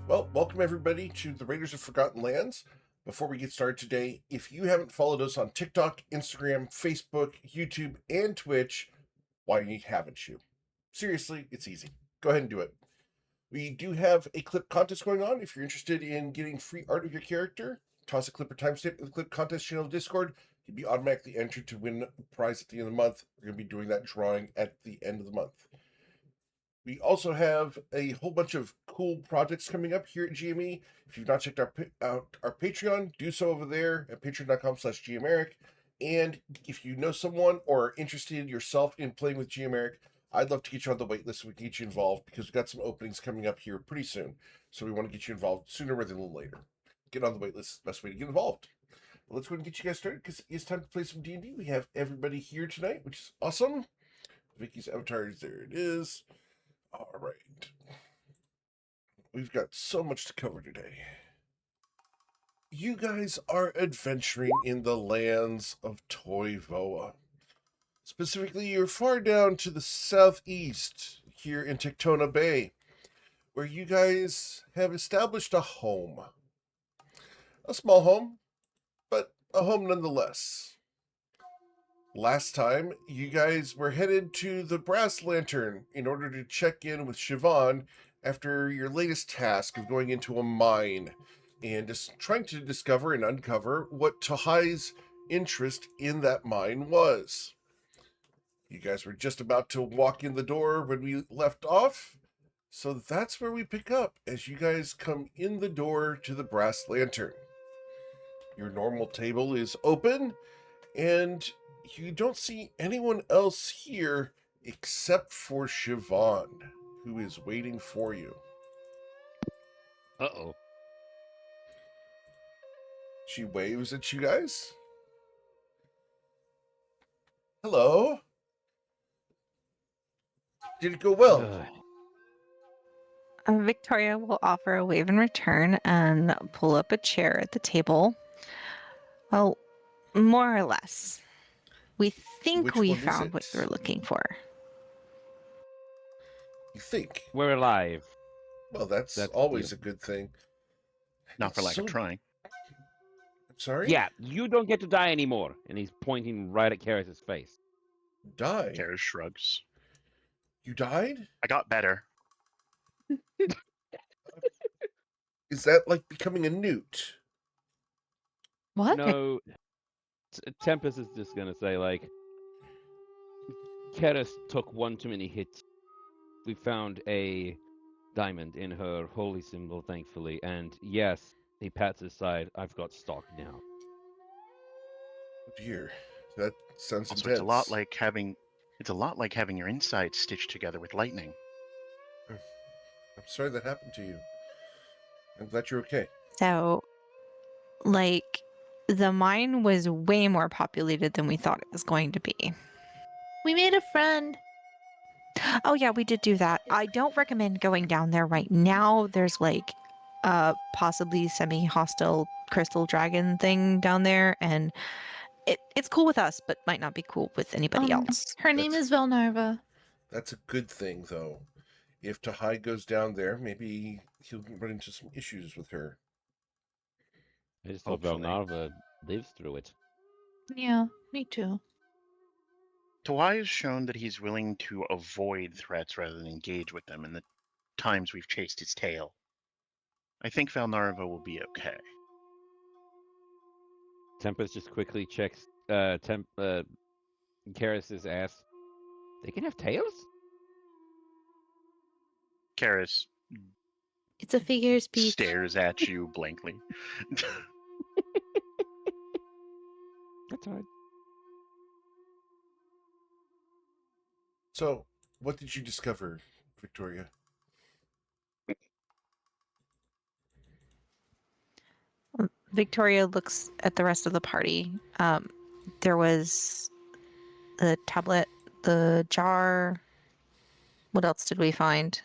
Well, welcome everybody to the Raiders of Forgotten Lands. Before we get started today, if you haven't followed us on TikTok, Instagram, Facebook, YouTube, and Twitch, why haven't you? Seriously, it's easy. Go ahead and do it. We do have a clip contest going on. If you're interested in getting free art of your character, toss a clip or timestamp in the clip contest channel Discord. You'll be automatically entered to win a prize at the end of the month. We're going to be doing that drawing at the end of the month. We also have a whole bunch of cool projects coming up here at GME. If you've not checked out our Patreon, do so over there at patreon.com/GMeric. And if you know someone or are interested yourself in playing with GMeric, I'd love to get you on the wait list so we can get you involved because we've got some openings coming up here pretty soon. So we want to get you involved sooner rather than later. Get on the wait list is the best way to get involved. Well, let's go ahead and get you guys started because it's time to play some D&D. We have everybody here tonight, which is awesome. Vicky's avatar is there. It is. All right. We've got so much to cover today. You guys are adventuring in the lands of Toivoa. Specifically, you're far down to the southeast here in Tectona Bay, where you guys have established a home. A small home, but a home nonetheless. Last time, you guys were headed to the Brass Lantern in order to check in with Siobhan after your latest task of going into a mine and just trying to discover and uncover what Tahai's interest in that mine was. You guys were just about to walk in the door when we left off, so that's where we pick up as you guys come in the door to the Brass Lantern. Your normal table is open, and you don't see anyone else here except for Siobhan, who is waiting for you. Uh-oh. She waves at you guys. Hello. Did it go well? Victoria will offer a wave in return and pull up a chair at the table. Well, more or less. We think Which we one is found what it? we were looking for. You think? We're alive. Well, that's That's always the a good thing. Not for lack of trying. I'm sorry? Yeah, you don't get to die anymore. And he's pointing right at Karis's face. Die? Karis shrugs. You died? I got better. Is that like becoming a newt? What? No, Tempest is just gonna say, like, Karis took one too many hits. We found a diamond in her holy symbol, thankfully. And yes, he pats his side. I've got stock now. Oh dear. That sounds Also, intense. it's a lot like having your insides stitched together with lightning. I'm sorry that happened to you. I'm glad you're okay. So, like, the mine was way more populated than we thought it was going to be. We made a friend. Oh, yeah, we did do that. I don't recommend going down there right now. There's, like, possibly semi-hostile crystal dragon thing down there, and it's cool with us, but might not be cool with anybody else. Her name is Velnarva. That's a good thing, though. If Tahai goes down there, maybe he'll run into some issues with her. I just hope Hopefully. Valnarva lives through it. Yeah, me too. Tawai has shown that he's willing to avoid threats rather than engage with them in the times we've chased his tail. I think Valnarva will be okay. Tempest just quickly checks Karis's ass. They can have tails? Karis It's a figure of speech. stares at you blankly. That's all right. So, what did you discover, Victoria? Victoria looks at the rest of the party. There was the tablet, the jar. What else did we find?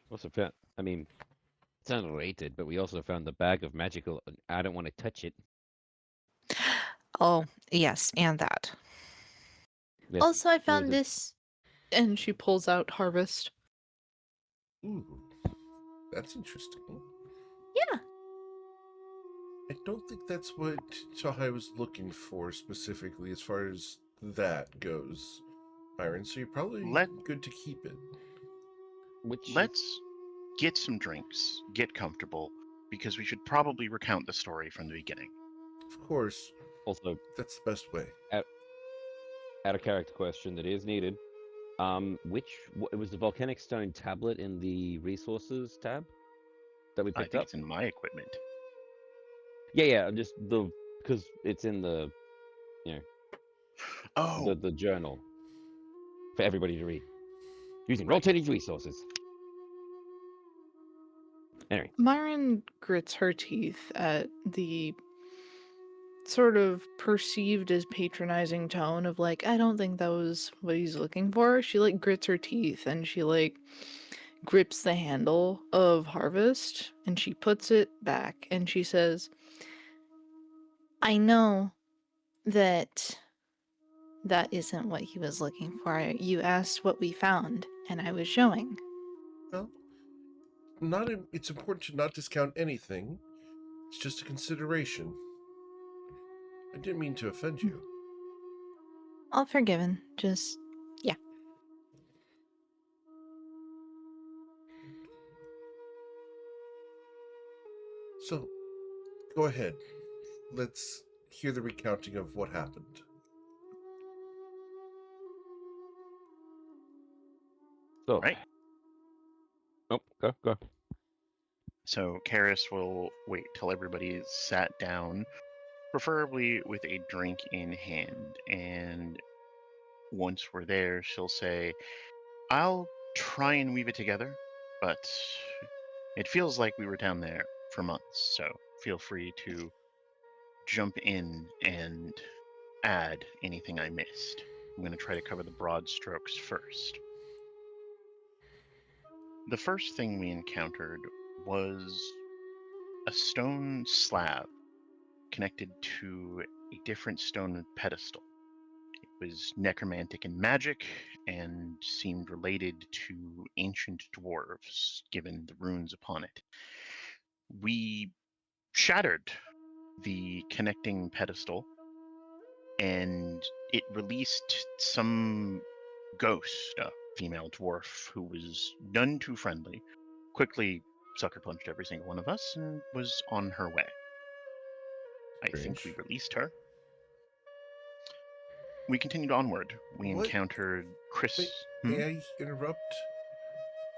Also found, I mean, it's unrated, but we also found the bag of magical. I don't want to touch it. Oh, yes, and that. Yes, Also, I found there's this. And she pulls out Harvest. Ooh. That's interesting. Yeah. I don't think that's what Tahai was looking for specifically as far as that goes, Byron. So you're probably Let good to keep it. let's get some drinks, get comfortable, because we should probably recount the story from the beginning. Of course, Also, that's the best way. add a character question that is needed. It was the volcanic stone tablet in the resources tab that we I picked think up? it's in my equipment. Yeah, just because it's in the Oh, the journal for everybody to read using rotating resources. Anyway, Myron grits her teeth at the sort of perceived as patronizing tone of like, I don't think that was what he's looking for. She like grits her teeth and she like grips the handle of Harvest and she puts it back and she says, I know that isn't what he was looking for. You asked what we found and I was showing. Well, it's important to not discount anything. It's just a consideration. I didn't mean to offend you. All forgiven. Just, yeah. So, go ahead. Let's hear the recounting of what happened. so right. Oh, go. So Karis will wait till everybody's sat down, preferably with a drink in hand. And once we're there, she'll say, I'll try and weave it together, but it feels like we were down there for months, so feel free to jump in and add anything I missed. I'm going to try to cover the broad strokes first. The first thing we encountered was a stone slab connected to a different stone pedestal. It was necromantic in magic and seemed related to ancient dwarves, given the runes upon it. We shattered the connecting pedestal and it released some ghost, a female dwarf who was none too friendly, quickly sucker punched every single one of us and was on her way. I think we Strange. released her. We continued onward. We What? encountered Chris. May I interrupt?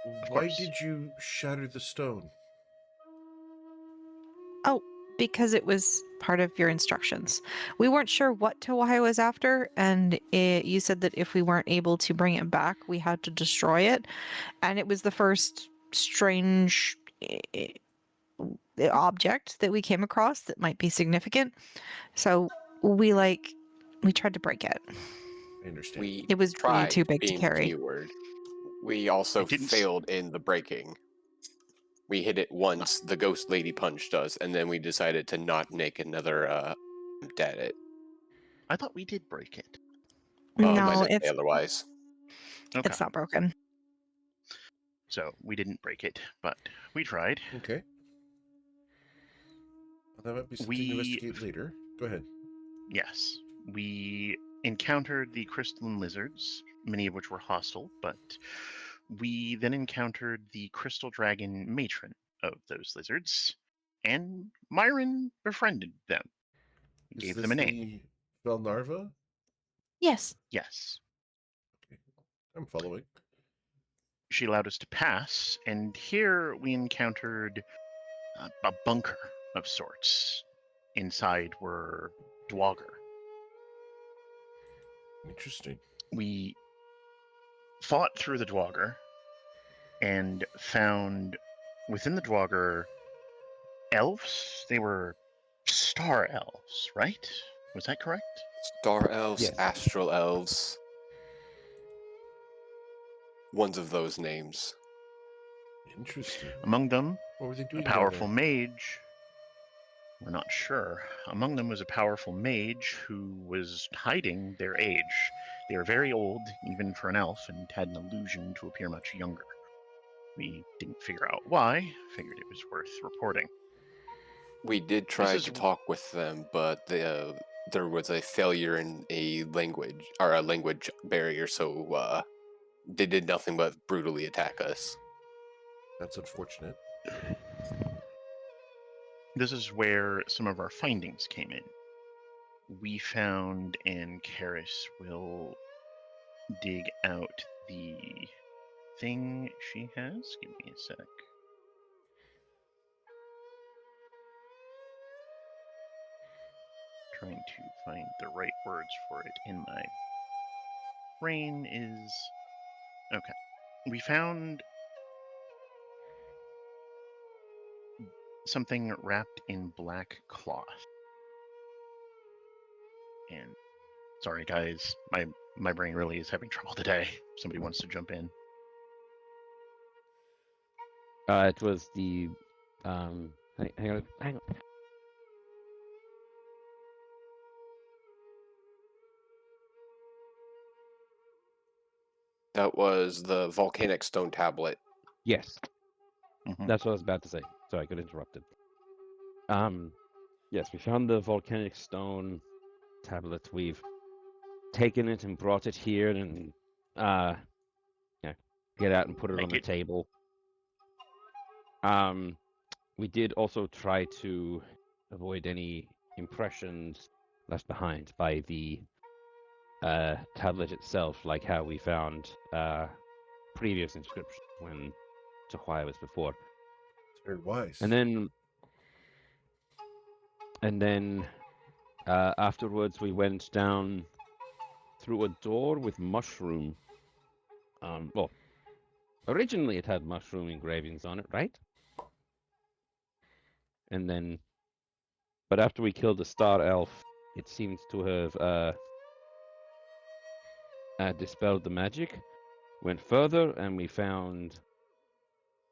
Of Why course. did you shatter the stone? Oh, because it was part of your instructions. We weren't sure what Tawai was after, and you said that if we weren't able to bring it back, we had to destroy it. And it was the first strange object that we came across that might be significant. So we tried to break it. I understand. We It was way too tried big to being the carry. key word. We also It didn't failed in the breaking. We hit it once, the ghost lady punched us, and then we decided to not make another attempt at it. I thought we did break it. Well, it No, might say otherwise. Okay. it's not broken. So we didn't break it, but we tried. Okay. Well, that might be something to investigate later. Go ahead. Yes. We encountered the crystalline lizards, many of which were hostile, but we then encountered the crystal dragon matron of those lizards, and Myron befriended them, Is gave this them a name. the Velnarva? Yes. Yes. Okay. I'm following. She allowed us to pass, and here we encountered a bunker of sorts. Inside were Dwogger. Interesting. We fought through the Dwogger and found within the Dwogger elves. They were star elves, right? Was that correct? Star elves, Yes. astral elves. Ones of those names. Interesting. Among them, What were they a doing powerful down there? mage. We're not sure. Among them was a powerful mage who was hiding their age. They were very old, even for an elf, and had an illusion to appear much younger. We didn't figure out why. Figured it was worth reporting. We did try is to talk with them, but there was a failure in a language or a language barrier, so they did nothing but brutally attack us. That's unfortunate. This is where some of our findings came in. We found, and Karis will dig out the thing she has. Give me a sec. Trying to find the right words for it in my brain is... Okay. We found something wrapped in black cloth. And sorry guys, my brain really is having trouble today. Somebody wants to jump in. It was the hang on. That was the volcanic stone tablet. Yes, Mhm. that's what I was about to say. Sorry, I got interrupted. Yes, we found the volcanic stone tablet. We've taken it and brought it here and get out and put it on Make the it table. We did also try to avoid any impressions left behind by the tablet itself, like how we found previous inscriptions when Tahwai was before. It's very wise. And then afterwards we went down through a door with mushroom. Well, originally it had mushroom engravings on it, right? And then, but after we killed the star elf, it seems to have dispelled the magic. Went further, and we found,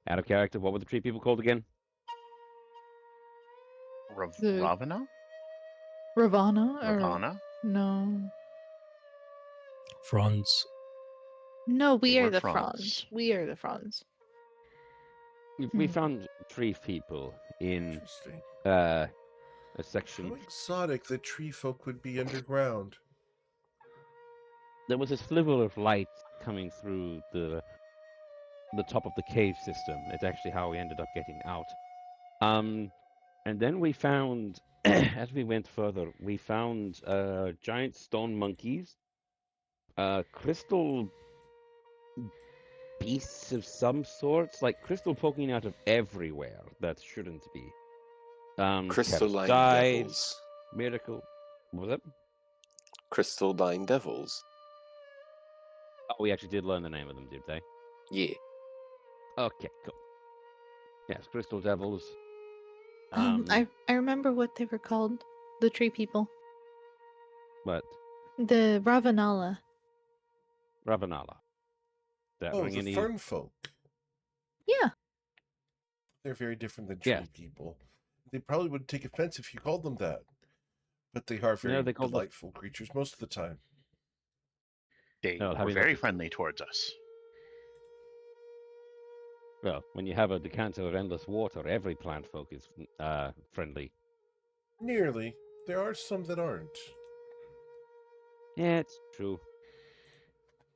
out of character, what were the tree people called again? The- Ravana? Ravana? Or... Ravana? No. Franz. No, we They are were the Franz. Franz. We are the Franz. We found tree people in Interesting. a section. How exotic that tree folk would be underground. There was a sliver of light coming through the top of the cave system. It's actually how we ended up getting out. And then we found, as we went further, we found giant stone monkeys, crystal beasts of some sorts, like crystal poking out of everywhere that shouldn't be. Crystalline died, devils. miracle. What was it? Crystalline devils. Oh, we actually did learn the name of them, did they? Yeah. Okay, cool. Yes, crystal devils. I remember what they were called. The tree people. What? The Ravanala. Ravanala. That Oh, ring the any? fern folk. Yeah. They're very different than tree Yeah. people. They probably would take offense if you called them that. But they are very they called them- delightful creatures most of the time. They No, were having very nothing. friendly towards us. Well, when you have a decanter of endless water, every plant folk is friendly. Nearly. There are some that aren't. Yeah, it's true.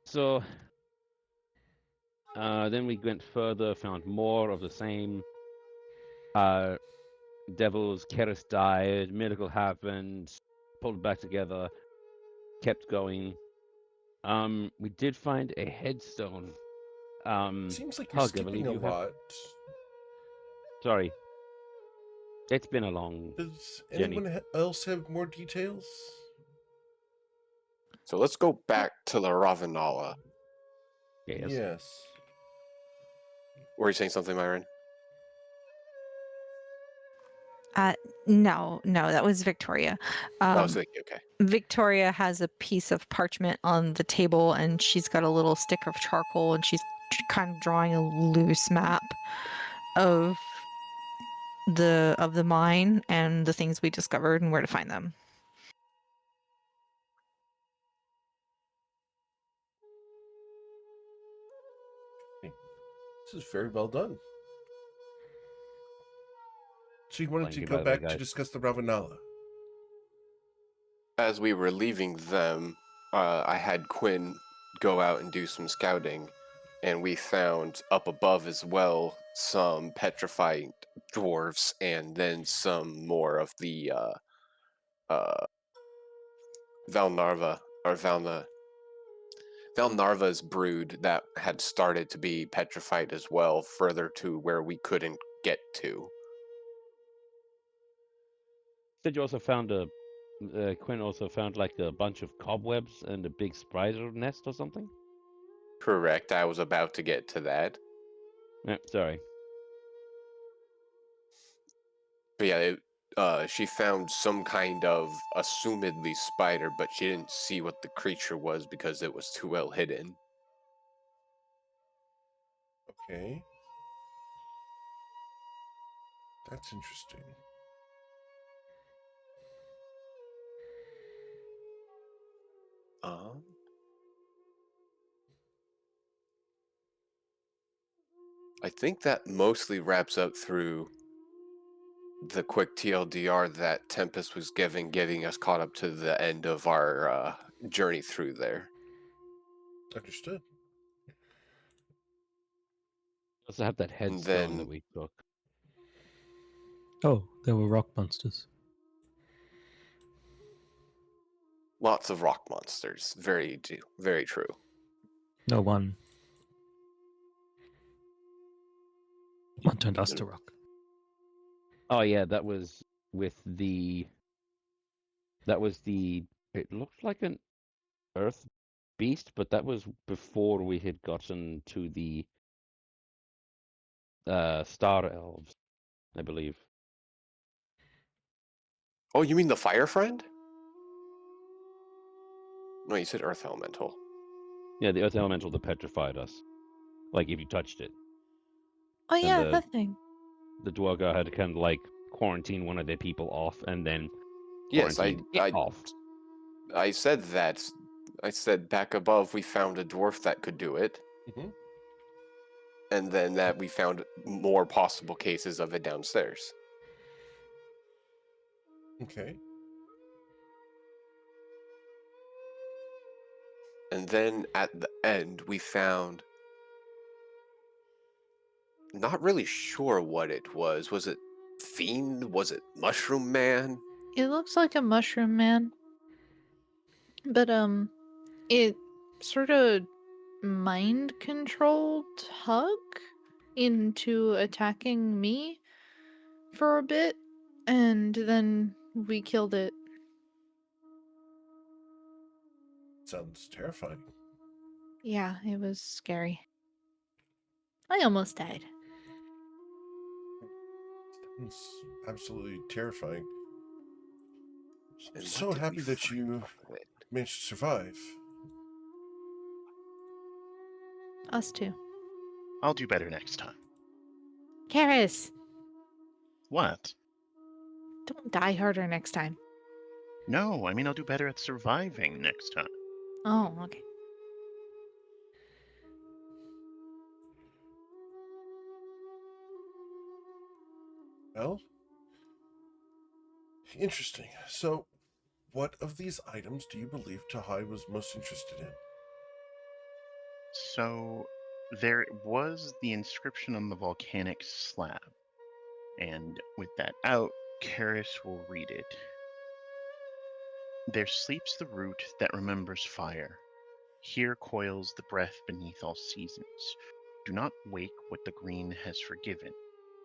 So, then we went further, found more of the same. Devils, Keris died, miracle happened, pulled back together, kept going. We did find a headstone. Seems like you're Hug, I believe skipping a you have. lot. Sorry. It's been a long Does Jenny. anyone else have more details? So let's go back to the Ravanala. Yes. Yes. Were you saying something, Myron? No, that was Victoria. Oh, so okay. Victoria has a piece of parchment on the table, and she's got a little stick of charcoal, and she's kind of drawing a loose map of the mine and the things we discovered and where to find them. This is very well done. So you wanted Thank to you, go by the way, back to guys. discuss the Ravanala. As we were leaving them, I had Quinn go out and do some scouting, and we found up above as well some petrified dwarves, and then some more of the Valnarva or Valnarva's brood that had started to be petrified as well, further to where we couldn't get to. Said you also found Quinn also found like a bunch of cobwebs and a big spider nest or something? Correct, I was about to get to that. Sorry. But yeah, she found some kind of assumedly spider, but she didn't see what the creature was because it was too well hidden. Okay. That's interesting. I think that mostly wraps up through the quick TLDR that Tempest was getting us caught up to the end of our journey through there. Understood. Also have that And headstone that then we took. Oh, there were rock monsters. lots of rock monsters. Very true. No, one. One turned us to rock. Oh yeah, that was with the. That was the. It looked like an earth beast, but that was before we had gotten to the star elves, I believe. Oh, you mean the fire friend? No, you said earth elemental. Yeah, the earth elemental that petrified us. Like if you touched it. Oh yeah, the- that thing. The Dwarga had to kind of like quarantine one of their people off and then Yes, quarantine it off. I said that. I said back above we found a dwarf that could do it. Mm-hmm. And then that we found more possible cases of it downstairs. Okay. And then at the end, we found. Not really sure what it was. Was it Fiend? Was it Mushroom Man? It looks like a mushroom man. But it sort of mind controlled Hug into attacking me for a bit, and then we killed it. Sounds terrifying. Yeah, it was scary. I almost died. Sounds absolutely terrifying. And what So did happy we that find you off of it? managed to survive. Us too. I'll do better next time. Karis, What? Don't die harder next time. No, I mean I'll do better at surviving next time. Oh, okay. Well, interesting. So, what of these items do you believe Tahai was most interested in? So there was the inscription on the volcanic slab, and with that out, Karis will read it. There sleeps the root that remembers fire. Here coils the breath beneath all seasons. Do not wake what the green has forgiven.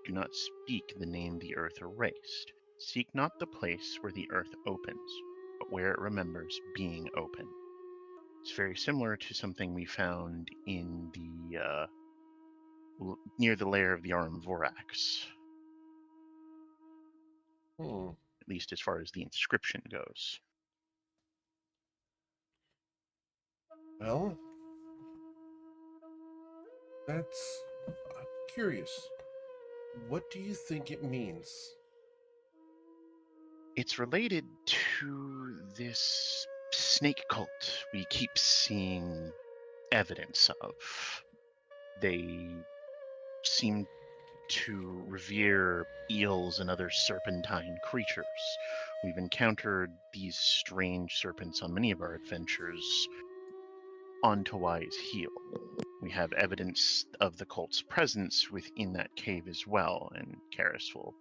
Do not speak the name the earth erased. Seek not the place where the earth opens, but where it remembers being open. It's very similar to something we found in the near the lair of the Arum Vorax, at least as far as the inscription goes. Well, that's curious. What do you think it means? It's related to this snake cult we keep seeing evidence of. They seem to revere eels and other serpentine creatures. We've encountered these strange serpents on many of our adventures on Tawai's heel. We have evidence of the cult's presence within that cave as well, and Karis will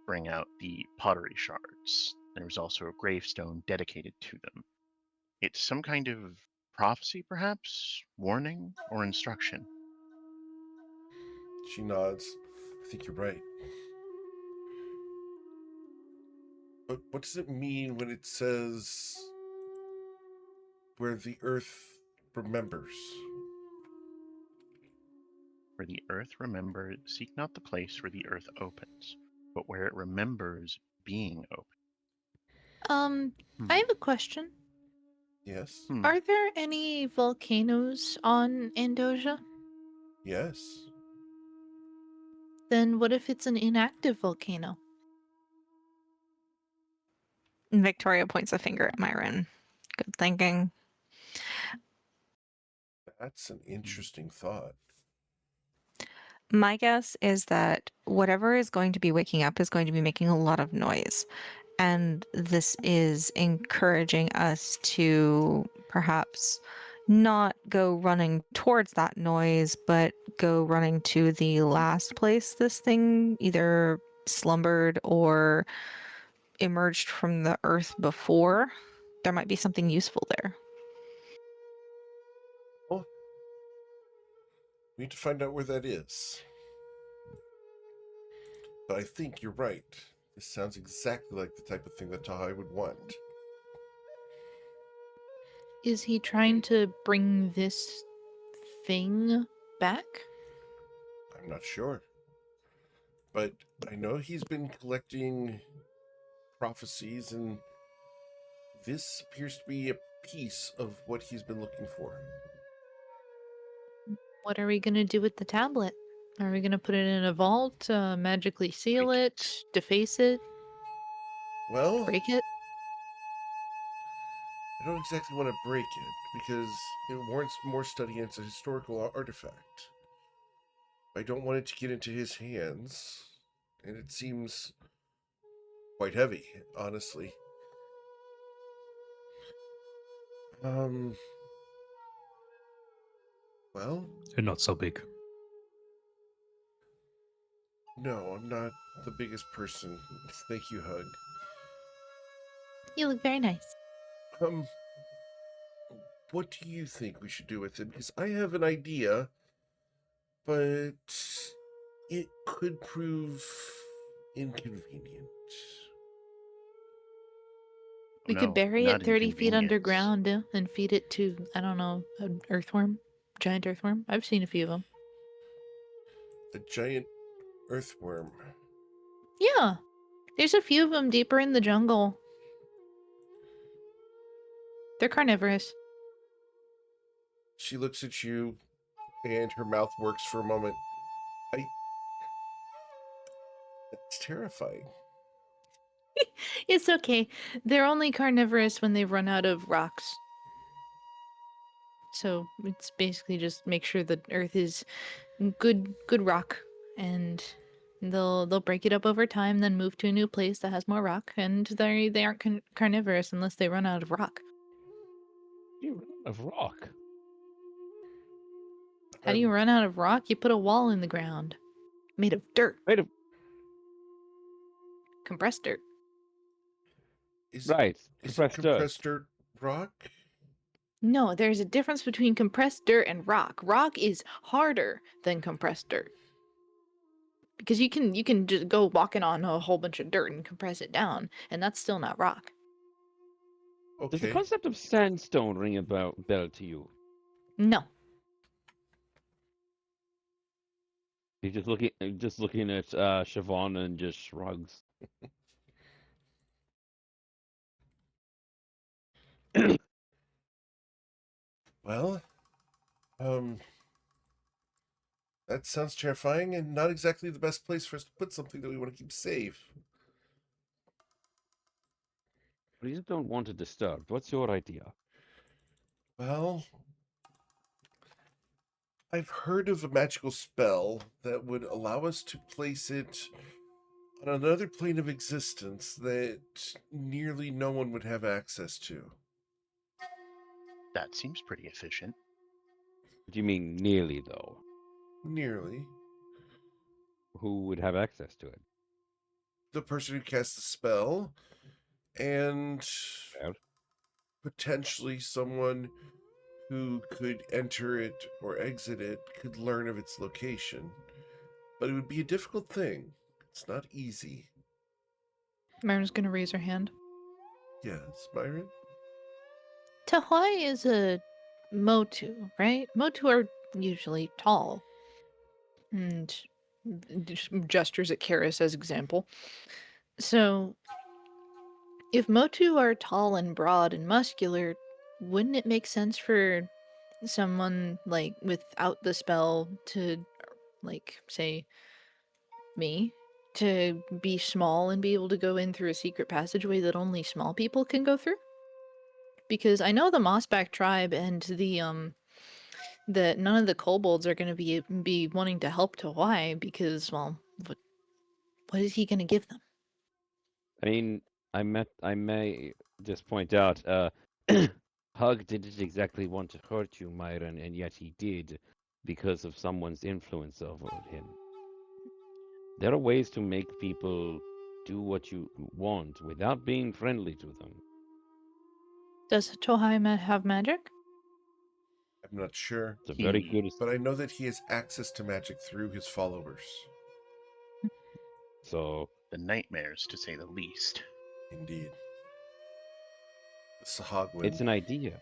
bring out the pottery shards. There's also a gravestone dedicated to them. It's some kind of prophecy, perhaps? Warning or instruction? She nods. I think you're right. But what does it mean when it says where the earth remembers? Where the earth remembers, seek not the place where the earth opens, but where it remembers being open. I have a question. Yes. Are there any volcanoes on Andoja? Yes. Then what if it's an inactive volcano? And Victoria points a finger at Myron. Good thinking. That's an interesting thought. My guess is that whatever is going to be waking up is going to be making a lot of noise. And this is encouraging us to perhaps not go running towards that noise, but go running to the last place this thing either slumbered or emerged from the earth before. There might be something useful there. We need to find out where that is. But I think you're right. This sounds exactly like the type of thing that Tahai would want. Is he trying to bring this thing back? I'm not sure. But I know he's been collecting prophecies, and this appears to be a piece of what he's been looking for. What are we going to do with the tablet? Are we going to put it in a vault, magically seal Break it, deface it, Well, break it? I don't exactly want to break it because it warrants more study as a historical artifact. I don't want it to get into his hands, and it seems quite heavy, honestly. Well, They're not so big. no, I'm not the biggest person. Thank you, Hug. You look very nice. What do you think we should do with it? Because I have an idea, but it could prove inconvenient. We No, could bury not it 30 feet inconvenience. underground and feed it to, I don't know, an earthworm? Giant earthworm? I've seen a few of them. A giant earthworm. Yeah, there's a few of them deeper in the jungle. They're carnivorous. She looks at you, and her mouth works for a moment. That's terrifying. It's okay. They're only carnivorous when they run out of rocks. So it's basically just make sure the earth is good rock, and they'll break it up over time, then move to a new place that has more rock, and they aren't carnivorous unless they run out of rock. You run out of rock. How do you run out of rock? You put a wall in the ground made of dirt, Wait a compressed dirt. right. Is Compressed dirt. compressed dirt rock? No, there's a difference between compressed dirt and rock. Rock is harder than compressed dirt. Because you can just go walking on a whole bunch of dirt and compress it down, and that's still not rock. Does the Okay. concept of sandstone ring a bell to you? No. He's just looking at Siobhan and just shrugs. Well, that sounds terrifying and not exactly the best place for us to put something that we want to keep safe. We just don't want it disturbed. What's your idea? Well, I've heard of a magical spell that would allow us to place it on another plane of existence that nearly no one would have access to. That seems pretty efficient. Do you mean nearly, though? Nearly. Who would have access to it? The person who casts the spell, and Well, potentially someone who could enter it or exit it could learn of its location. But it would be a difficult thing. It's not easy. Myron's gonna raise her hand. Yes, Myron? Tahoi is a Motu, right? Motu are usually tall. And just gestures at Karis as example. So, if Motu are tall and broad and muscular, wouldn't it make sense for someone, like, without the spell to, like, say, me, to be small and be able to go in through a secret passageway that only small people can go through? Because I know the Mossback tribe and that none of the kobolds are going to be wanting to help Tawai because, well, what is he going to give them? I mean, I may just point out, Hug didn't exactly want to hurt you, Myron, and yet he did because of someone's influence over him. There are ways to make people do what you want without being friendly to them. Does Tohai have magic? I'm not sure. It's a very He- good. But I know that he has access to magic through his followers. So The nightmares, to say the least. Indeed. Sahagwin. it's an idea.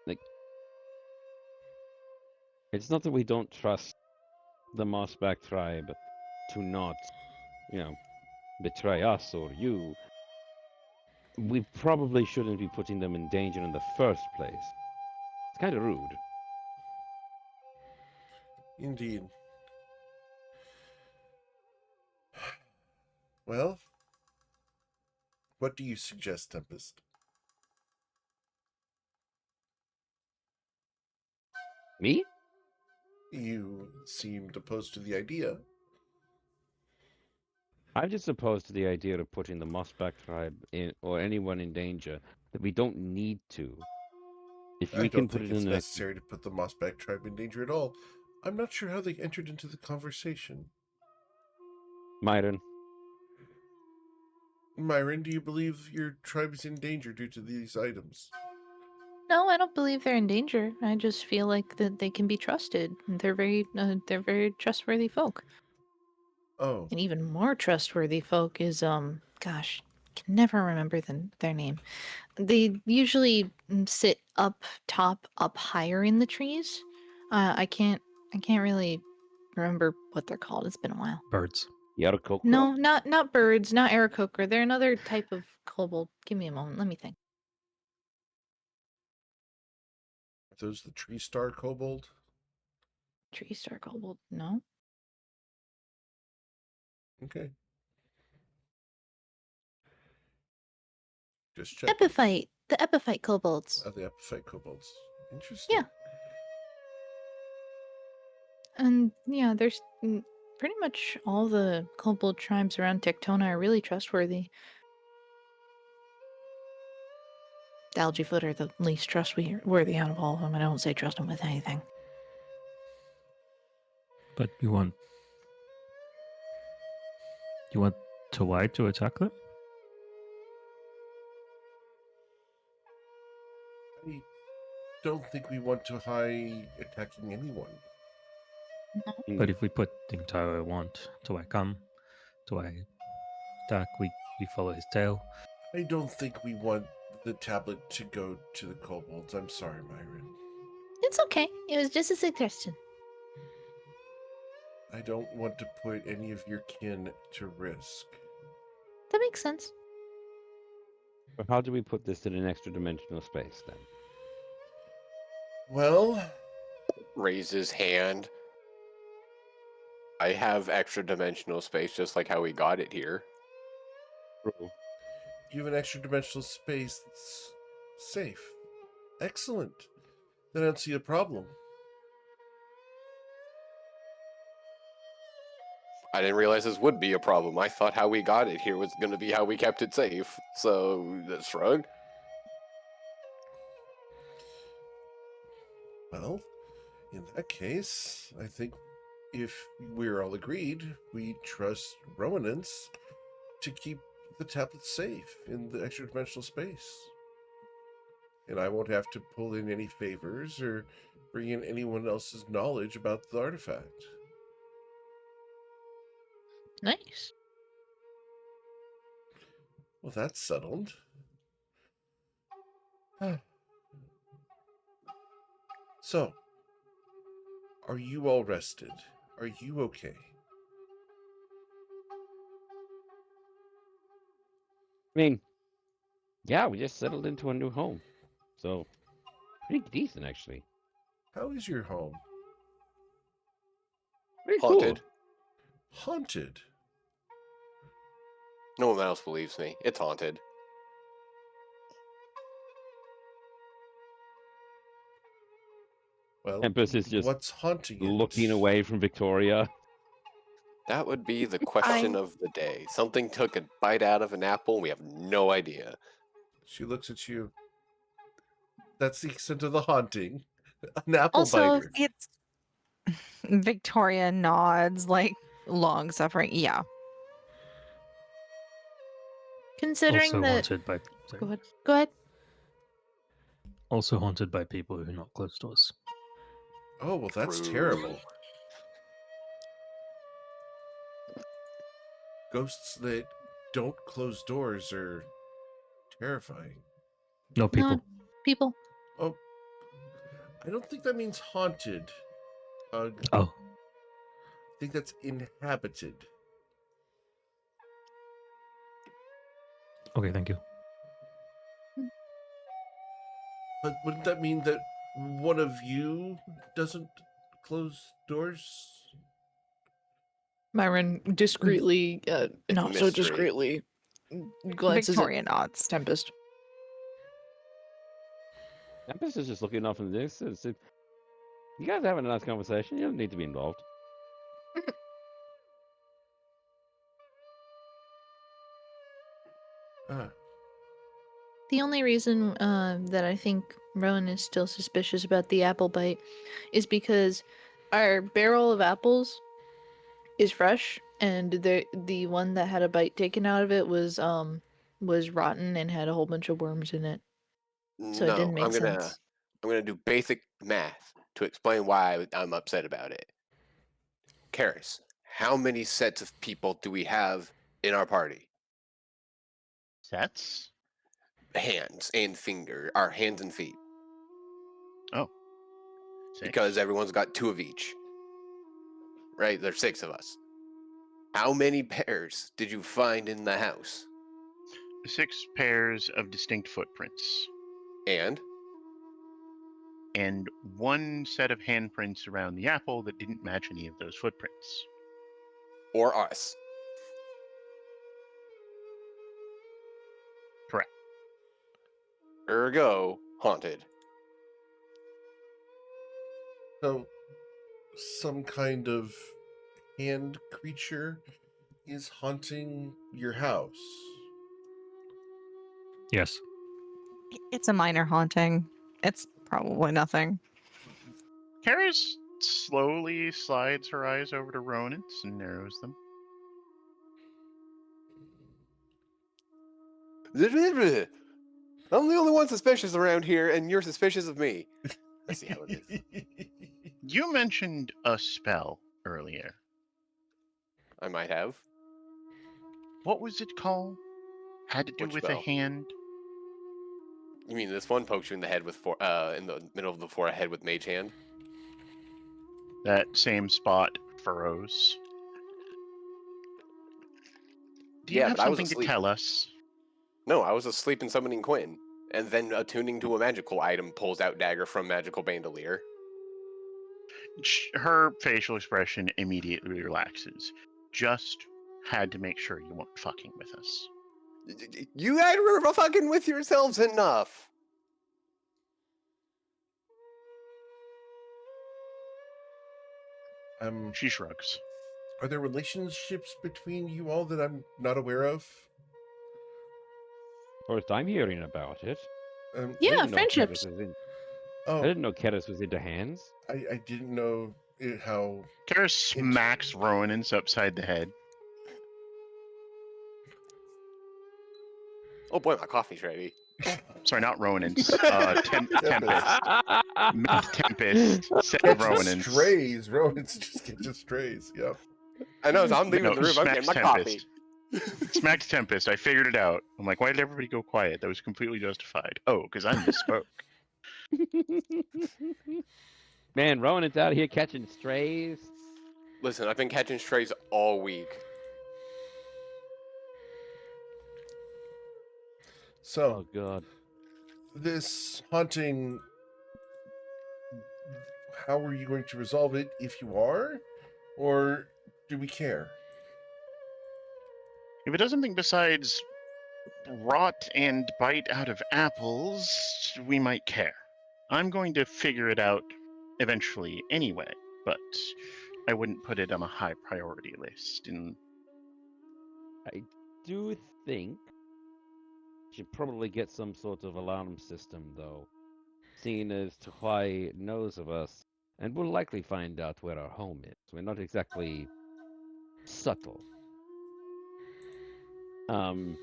Like, it's not that we don't trust the Mossback tribe to not, betray us or you. We probably shouldn't be putting them in danger in the first place. It's kind of rude. Indeed. Well, what do you suggest, Tempest? Me? You seemed opposed to the idea. I'm just opposed to the idea of putting the Mossback tribe in or anyone in danger that we don't need to. If I we can don't put think it it's in the necessary to put the Mossback tribe in danger at all. I'm not sure how they entered into the conversation. Myron, Myron, do you believe your tribe is in danger due to these items? No, I don't believe they're in danger. I just feel like that they can be trusted. They're very trustworthy folk. Oh, And even more trustworthy folk is gosh, can never remember their name. They usually sit up top, up higher in the trees. I can't really remember what they're called. It's been a while. Birds. Yarkoko? No, not birds, not Aarakocra. They're another type of kobold. Give me a moment. Let me think. are those the Tree Star Kobold? Tree star kobold. No. Okay. Just checking. Epiphyte. The epiphyte kobolds. Oh, the Epiphyte Kobolds. Interesting. Yeah. And yeah, there's pretty much all the kobold tribes around Tectona are really trustworthy. The Algaefoot are the least trustworthy out of all of them. I don't say trust them with anything. But you want Tawai to attack them? I don't think we want to high attacking anyone. But if we put the entire want Tawai come, Tawai attack, we follow his tail. I don't think we want the tablet to go to the kobolds. I'm sorry, Myron. It's okay. It was just a suggestion. I don't want to put any of your kin to risk. That makes sense. But how do we put this in an extra dimensional space then? Well, Raise his hand. I have extra dimensional space, just like how we got it here. True. you have an extra dimensional space that's safe. Excellent. Then I don't see a problem. I didn't realize this would be a problem. I thought how we got it here was going to be how we kept it safe. So, that's shrugged. Well, in that case, I think if we're all agreed, we trust Romanence to keep the tablet safe in the extra-dimensional space. And I won't have to pull in any favors or bring in anyone else's knowledge about the artifact. Nice. Well, that's settled. So, are you all rested? Are you okay? I mean, yeah, we just settled into a new home, so pretty decent actually. How is your home? Pretty Haunted. cool. Haunted. No one else believes me. It's haunted. Well, Tempest is just what's haunting it? looking away from Victoria. That would be the question of the day. Something took a bite out of an apple, and we have no idea. She looks at you. That's the extent of the haunting. An apple Also, biter. it's Victoria nods, like long suffering. Yeah. Considering Also that. haunted by. Sorry. Go ahead. Go ahead. Also haunted by people who knock closed doors. Oh, well, that's True. terrible. Ghosts that don't close doors are terrifying. No people. No, people. Oh, I don't think that means haunted. I Oh, think that's inhabited. okay, thank you. But wouldn't that mean that one of you doesn't close doors? Myron discreetly, not so Mystery. discreetly, glances Victoria at nods. Tempest. Tempest is just looking off in the distance. You guys are having a nice conversation. You don't need to be involved. Ah, The only reason that I think Rowan is still suspicious about the apple bite is because our barrel of apples is fresh, and the one that had a bite taken out of it was rotten and had a whole bunch of worms in it. So it No, didn't make I'm sense. gonna do basic math to explain why I'm upset about it. Karis, how many sets of people do we have in our party? Sets? Hands and our hands and feet. Oh. Six. Because everyone's got 2 of each. Right? There's 6 of us. How many pairs did you find in the house? 6 pairs of distinct footprints. And 1 set of handprints around the apple that didn't match any of those footprints. or us. Correct. Ergo, haunted. so some kind of hand creature is haunting your house. Yes. It's a minor haunting. It's probably nothing. Karis slowly slides her eyes over to Ronan's and narrows them. I'm the only one suspicious around here, and you're suspicious of me. Let's see how it is. You mentioned a spell earlier. I might have. What was it called? Had to do Which with spell? a hand? You mean this one pokes you in the head with in the middle of the forehead with mage hand? That same spot furrows. Do you Yeah, have but I was something to asleep. tell us? No, I was asleep and summoning Quinn, and then attuning to a magical item pulls out dagger from magical bandolier. Her facial expression immediately relaxes. Just had to make sure you weren't fucking with us. You guys were fucking with yourselves enough. She shrugs. Are there relationships between you all that I'm not aware of? First I'm hearing about it. I Yeah, didn't know Keris friendships. was in. I Oh, didn't know Keris was into hands. I didn't know how. Kara smacks Rowan's upside the head. Oh boy, my coffee's ready. Sorry, not Rowan's. Tempest. Meant Tempest. Said Catching Rowan's. strays. Rowan's just catching strays. Yep. I know, I'm leaving No, the room. I'm getting my smacks coffee. Tempest. Smacked Tempest. I figured it out. I'm like, why did everybody go quiet? That was completely justified. Oh, because I misspoke. Man, Rowan's out here catching strays. Listen, I've been catching strays all week. So, Oh god. this haunting, how are you going to resolve it if you are? Or do we care? If it does something besides rot and bite out of apples, we might care. I'm going to figure it out eventually anyway, but I wouldn't put it on a high priority list. And I do think should probably get some sort of alarm system, though, seeing as to why knows of us, and we'll likely find out where our home is. We're not exactly subtle. I'm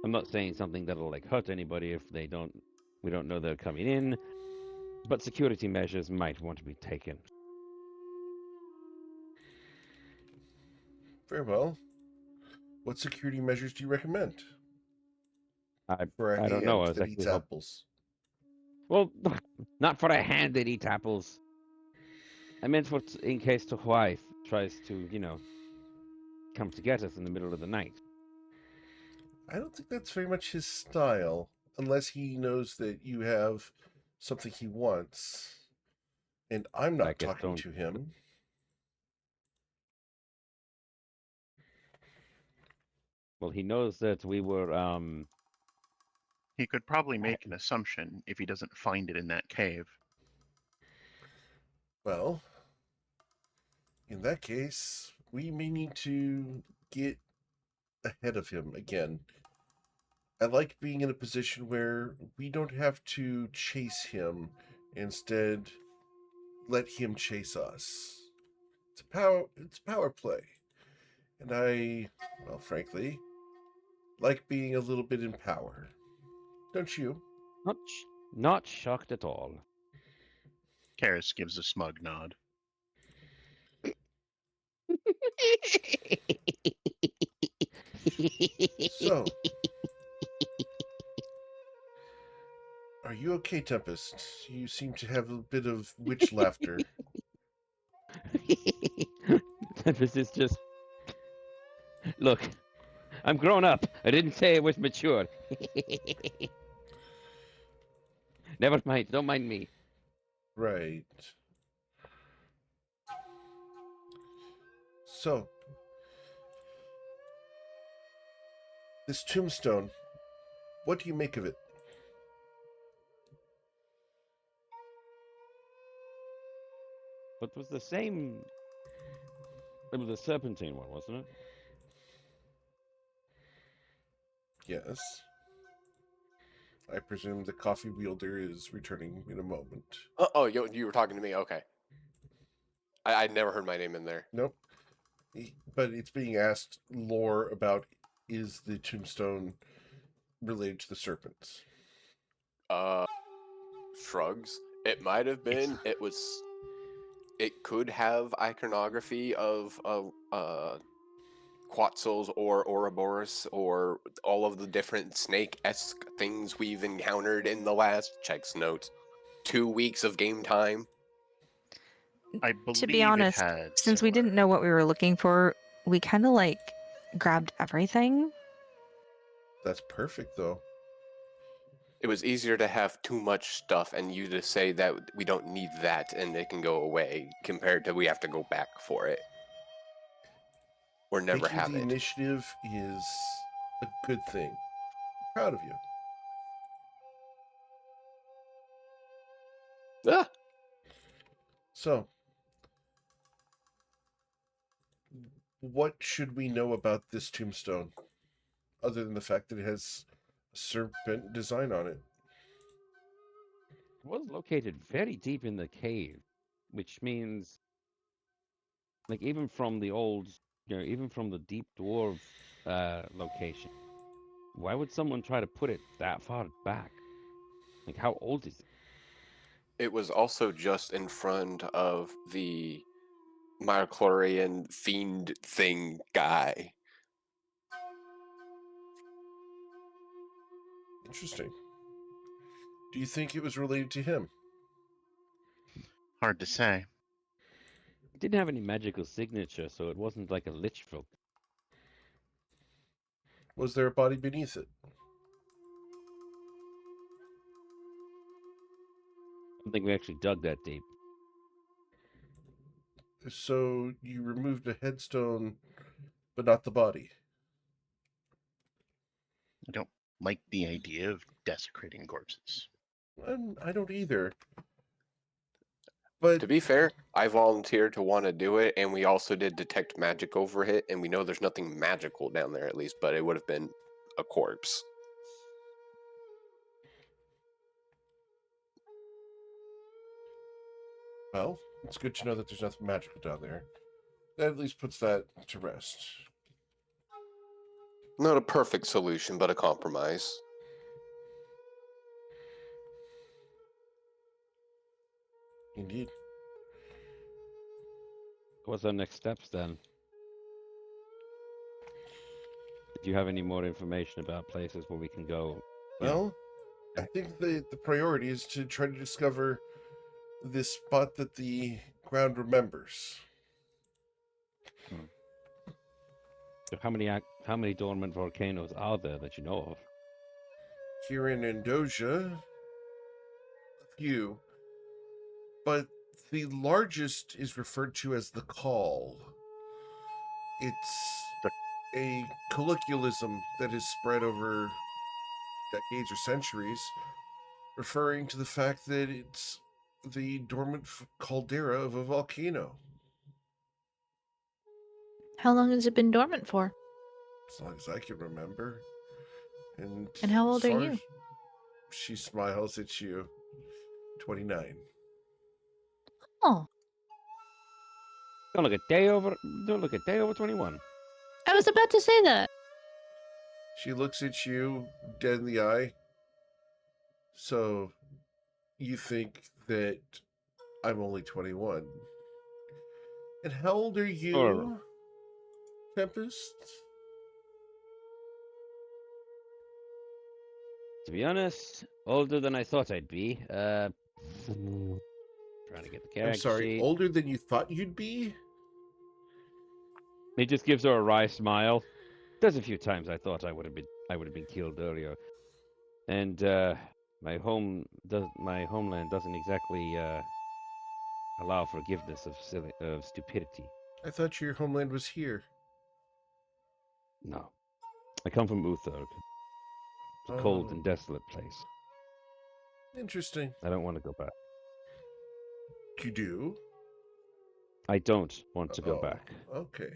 not saying something that'll like hurt anybody if we don't know they're coming in, but security measures might want to be taken. Very well. What security measures do you recommend for a I don't know. I hand was that eats actually apples? well, not for a hand that eats apples. I meant for in case the wife tries to, come to get us in the middle of the night. I don't think that's very much his style, unless he knows that you have something he wants, and I'm not Like a talking stone. to him. Well, he knows that we were. he could probably make an assumption if he doesn't find it in that cave. Well, in that case, we may need to get ahead of him again. I like being in a position where we don't have to chase him, instead let him chase us. It's power play. And I, well, frankly, like being a little bit in power. Don't you? Not shocked at all. Karis gives a smug nod. So, are you okay, Tempest? You seem to have a bit of witch laughter. Tempest is just. Look, I'm grown up. I didn't say it was mature. Never mind. Don't mind me. Right. So, this tombstone, what do you make of it? But was the same. It was the serpentine one, wasn't it? Yes. I presume the coffee wielder is returning in a moment. Oh, you were talking to me? Okay. I'd never heard my name in there. Nope. But it's being asked lore about, is the tombstone related to the serpents? Shrugs. It might have been. It could have iconography of Quetzals or Ouroboros or all of the different snake-esque things we've encountered in the last, checks notes, 2 weeks of game time. I believe To be honest, it had since we didn't know what we were looking for, we kind of like grabbed everything. That's perfect, though. It was easier to have too much stuff and you to say that we don't need that and it can go away compared to we have to go back for it. Or never Taking have the it. initiative is a good thing. Proud of you. Ah, So, what should we know about this tombstone, other than the fact that it has a serpent design on it? It was located very deep in the cave, which means, like, even from the old, even from the deep dwarf location, why would someone try to put it that far back? Like, how old is it? It was also just in front of the Myochlorian fiend thing guy. Interesting. Do you think it was related to him? Hard to say. It didn't have any magical signature, so it wasn't like a lich folk. Was there a body beneath it? I don't think we actually dug that deep. So you removed a headstone, but not the body. I don't like the idea of desecrating corpses. I don't either. But To be fair, I volunteered to want to do it, and we also did detect magic over it, and we know there's nothing magical down there at least, but it would have been a corpse. well, it's good to know that there's nothing magical down there. That at least puts that to rest. Not a perfect solution, but a compromise. Indeed. What's our next steps then? Do you have any more information about places where we can go? Well, I think the priority is to try to discover this spot that the ground remembers. So how many dormant volcanoes are there that you know of? Here in Indonesia, a few, but the largest is referred to as the Call. It's a colloquialism that has spread over decades or centuries, referring to the fact that it's the dormant caldera of a volcano. How long has it been dormant for? As long as I can remember. And how as old are far you? as she smiles at you. 29. Oh, Don't look a day over 21. I was about to say that. She looks at you dead in the eye. So you think that I'm only 21. And how old are you, Or- Tempest? To be honest, older than I thought I'd be. Trying to get the character I'm sorry, sheet. older than you thought you'd be? He just gives her a wry smile. There's a few times I thought I would have been killed earlier, and my homeland doesn't exactly allow forgiveness of stupidity. I thought your homeland was here. No, I come from Utherg. It's a cold and desolate place. Interesting. I don't want to go back. You do? I don't want to go Oh, back. Okay.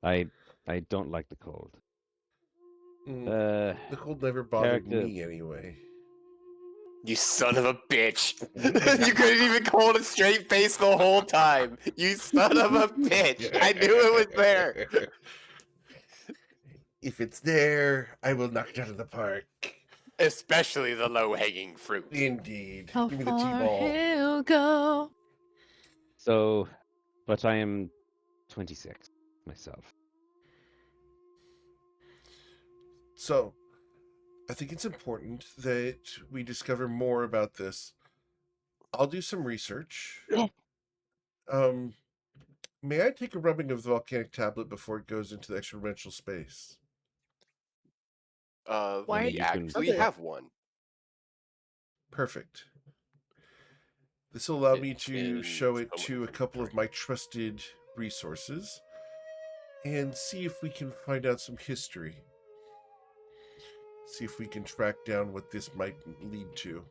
I don't like the cold. The cold never bothered character- me anyway. You son of a bitch! You couldn't even hold a straight face the whole time! You son of a bitch! I knew it was there! If it's there, I will knock it out of the park. Especially the low-hanging fruit. Indeed. How Give me the far T-ball. he'll go. So, but I am 26 myself. So, I think it's important that we discover more about this. I'll do some research. Yeah. May I take a rubbing of the volcanic tablet before it goes into the extra-dimensional space? Why We you can- actually have one. Perfect. This will allow me It's to in show it someone's to a couple of my trusted resources and see if we can find out some history. See if we can track down what this might lead to.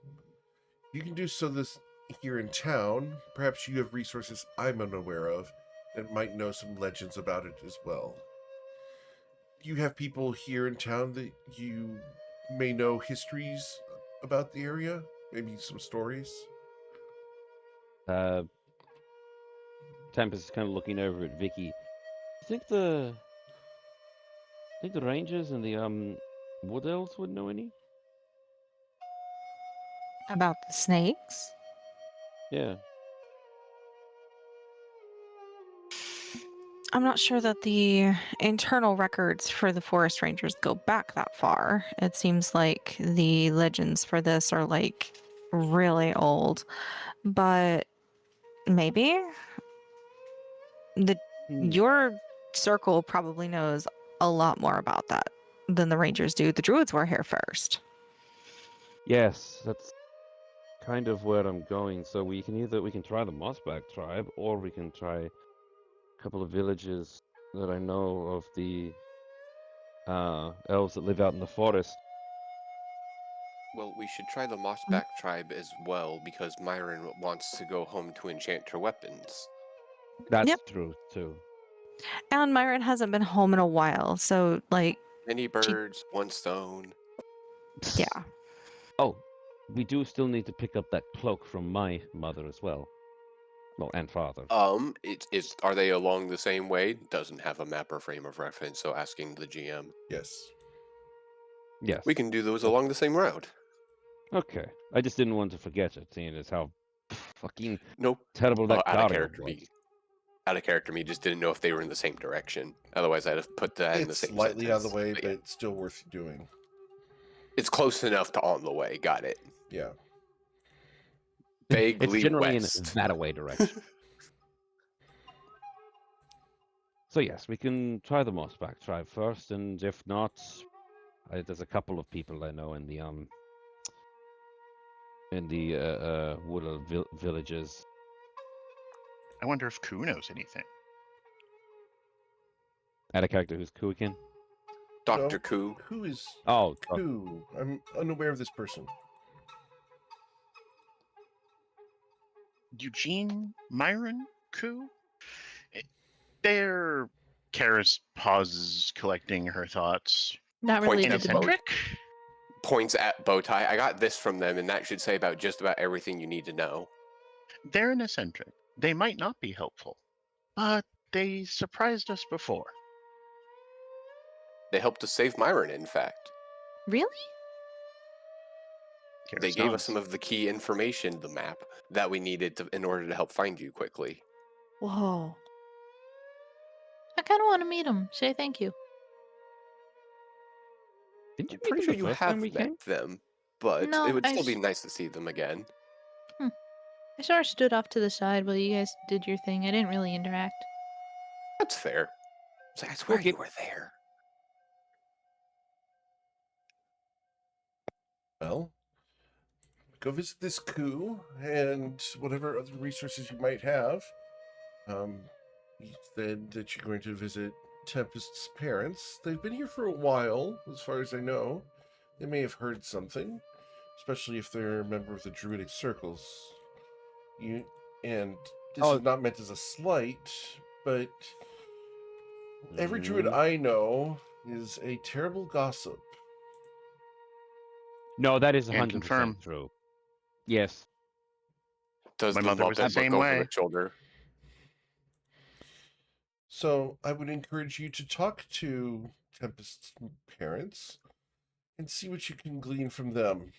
You can do so this here in town. Perhaps you have resources I'm unaware of. that might know some legends about it as well. You have people here in town that you may know histories about the area, maybe some stories. Tempest is kind of looking over at Vicky. I think the rangers and the wood elves would know any. About the snakes? Yeah. I'm not sure that the internal records for the forest rangers go back that far. It seems like the legends for this are like really old, but maybe your circle probably knows a lot more about that than the rangers do. The druids were here first. Yes, that's kind of where I'm going. So we can try the Mossback tribe, or we can try a couple of villages that I know of the elves that live out in the forest. Well, we should try the Mossback tribe as well, because Myron wants to go home to enchant her weapons. That's true, too. And Myron hasn't been home in a while, so, like... Many birds, one stone. Yeah. Oh, we do still need to pick up that cloak from my mother as well. Well, and father. Are they along the same way? Doesn't have a map or frame of reference, so asking the GM. Yes. Yes. We can do those along the same route. Okay. I just didn't want to forget it, seeing as how fucking terrible Out that of guard character was. me. Out of character me, just didn't know if they were in the same direction. Otherwise, I'd have put that in the It's same slightly out of the sentence. way, but it's still worth doing. It's close enough to on the way. Got it. Yeah. Vaguely it's generally west. in that-a-way direction. So yes, we can try the Mossback tribe first, and if not, there's a couple of people I know in the woodland villages. I wonder if Koo knows anything. Add a character who's Koo again? Dr. Koo. Who is Koo? I'm unaware of this person. Eugene Myron Koo? There, Karis pauses, collecting her thoughts. Not Point related at to bow- me. Points at Bowtie. I got this from them, and that should say about just about everything you need to know. They're an eccentric. They might not be helpful, but they surprised us before. They helped us save Myron, in fact. Really? They gave us some of the key information, the map, that we needed in order to help find you quickly. Whoa. I kind of want to meet him. Say thank you. Didn't you I'm pretty sure you have met met them, but No, it would I still be nice to see them again. I sort of stood off to the side while you guys did your thing. I didn't really interact. That's fair. I swear you were there. Well, go visit this Koo and whatever other resources you might have. You said that you're going to visit Tempest's parents. They've been here for a while, as far as I know. They may have heard something, especially if they're a member of the Druidic circles. This is not meant as a slight, but every Druid I know is a terrible gossip. No, that is 100% true. Yes. Does My the mother was the Muppet same look way. over the shoulder? So I would encourage you to talk to Tempest's parents and see what you can glean from them.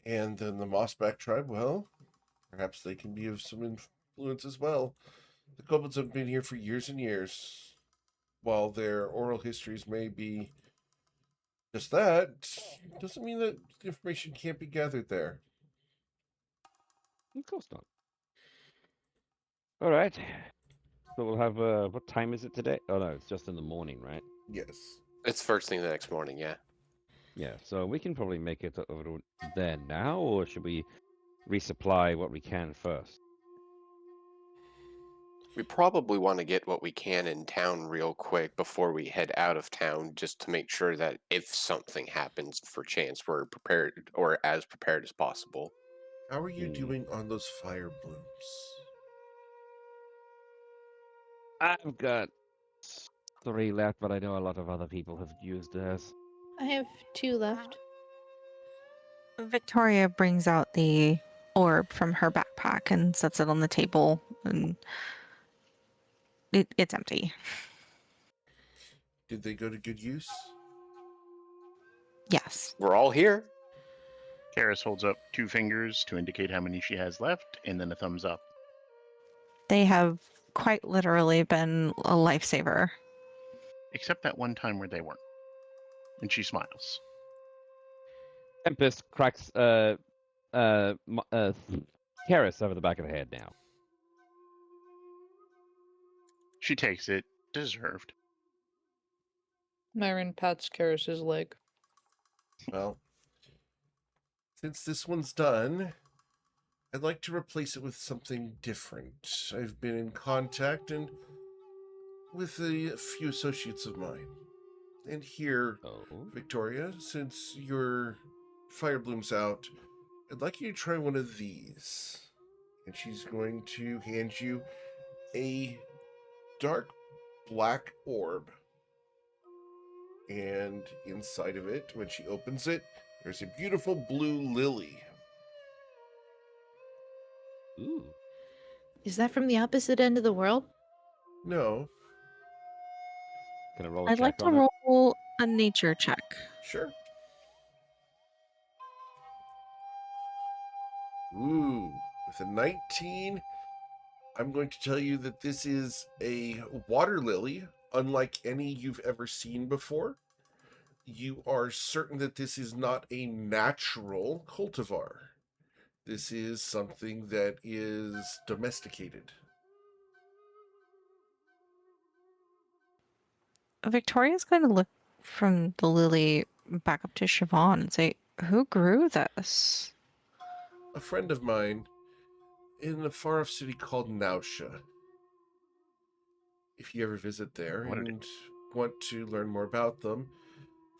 And then the Mossback tribe, well, perhaps they can be of some influence as well. The kobolds have been here for years and years. While their oral histories may be just that, doesn't mean that information can't be gathered there. Of course not. All right. So we'll have, what time is it today? Oh, no, it's just in the morning, right? Yes. It's first thing the next morning, yeah. Yeah, so we can probably make it over there now, or should we resupply what we can first? We probably want to get what we can in town real quick before we head out of town, just to make sure that if something happens for chance, we're prepared, or as prepared as possible. How are you doing on those fire blooms? I've got 3 left, but I know a lot of other people have used theirs. I have 2 left. Victoria brings out the orb from her backpack and sets it on the table, and it's empty. Did they go to good use? Yes. We're all here. Karis holds up 2 fingers to indicate how many she has left, and then a thumbs up. They have quite literally been a lifesaver. Except that one time where they weren't. And she smiles. Tempest cracks Karis over the back of the head now. She takes it. Deserved. Myron pats Karis's leg. Well, since this one's done, I'd like to replace it with something different. I've been in contact and with a few associates of mine. And here, Oh. Victoria, since your fire bloom's out, I'd like you to try one of these. And she's going to hand you a dark black orb. And inside of it, when she opens it, there's a beautiful blue lily. Ooh. Is that from the opposite end of the world? No, Can I roll a I'd check like to on it? roll a nature check. sure. Ooh, with a 19, I'm going to tell you that this is a water lily, unlike any you've ever seen before. You are certain that this is not a natural cultivar. This is something that is domesticated. Victoria's going to look from the lily back up to Siobhan and say, "Who grew this?" A friend of mine in a far off city called Nausea. If you ever visit there and want to learn more about them,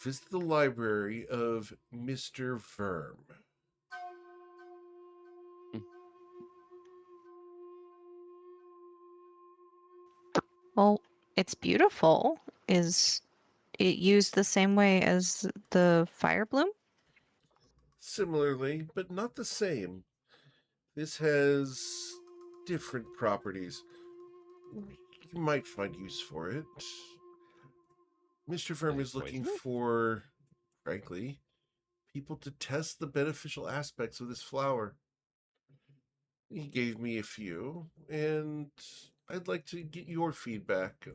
visit the library of Mr. Verm. Well, it's beautiful. Is it used the same way as the fire bloom? Similarly, but not the same. This has different properties. You might find use for it. Mr. Verm Is is it looking poisonous? for, frankly, people to test the beneficial aspects of this flower. He gave me a few, and I'd like to get your feedback.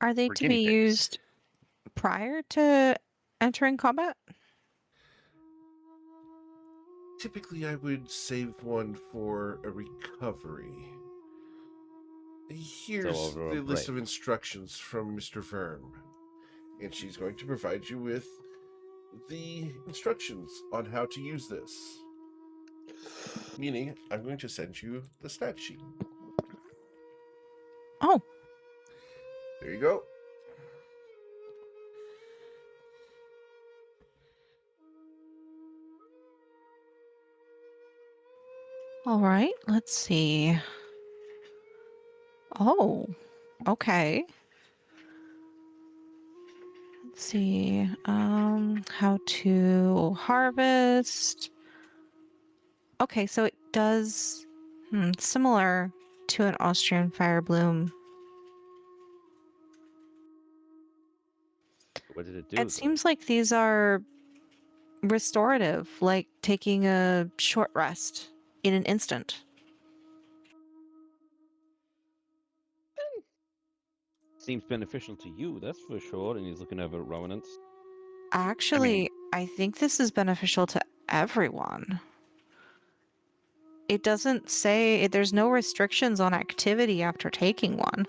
Are they We're to guinea be pigs. used prior to entering combat? Typically, I would save one for a recovery. Here's over a the list break. of instructions from Mr. Verm, and she's going to provide you with the instructions on how to use this. Meaning, I'm going to send you the stat sheet. Oh, There you go. all right. Let's see. Oh, okay. Let's see. How to harvest. Okay, so it does similar to an Austrian fire bloom. What did it do? It seems like these are restorative, like taking a short rest in an instant. Seems beneficial to you, that's for sure. And he's looking over at Rowanance. Actually, I think this is beneficial to everyone. It doesn't say there's no restrictions on activity after taking one.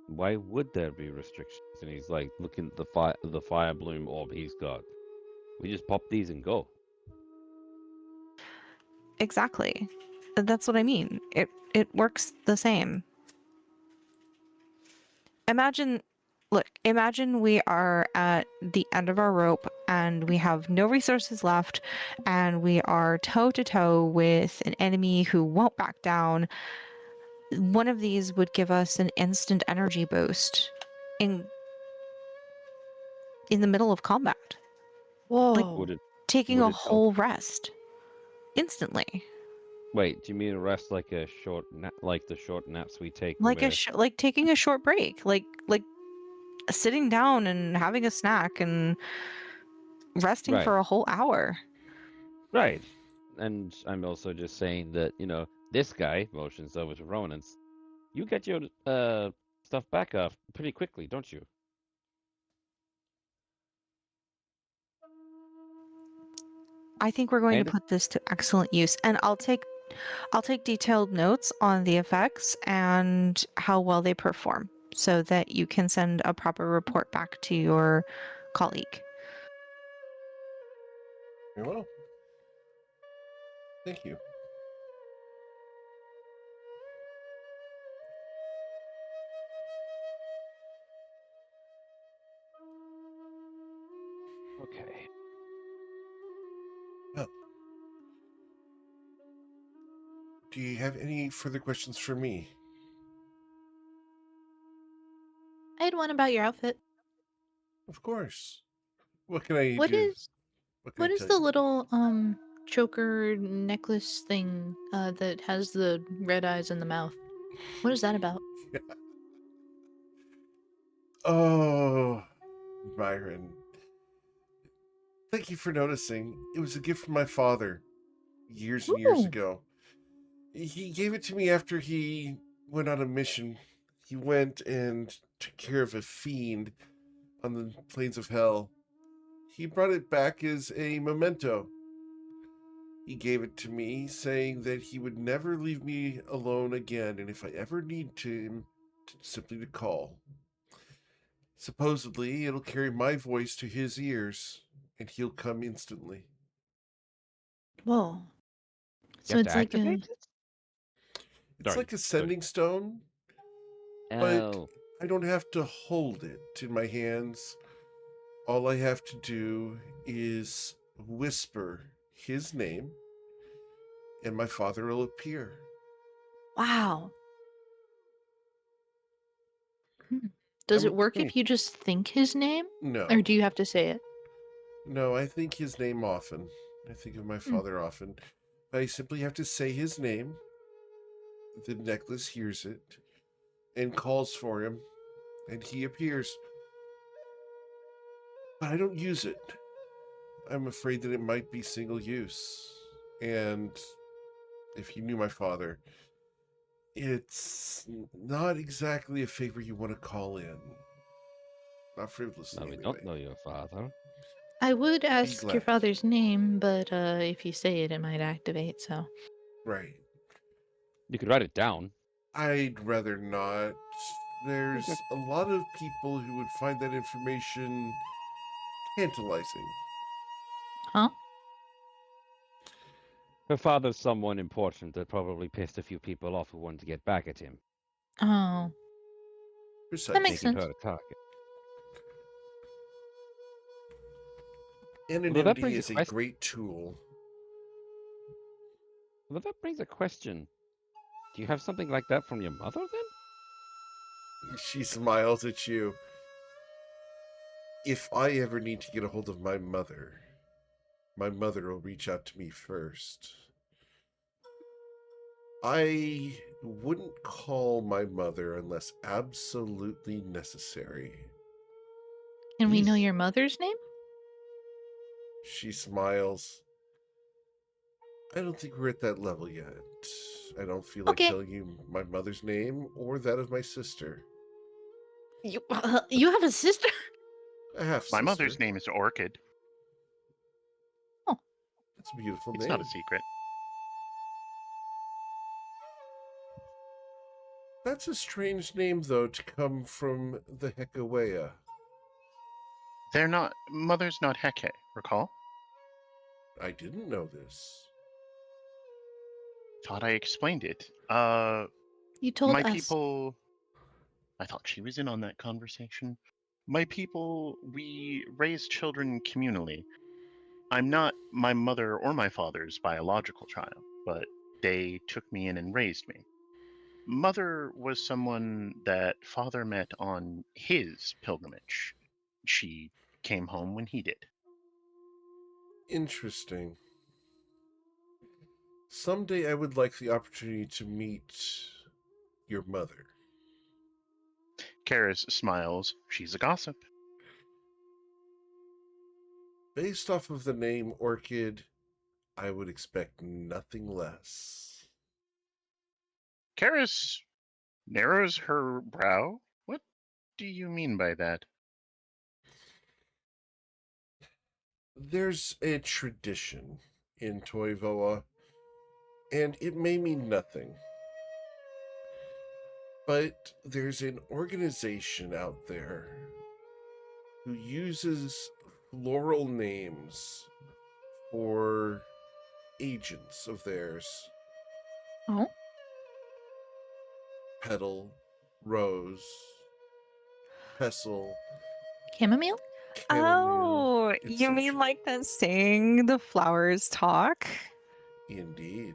Why would there be restrictions? And he's like looking at the fire bloom orb he's got. We just pop these and go. Exactly. That's what I mean. It works the same. Imagine Look, imagine we are at the end of our rope and we have no resources left and we are toe to toe with an enemy who won't back down. One of these would give us an instant energy boost in the middle of combat, Whoa. Would it? taking Would a it help? whole rest instantly. Wait, do you mean a rest like a short like the short naps we take when Like we're like taking a short break, like sitting down and having a snack and resting right? for a whole hour. Right. And I'm also just saying that, this guy motions over to Ronan's. You get your stuff back up pretty quickly, don't you? I think we're going to And put this to excellent use, and I'll take detailed notes on the effects and how well they perform so that you can send a proper report back to your colleague. Very well. Thank you. okay. Well, do you have any further questions for me? I had one about your outfit. Of course. What can I What do? is What can I what is tell the you? little choker necklace thing that has the red eyes in the mouth? What is that about? Oh, Byron. Thank you for noticing. It was a gift from my father years and years Ooh. ago. He gave it to me after he went on a mission. He went and took care of a fiend on the plains of hell. He brought it back as a memento. He gave it to me, saying that he would never leave me alone again, and if I ever need him, simply to call. Supposedly, it'll carry my voice to his ears, and he'll come instantly. Whoa. You So have to it's like a activate it? It's Sorry. like a sending stone, but Oh, I don't have to hold it in my hands. All I have to do is whisper his name, and my father will appear. wow. Hmm. Does I'm it work Hmm. if you just think his name? no, Or do you have to say it? no. I think his name often. I think of my Hmm. father often. I simply have to say his name. The necklace hears it and calls for him, and he appears. But I don't use it. I'm afraid that it might be single use. And if you knew my father, it's not exactly a favor you want to call in. Not frivolously, no, we anyway. don't know your father. I would Be ask your glad. father's name, but if you say it, it might activate, so. Right. You could write it down. I'd rather not. There's Okay. a lot of people who would find that information tantalizing. Huh? Her father's someone important that probably pissed a few people off who wanted to get back at him, Oh. That makes Precisely. making sense. her a target. Although that Anonymity brings a is a question. great tool. Although that brings a question. Do you have something like that from your mother then? She smiles at you. If I ever need to get a hold of my mother will reach out to me first. I wouldn't call my mother unless absolutely necessary. Can we know He's your mother's name? She smiles. I don't think we're at that level yet. I don't feel like Okay. telling you my mother's name or that of my sister. You have a sister? A half My sister. mother's name is Orchid. Oh. That's a beautiful It's name. not a secret. That's a strange name, though, to come from the Hekawea. They're not. Mother's not Heke, recall? I didn't know this. Thought I explained it. You told My us. people. I thought she was in on that conversation. My people, we raise children communally. I'm not my mother or my father's biological child, but they took me in and raised me. Mother was someone that father met on his pilgrimage. She came home when he did. Interesting. Someday I would like the opportunity to meet your mother. Karis smiles. She's a gossip. Based off of the name Orchid, I would expect nothing less. Karis narrows her brow. What do you mean by that? There's a tradition in Toivoa, and it may mean nothing, but there's an organization out there who uses floral names for agents of theirs. Oh, Petal, Rose, Pestle, chamomile? Chamomile, Oh, you mean etc. like that saying the flowers talk? Indeed.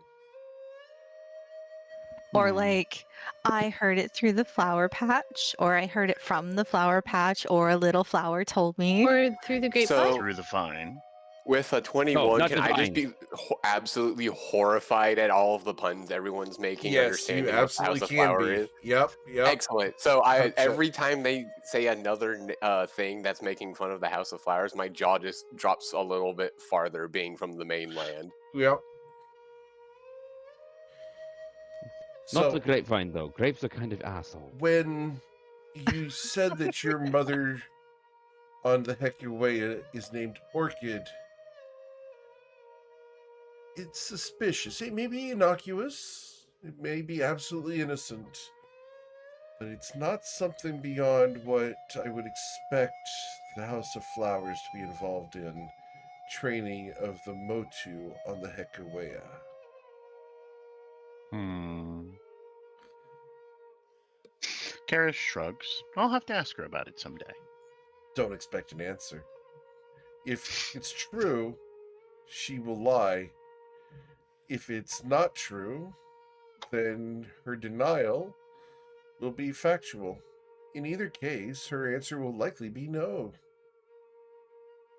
Or Hmm. like, I heard it through the flower patch, or I heard it from the flower patch, or a little flower told me. Or through the grapevine? So Through the vine. with a No, 21, not can the I just vines. be absolutely horrified at all of the puns everyone's making, Yes, you understanding what the absolutely House of can Flower be. is? Yep. Excellent. So I 100%. every time they say another thing that's making fun of the House of Flowers, my jaw just drops a little bit farther, being from the mainland. Yep. Not So the grapevine, though. Grapes are kind of assholes. when you said that your mother on the Hekuea is named Orchid, it's suspicious. It may be innocuous. It may be absolutely innocent. But it's not something beyond what I would expect the House of Flowers to be involved in training of the Motu on the Hekuea. Karis shrugs. I'll have to ask her about it someday. Don't expect an answer. If it's true, she will lie. If it's not true, then her denial will be factual. In either case, her answer will likely be no.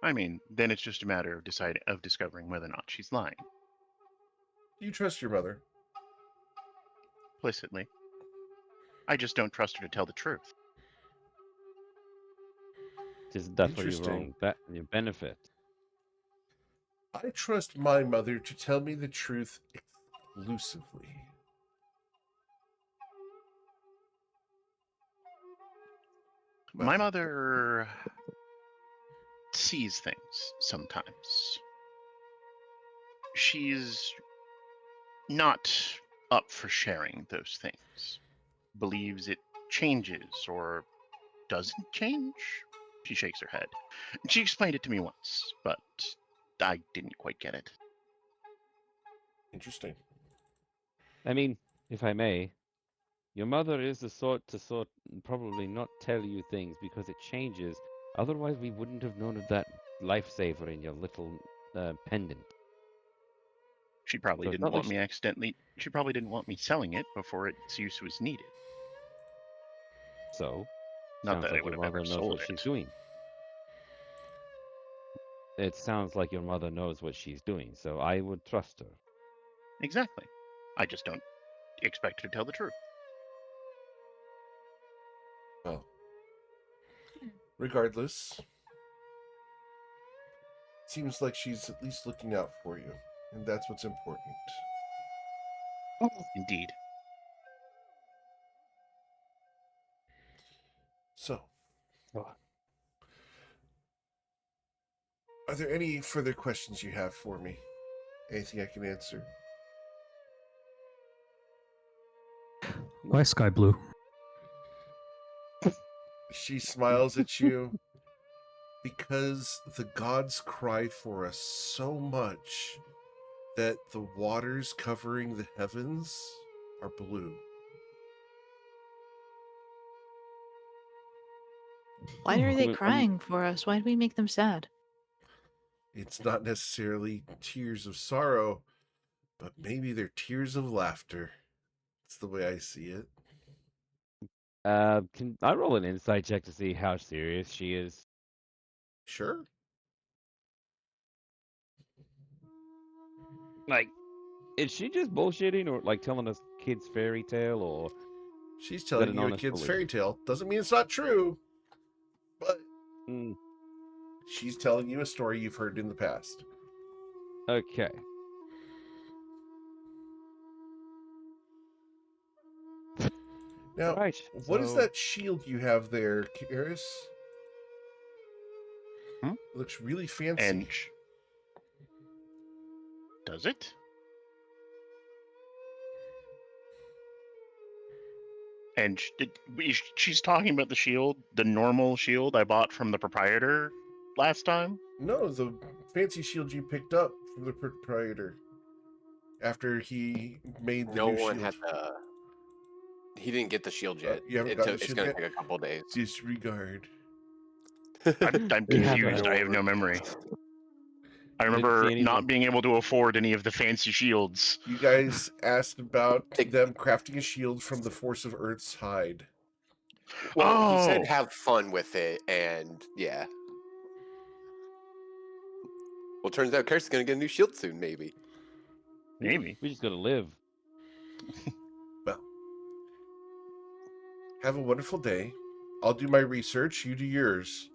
I mean, then it's just a matter of discovering whether or not she's lying. Do you trust your mother? Implicitly. I just don't trust her to tell the truth. Isn't that for Interesting. your benefit? I trust my mother to tell me the truth exclusively. My mother sees things sometimes. She's not up for sharing those things. Believes it changes or doesn't change? She shakes her head. She explained it to me once, but I didn't quite get it. Interesting. I mean, if I may, your mother is the sort to probably not tell you things because it changes. Otherwise, we wouldn't have known of that lifesaver in your little pendant. She probably So it's didn't not like want me accidentally. She probably didn't want me selling it before its use was needed. So, Not sounds that I like would your have ever mother knows sold what she's it. doing. It sounds like your mother knows what she's doing, so I would trust her. Exactly. I just don't expect her to tell the truth. Well, regardless, seems like she's at least looking out for you, and that's what's important. Indeed. So, Oh. are there any further questions you have for me? Anything I can answer? Why sky blue? She smiles at you because the gods cry for us so much that the waters covering the heavens are blue. Why are they I'm- crying for us? Why do we make them sad? It's not necessarily tears of sorrow, but maybe they're tears of laughter. That's the way I see it. Can I roll an insight check to see how serious she is? Sure. Like, is she just bullshitting or like telling us kids' fairy tale, or She's is that telling an you a honest kid's belief? fairy tale. Doesn't mean it's not true, but Mm, she's telling you a story you've heard in the past. okay. Now, Right. what is So that shield you have there, Karis? Hmm? It looks really fancy. And does it? And she's talking about the shield, the normal shield I bought from the proprietor last time. No, the fancy shield you picked up from the proprietor after he made the No new one shield. had the. He didn't get the shield yet. You haven't gotten the It's shield going yet? to take a couple days. Disregard. I'm We have confused. I have no memory. I remember anyone- not being able to afford any of the fancy shields. You guys asked about Take- them crafting a shield from the force of Earth's hide. Well, he said Oh! have fun with it, and yeah. Well, turns out Kirsty's going to get a new shield soon, maybe. Maybe. we just gotta live. Well, have a wonderful day. I'll do my research. You do yours.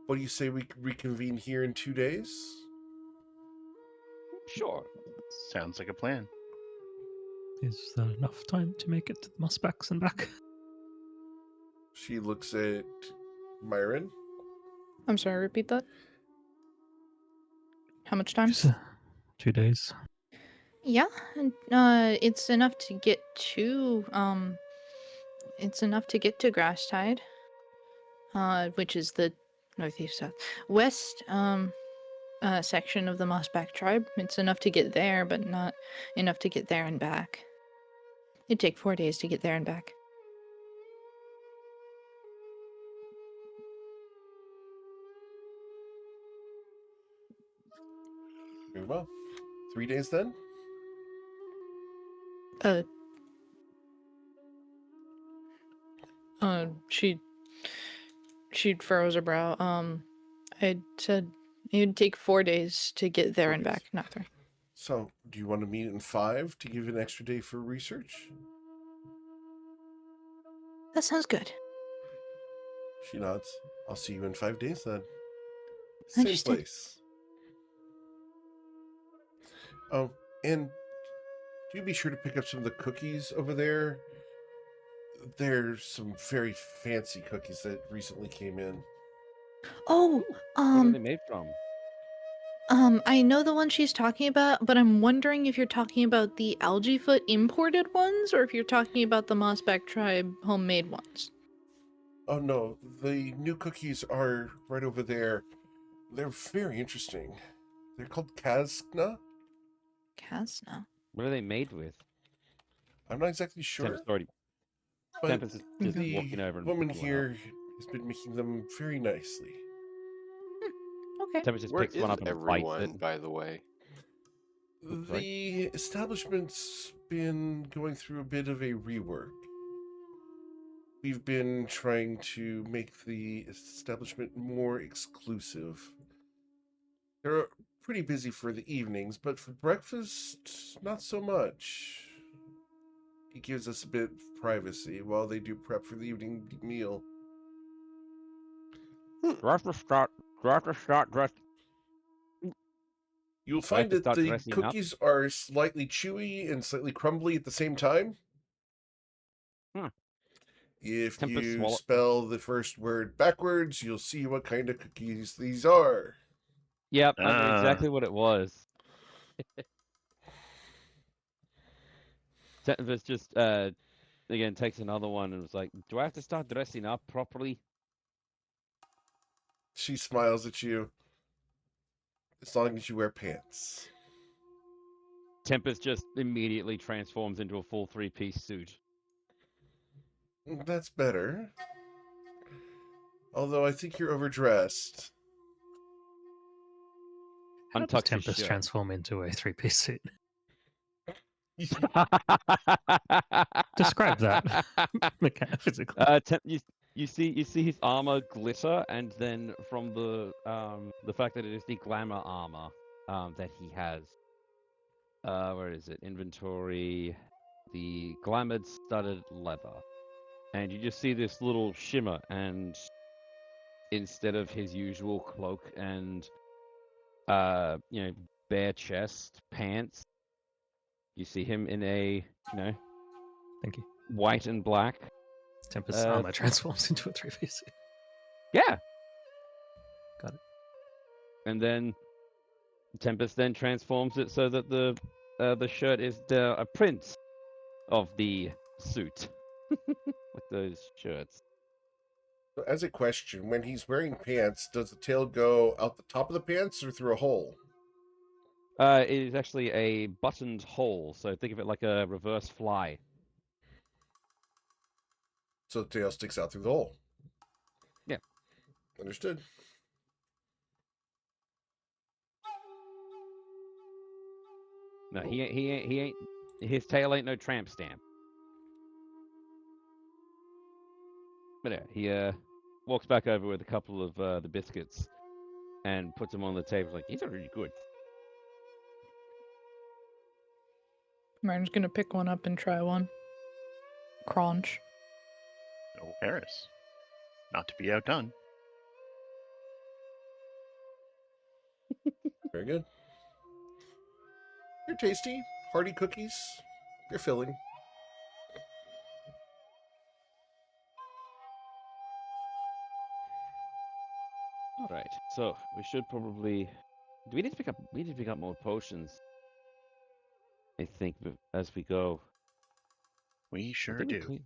What do you say we reconvene here in 2 days? Sure. Sounds like a plan. Is there enough time to make it to the Mossbacks and back? She looks at Myron. I'm sorry, repeat that. How much time? Just, 2 days. Yeah, and, it's enough to get to Grasstide, which is the northeast south west section of the Mossback tribe. It's enough to get there, but not enough to get there and back. It'd take 4 days to get there and back. Very well. 3 days then? She furrows her brow. I said it'd take 4 days to get there 4 and days. back, not 3. So, do you want to meet in 5 to give an extra day for research? That sounds good. She nods. I'll see you in 5 days then. Same Understood. place. Oh, and do be sure to pick up some of the cookies over there. There's some very fancy cookies that recently came in. Oh, What are they made from? I know the one she's talking about, but I'm wondering if you're talking about the algae foot imported ones or if you're talking about the Mossback tribe homemade ones. Oh no, the new cookies are right over there. They're very interesting. They're called Kazna. Casna. What are they made with? I'm not exactly sure, Tempest already. but Tempest is just the walking over and woman picking one here has been making them very nicely. Okay. Tempest just Where picks is one up and bites everyone, it. by the way? Oops, sorry. The establishment's been going through a bit of a rework. We've been trying to make the establishment more exclusive. They're pretty busy for the evenings, but for breakfast, not so much. It gives us a bit of privacy while they do prep for the evening meal. Do I have to start dressing? You'll Do I have find to that start the dressing up? cookies are slightly chewy and slightly crumbly at the same time. Hmm. If Tempest you swallow. spell the first word backwards, you'll see what kind of cookies these are. Yep, I knew Ah. exactly what it was. Tempest just again takes another one and was like, "Do I have to start dressing up properly?" She smiles at you. As long as you wear pants. Tempest just immediately transforms into a full 3-piece suit. That's better. Although I think you're overdressed. How does Untuck his Tempest shirt. transform into a three-piece suit? Describe that. Physically. You see his armor glitter, and then from the fact that it is the glamour armor that he has. Where is it? Inventory. The glamored studded leather, and you just see this little shimmer, and instead of his usual cloak and bare chest pants, you see him in a Thank you. white and black. Tempest armor transforms into a three-piece suit. Yeah. Got it. And then Tempest then transforms it so that the shirt is a print of the suit with those shirts. So as a question, when he's wearing pants, does the tail go out the top of the pants or through a hole? It is actually a buttoned hole, so think of it like a reverse fly. So the tail sticks out through the hole. Yeah. Understood. No, he ain't. His tail ain't no tramp stamp. But yeah, he walks back over with a couple of the biscuits and puts them on the table. Like, these are really good. Martin's gonna pick one up and try one. Crunch. Oh, Harris. Not to be outdone. Very good. They're tasty, hearty cookies. They're filling. All right, so we should probably. Do we need to pick up? We need to pick up more potions. I think as we go. We sure do.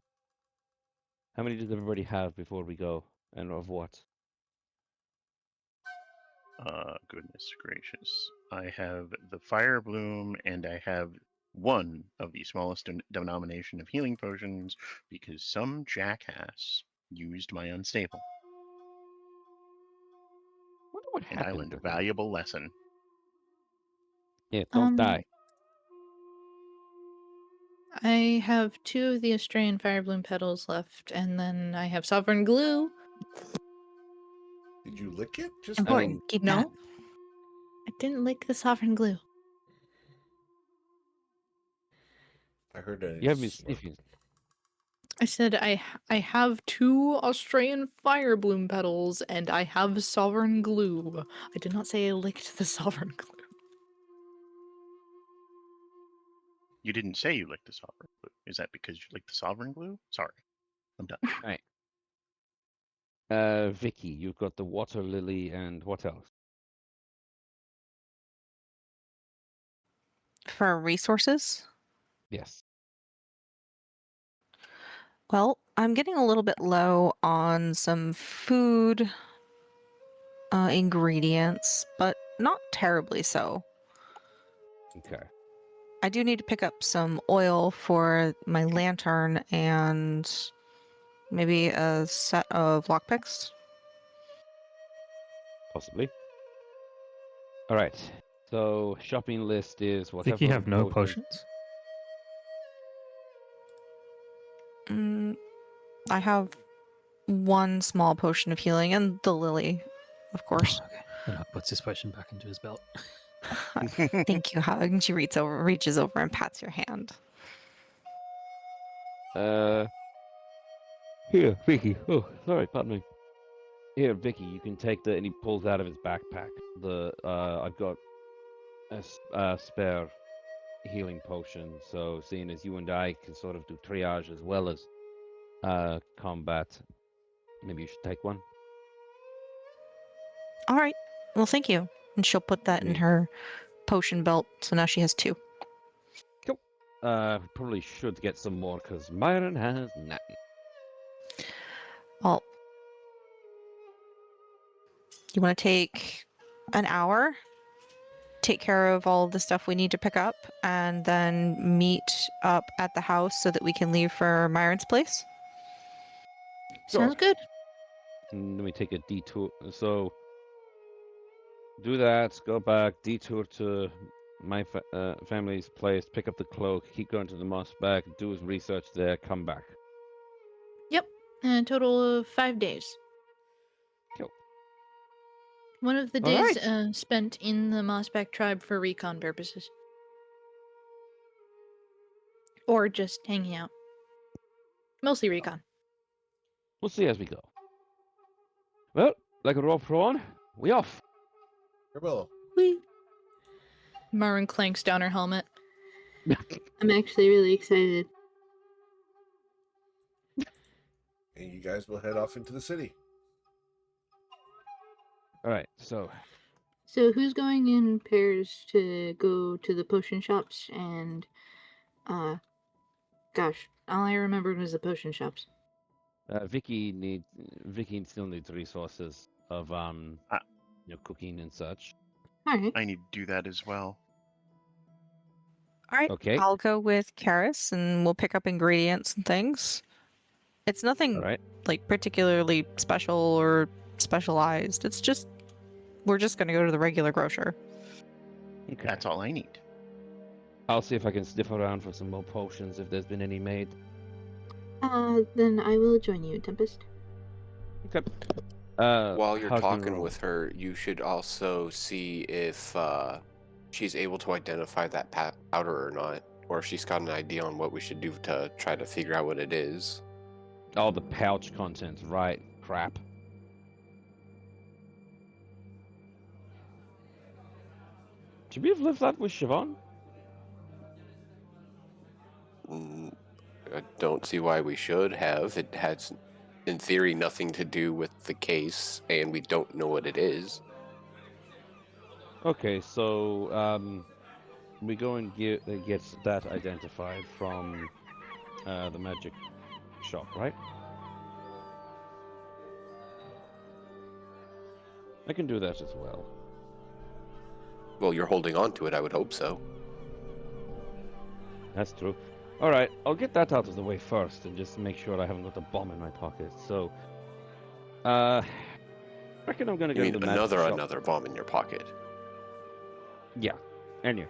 How many does everybody have before we go, and of what? Goodness gracious. I have the Fire Bloom, and I have one of the smallest denomination of healing potions because some jackass used my unstable. Wonder what And I happened learned a with him. valuable lesson. Yeah, don't die. I have 2 of the Australian Fire Bloom petals left, and then I have Sovereign Glue. Did you lick it? Just Important. Keep No, that. I didn't lick the Sovereign Glue. I heard that. You have me sniffing. I said I have 2 Australian Fire Bloom petals, and I have Sovereign Glue. I did not say I licked the Sovereign Glue. You didn't say you licked the Sovereign Glue. Is that because you licked the Sovereign Glue? Sorry. I'm done. Right. Vicky, you've got the water lily, and what else? For resources? Yes. Well, I'm getting a little bit low on some food ingredients, but not terribly so. Okay. I do need to pick up some oil for my lantern and maybe a set of lockpicks. Possibly. All right. So shopping list is whatever. Vicky have no potions? I have one small potion of healing and the lily, of course. Okay. And Huck puts his potion back into his belt. Thank you, Hug. And she reaches over and pats your hand. Here, Vicky. Oh, sorry, pardon me. Here, Vicky, you can take the. And he pulls out of his backpack I've got a spare healing potion. So, seeing as you and I can sort of do triage as well as combat, maybe you should take one. All right. Well, thank you. And she'll put that in her potion belt. So now she has 2. Cool. Probably should get some more because Myron has nothing. Well, you want to take an hour, take care of all the stuff we need to pick up, and then meet up at the house so that we can leave for Myron's place? Sounds good. Let me take a detour. So do that. Go back. Detour to my family's place. Pick up the cloak. Keep going to the moss back. Do his research there. Come back. Yep. A total of 5 days. Cool. One of the All days right. spent in the Mossback tribe for recon purposes. Or just hanging out. Mostly recon. We'll see as we go. Well, like a rope on, we off. Farewell. Whee! Marin clanks down her helmet. I'm actually really excited. And you guys will head off into the city. All right. So So who's going in pairs to go to the potion shops and gosh, all I remembered was the potion shops. Vicky still needs resources of cooking and such. Alright. I need to do that as well. All right. Okay. I'll go with Karis and we'll pick up ingredients and things. It's nothing All right. like particularly special or specialized. It's just we're just gonna go to the regular grocer. Okay. That's all I need. I'll see if I can sniff around for some more potions if there's been any made. Then I will join you, Tempest. Okay. While you're how's the talking roll? with her, you should also see if she's able to identify that powder or not, or if she's got an idea on what we should do to try to figure out what it is. Oh, the pouch contents, right? Crap. Should we have left that with Siobhan? Mm, I don't see why we should have. It has, in theory, nothing to do with the case, and we don't know what it is. Okay, so we go and get that identified from the magic shop, right? I can do that as well. Well, you're holding on to it, I would hope so. That's true. All right, I'll get that out of the way first and just make sure I haven't got a bomb in my pocket. So, reckon I'm gonna You go mean to the magic shop. another bomb in your pocket? Yeah. Anyway,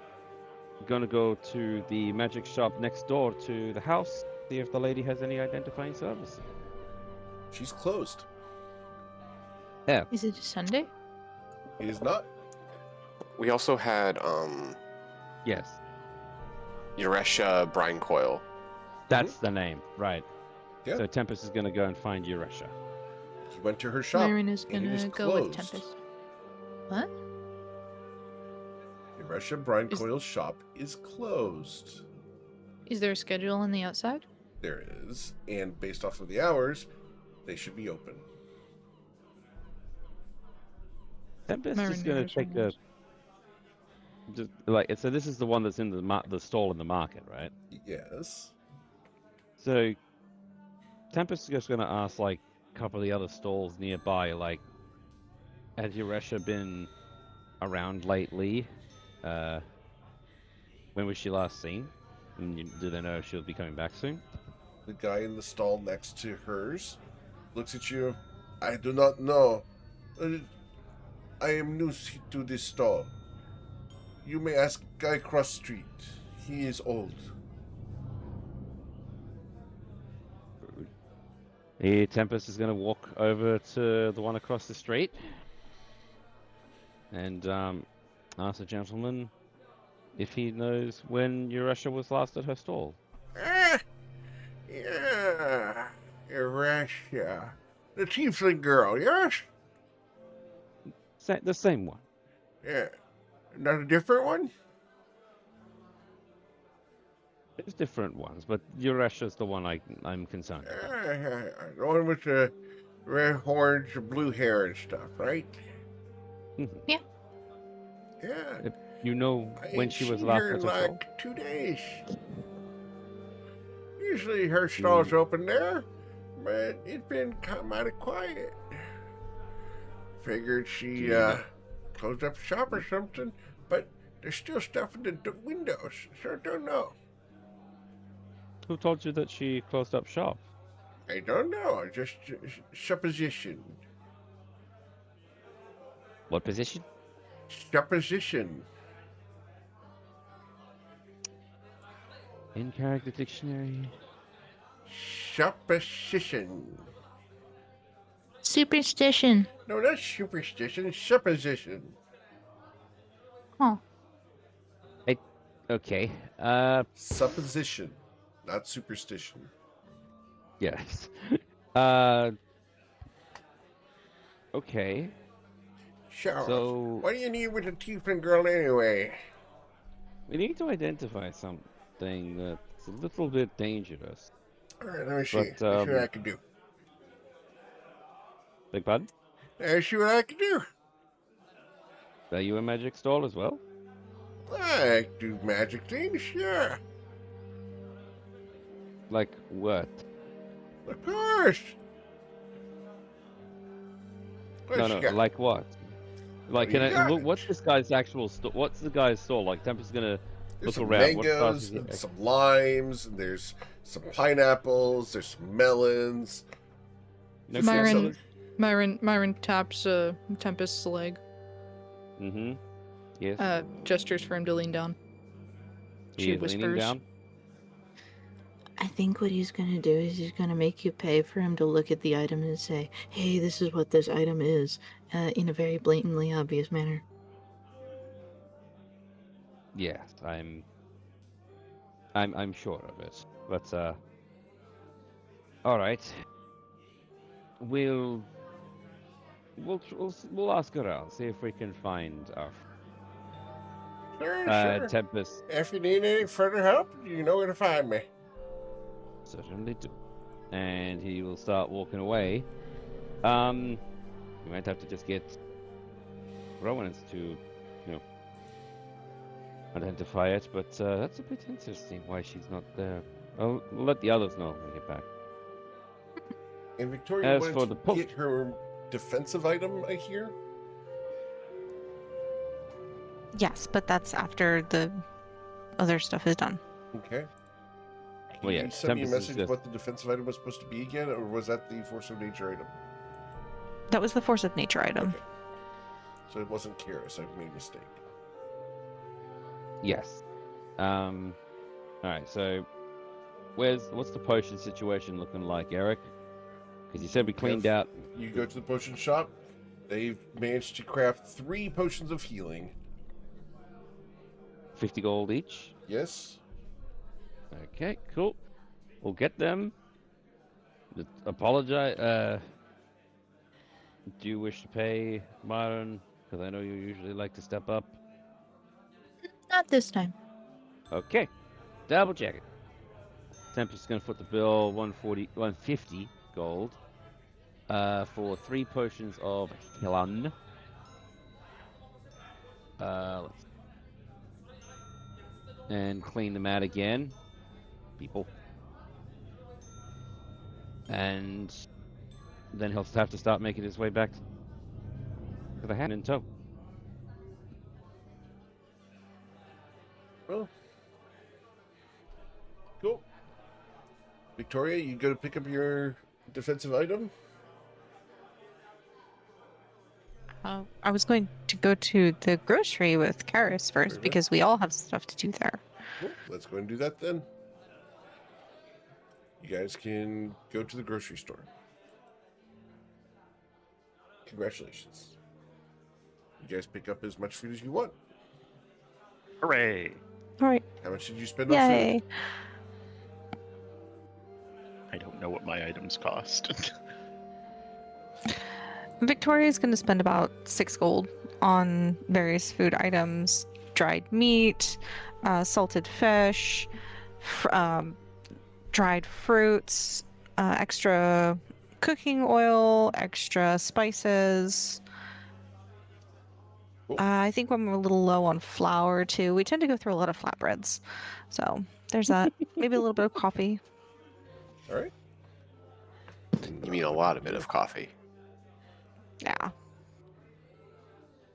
gonna go to the magic shop next door to the house. See if the lady has any identifying service. She's closed. Yeah. Is it a Sunday? It is not. We also had Yes. Euresha brine coil. That's the name, right? Yeah. So Tempest is gonna go and find Euresha. He went to her shop. Myron is and it is gonna go with closed. Tempest. What? The Russia Brine Is- Coil's shop is closed. Is there a schedule on the outside? There is, and based off of the hours, they should be open. Tempest Myron is gonna knows take one a knows. just like so. This is the one that's in the stall in the market, right? Yes. So Tempest is just gonna ask like a couple of the other stalls nearby, like, has Euresha been around lately? When was she last seen? And do they know if she'll be coming back soon? The guy in the stall next to hers looks at you. I do not know. I am new to this stall. You may ask Guy Cross Street. He is old. The Tempest is gonna walk over to the one across the street and ask the gentleman if he knows when Euresha was last at her stall. Yeah. Russia. The tiefling girl, yes? The same one. Yeah. Not a different one? There's different ones, but Euresha's the one I'm concerned about. The one with the red horns, the blue hair and stuff, right? Yeah. Yeah. You know I when ain't she was seen last her at in her stall? like 2 days. Usually her stall's open there, but it's been kind of quiet. Figured she closed up shop or something, but there's still stuff in the windows, so I don't know. Who told you that she closed up shop? I don't know, just supposition. What position? Supposition. In character dictionary. Supposition. Superstition. No, not superstition. Supposition. Huh. Okay. Supposition, not superstition. Yes. Okay. Sheriff, So what do you need with a tiefling girl anyway? we need to identify something that's a little bit dangerous. All right, let me see. But, Let's see what I can do. Big pardon? Let's see what I can do. Are you a magic stall as well? I do magic things, yeah. Like what? Of course. No, like what? Like, you can I? got Look, it. what's this guy's actual store? What's the guy's stall? Like, Tempest's gonna There's look some around. What class mangoes, is he? and some limes, and there's some pineapples, there's some melons. No Myron, Myron taps Tempest's leg. Mm-hmm. Yes. Gestures for him to lean down. He She is leaning whispers. down. I think what he's gonna do is he's gonna make you pay for him to look at the item and say, "Hey, this is what this item is," in a very blatantly obvious manner. Yes, I'm sure of it. But all right. We'll ask around, see if we can find our Sure. Tempest. If you need any further help, you know where to find me. Certainly do. And he will start walking away. We might have to just get Rowan's to, identify it, but that's a bit interesting why she's not there. We'll let the others know when we get back. And Victoria As wanted for to the get her defensive item, I hear. Yes, but that's after the other stuff is done. Okay. Well, yeah, Can you send me a Tempest is message just- what the defensive item was supposed to be again, or was that the force of nature item? That was the force of nature item. Okay. So it wasn't Kira, so I made a mistake. Yes. All right. So, what's the potion situation looking like, Eric? Because you said we cleaned out. You go to the potion shop. They've managed to craft 3 potions of healing. 50 gold each. Yes. Okay, cool. We'll get them. Apologize. Do you wish to pay, Myron? Because I know you usually like to step up. Not this time. Okay. Double check it. Tempest's gonna foot the bill 150 gold. For 3 potions of healing. Let's and clean them out again, people. And then he'll have to start making his way back to the hand in tow. Well. Cool. Victoria, you go to pick up your defensive item? I was going to go to the grocery with Karis first Very because we all have stuff to do there. Cool. Let's go and do that then. You guys can go to the grocery store. Congratulations. You guys pick up as much food as you want. Hooray! All right. How much did you spend on food? Yay. I don't know what my items cost. Victoria's going to spend about 6 gold on various food items, dried meat, salted fish, dried fruits, extra cooking oil, extra spices. Cool. I think I'm a little low on flour too. We tend to go through a lot of flatbreads. So there's that. Maybe a little bit of coffee. All right. You mean a lot of bit of coffee. Yeah.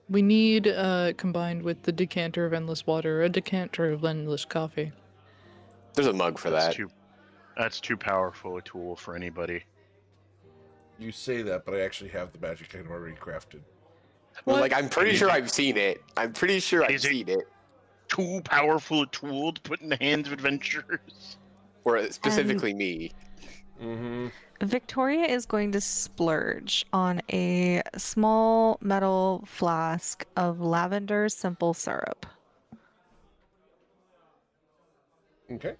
We need, combined with the decanter of endless water, a decanter of endless coffee. There's a mug for that. That's too powerful a tool for anybody. You say that, but I actually have the magic item already crafted. We're like, What? I'm pretty sure I've seen it. I'm pretty sure I've Is it- seen it. Too powerful a tool to put in the hands of adventurers. Or specifically me. Mm-hmm. Victoria is going to splurge on a small metal flask of lavender simple syrup. Okay.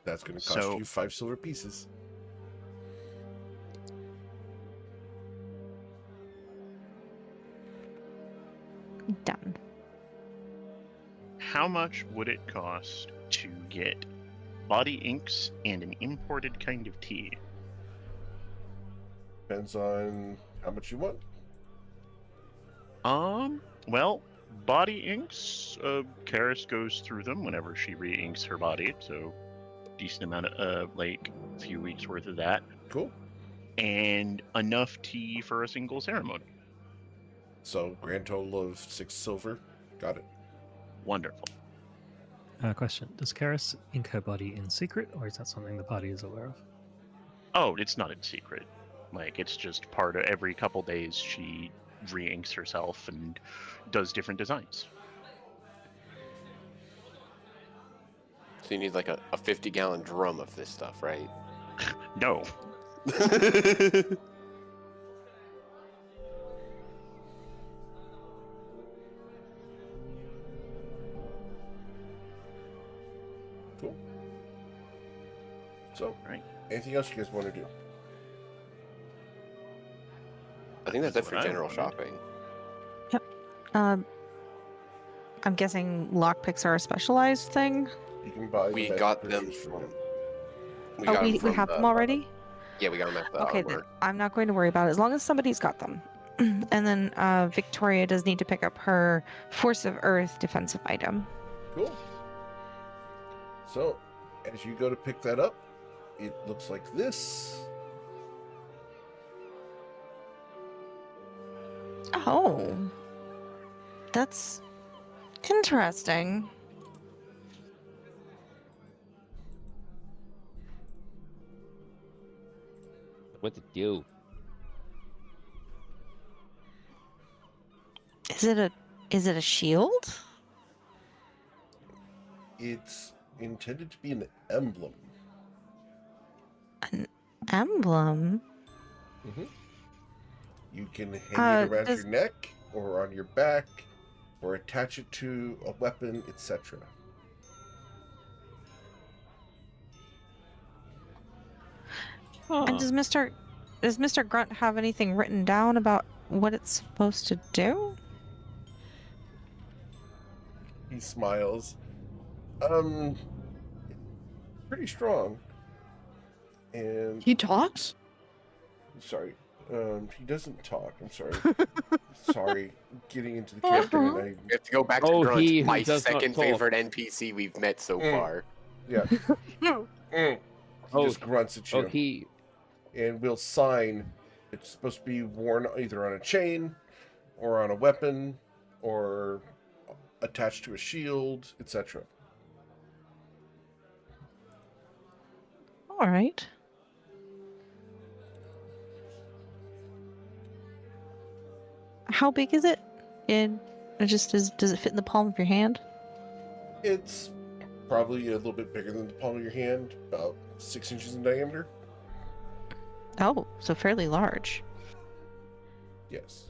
That's going to cost So- you 5 silver pieces. Done. How much would it cost to get body inks and an imported kind of tea? Depends on how much you want. Well, body inks, Karis goes through them whenever she re-inks her body, so decent amount of, like, a few weeks worth of that. Cool. And enough tea for a single ceremony. So, grand total of 6 silver. Got it. Wonderful. Question: does Karis ink her body in secret, or is that something the party is aware of? Oh, it's not in secret. Like, it's just part of every couple days she re-inks herself and does different designs. So you need like a 50-gallon drum of this stuff, right? No. Cool. So, Right. anything else you guys want to do? I think that's it for what I general wanted. shopping. Um, I'm guessing lockpicks are a specialized thing. You can buy. We the got magic them creatures from. them. We Oh, got we 'em from have the- them already. Yeah, we got them at the Okay, then armor. I'm not going to worry about it as long as somebody's got them. And then Victoria does need to pick up her Force of Earth defensive item. Cool. So, as you go to pick that up, it looks like this. Oh, that's interesting. What's it do? Is it a shield? It's intended to be an emblem. An emblem? You can hang it around does- your neck or on your back or attach it to a weapon, etc. And does Mr. Grunt have anything written down about what it's supposed to do? He smiles. Pretty strong. And He talks? sorry, he doesn't talk. I'm sorry. Sorry, getting into the character, and We have to go back to Oh, Grunt, he who my does not second talk. favorite NPC we've met so far. yeah. He Oh, just grunts at you. Oh, he. And we'll sign. It's supposed to be worn either on a chain, or on a weapon, or attached to a shield, etc. All right. How big is it? Does it fit in the palm of your hand? It's probably a little bit bigger than the palm of your hand, about 6 inches in diameter. Oh, so fairly large. Yes.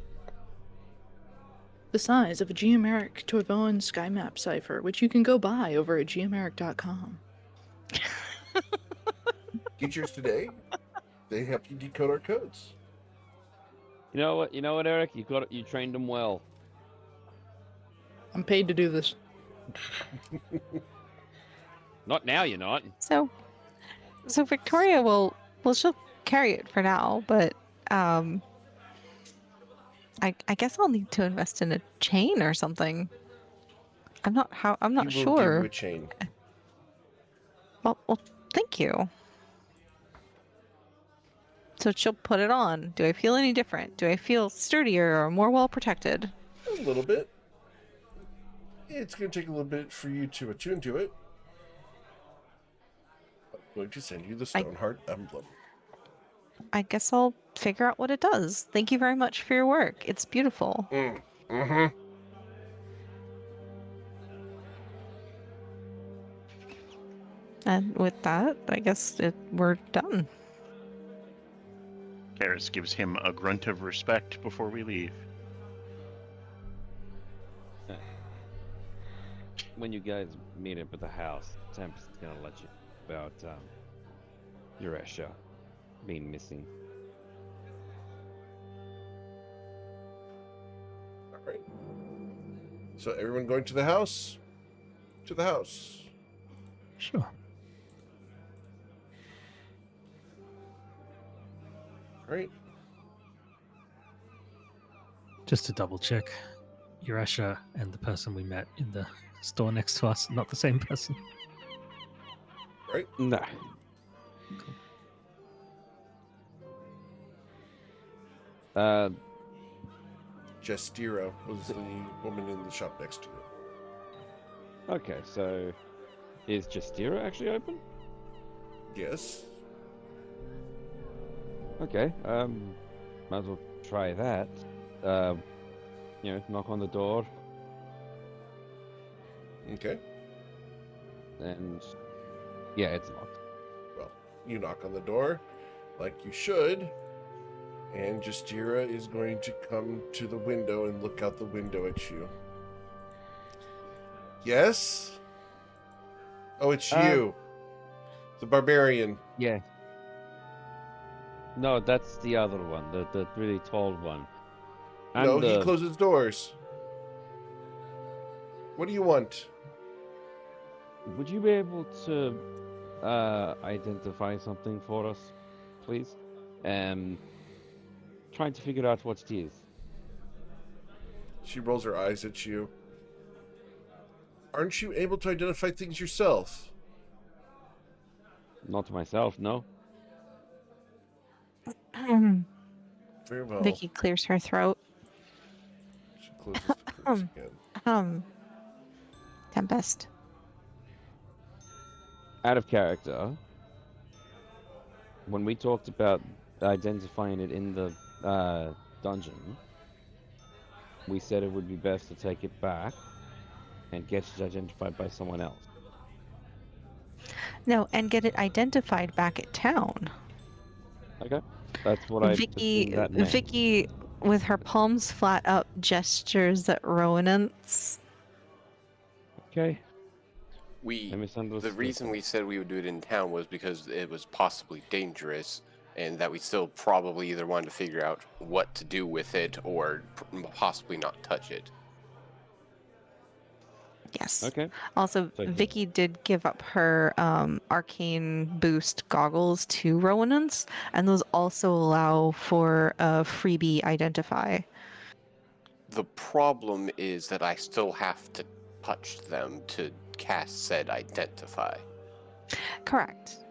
The size of a Geomeric Toivoan sky map cipher, which you can go buy over at geomeric.com. Get yours today. They help you decode our codes. You know what? You know what, Eric? You trained him well. I'm paid to do this. Not now, you're not. So Victoria she'll carry it for now, but I guess I'll need to invest in a chain or something. I'm not He will give sure. you a chain. Well, thank you. So she'll put it on. Do I feel any different? Do I feel sturdier or more well protected? A little bit. It's going to take a little bit for you to attune to it. I'm going to send you the Stoneheart emblem. I guess I'll figure out what it does. Thank you very much for your work. It's beautiful. Mm-hmm. And with that, I guess we're done. Karis gives him a grunt of respect before we leave. When you guys meet up at the house, Tempest's gonna let you about Euresha being missing. All right. So everyone going to the house? To the house. Sure. All right. Just to double check, Euresha and the person we met in the store next to us, not the same person. Right. No. Jestira was the woman in the shop next to you. Okay, so is Justira actually open? Yes. Okay, might as well try that. Knock on the door, Okay. and yeah, it's locked. Well, you knock on the door, like you should, and Justira is going to come to the window and look out the window at you. Yes? Oh, it's you. The barbarian. Yeah. No, that's the other one, the really tall one. No, he closes doors. What do you want? Would you be able to identify something for us, please? Trying to figure out what it is. She rolls her eyes at you. Aren't you able to identify things yourself? Not myself, no. Very well. Vicky clears her throat. She closes the curtains again. Tempest. Out of character, when we talked about identifying it in the dungeon, we said it would be best to take it back and get it identified by someone else. No, and get it identified back at town. Okay, that's what I Vicky, that meant. Vicky, with her palms flat up, gestures at Rowanance. Okay. I The misunderstood. reason we said we would do it in town was because it was possibly dangerous, and that we still probably either wanted to figure out what to do with it or possibly not touch it. Yes. Okay. Also, So- Vicky did give up her arcane boost goggles to Rowanance, and those also allow for a freebie identify. The problem is that I still have to touch them to cast said identify. Correct.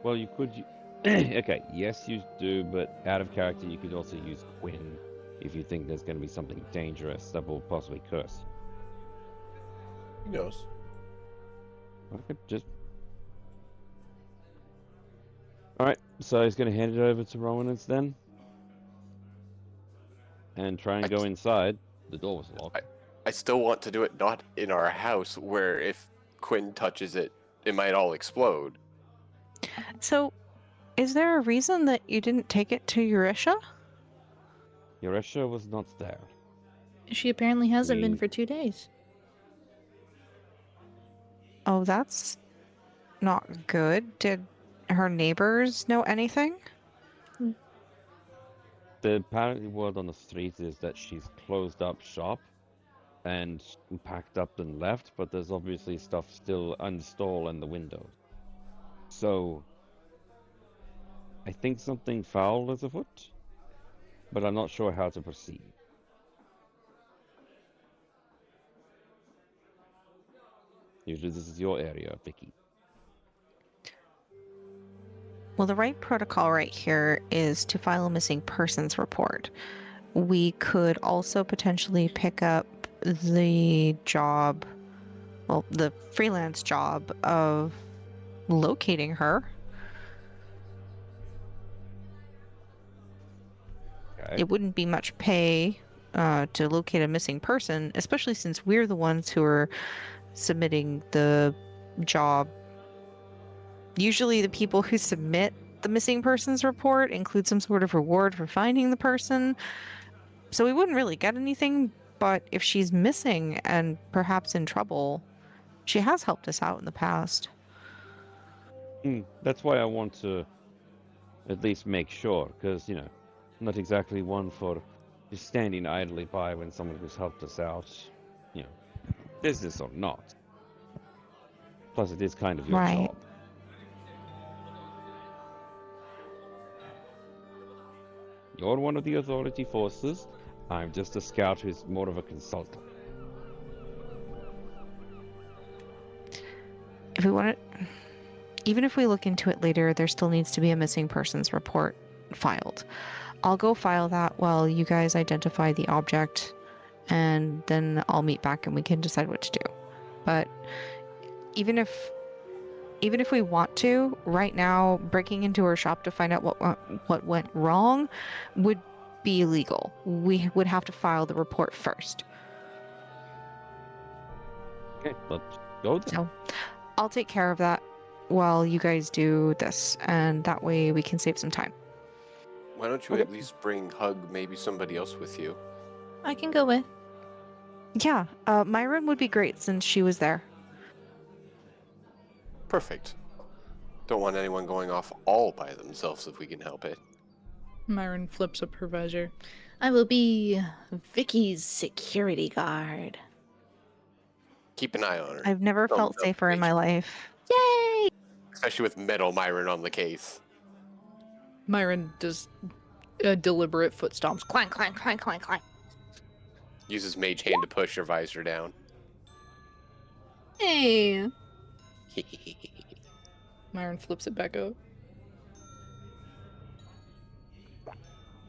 Well, you could. Okay, yes, you do, but out of character, you could also use Quinn if you think there's going to be something dangerous that will possibly curse. He knows. Okay, just. Alright, so he's going to hand it over to Rowanance then. And try and go inside. The door was locked. I still want to do it not in our house, where if Quinn touches it, it might all explode. So, is there a reason that you didn't take it to Euresha? Euresha was not there. She apparently hasn't been We- for 2 days. Oh, that's not good. Did her neighbors know anything? The apparently word on the street is that she's closed up shop and packed up and left, but there's obviously stuff still installed in the windows. So, I think something foul is afoot, but I'm not sure how to proceed. Usually this is your area, Vicky. Well, the right protocol right here is to file a missing persons report. We could also potentially pick up the job, well, the freelance job of locating her. Okay. It wouldn't be much pay to locate a missing person, especially since we're the ones who are submitting the job. Usually the people who submit the missing persons report include some sort of reward for finding the person. So we wouldn't really get anything, but if she's missing and perhaps in trouble, she has helped us out in the past. That's why I want to at least make sure, because, I'm not exactly one for just standing idly by when someone who's helped us out, business or not. Plus, it is kind of your Right. job. You're one of the authority forces. I'm just a scout who's more of a consultant. If we want it, even if we look into it later, there still needs to be a missing persons report filed. I'll go file that while you guys identify the object, and then I'll meet back and we can decide what to do. But even if we want to, right now, breaking into her shop to find out what went wrong would be illegal. We would have to file the report first. Okay, let's go then. So I'll take care of that while you guys do this, and that way we can save some time. Why don't you at least bring Hug, maybe somebody else with you? I can go with. Yeah, Myron would be great since she was there. Perfect. Don't want anyone going off all by themselves if we can help it. Myron flips up her visor. I will be Vicky's security guard. Keep an eye on her. I've never felt safer in my life. Yay! Especially with Metal Myron on the case. Myron does deliberate foot stomps. Clank, clank, clank, clank, clank. Uses Mage Hand to push her visor down. Hey. Myron flips it back up.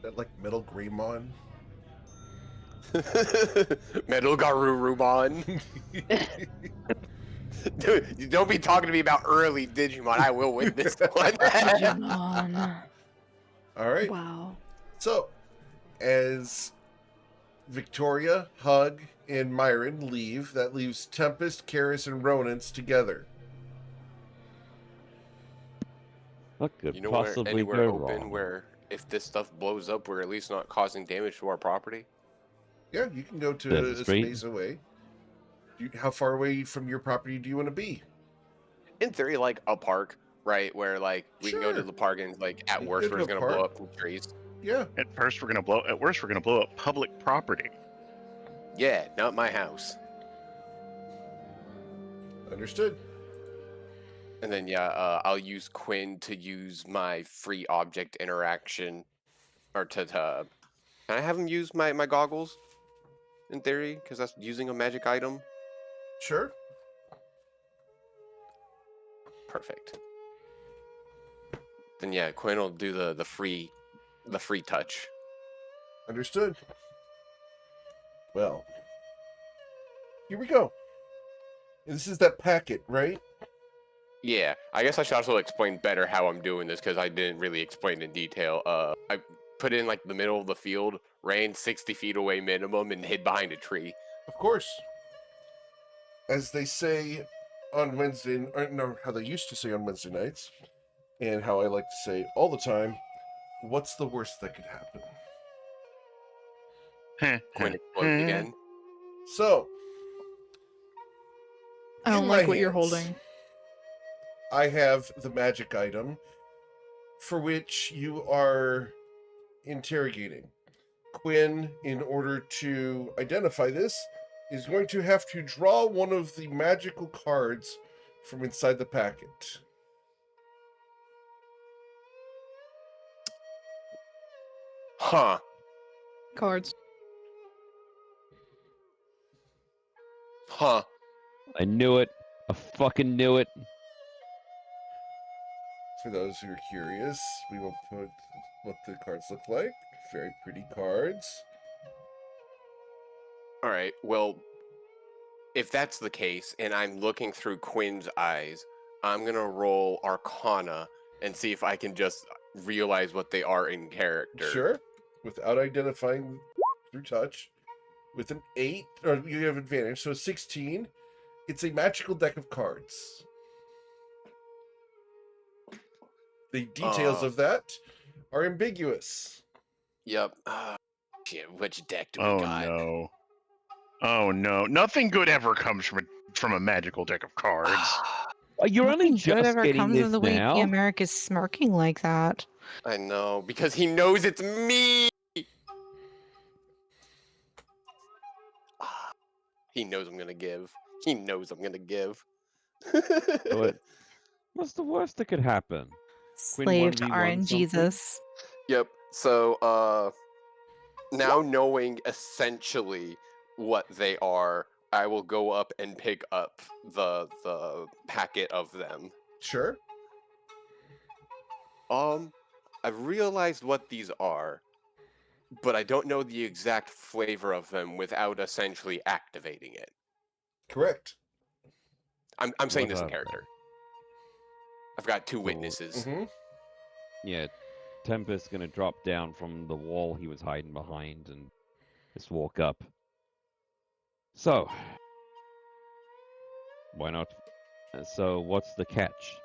That like Metal Greymon. Metal Garurumon. Dude, you don't be talking to me about early Digimon. I will win this one. Digimon. All right. Wow. So, as Victoria, Hug, and Myron leave, that leaves Tempest, Karis, and Ronans together. What could You know possibly anywhere go open wrong? where if this stuff blows up, we're at least not causing damage to our property? Yeah, you can go The to a street? space away. How far away from your property do you want to be? In theory, like a park, right? Where like we can go to Sure. the park and like at You worst could we're go just gonna park. blow up some trees. Yeah, At worst, we're gonna blow up public property. Yeah, not my house. understood. And then I'll use Quinn to use my free object interaction, or to can I have him use my goggles? In theory, because that's using a magic item. Sure. Perfect. Then yeah, Quinn will do the free touch. Understood. Well, here we go. This is that packet, right? Yeah, I guess I should also explain better how I'm doing this because I didn't really explain in detail. I put it in like the middle of the field, ran 60 feet away minimum, and hid behind a tree. Of course. As they say on Wednesday, or no, how they used to say on Wednesday nights, and how I like to say all the time, what's the worst that could happen? Quinn explodes again. So, I don't in like my what you're hands, holding. I have the magic item for which you are interrogating. Quinn, in order to identify this, is going to have to draw one of the magical cards from inside the packet. Huh. Cards. Huh. I knew it. I fucking knew it. For those who are curious, we will put what the cards look like. Very pretty cards. All right. Well, if that's the case, and I'm looking through Quinn's eyes, I'm gonna roll Arcana and see if I can just realize what they are in character. Sure. without identifying through touch. With an 8, or you have advantage, so 16. It's a magical deck of cards. The details of that are ambiguous. Yep. Shit, which deck do we Oh got? no. Oh no. Nothing good ever comes from a magical deck of cards. You're only Nothing good just ever getting comes of this the way now. America is smirking like that. I know, because he knows it's me! He knows I'm gonna give. He knows I'm gonna give. What's the worst that could happen? Quinn Slave to 1v1 RNGesus. Yep. So, now knowing essentially what they are, I will go up and pick up the packet of them. Sure. I've realized what these are, but I don't know the exact flavor of them without essentially activating it. Correct. I'm saying What this in are they? character. I've got two So- witnesses. Mm-hmm. Yeah, Tempest's gonna drop down from the wall he was hiding behind and just walk up. So, why not? So, what's the catch?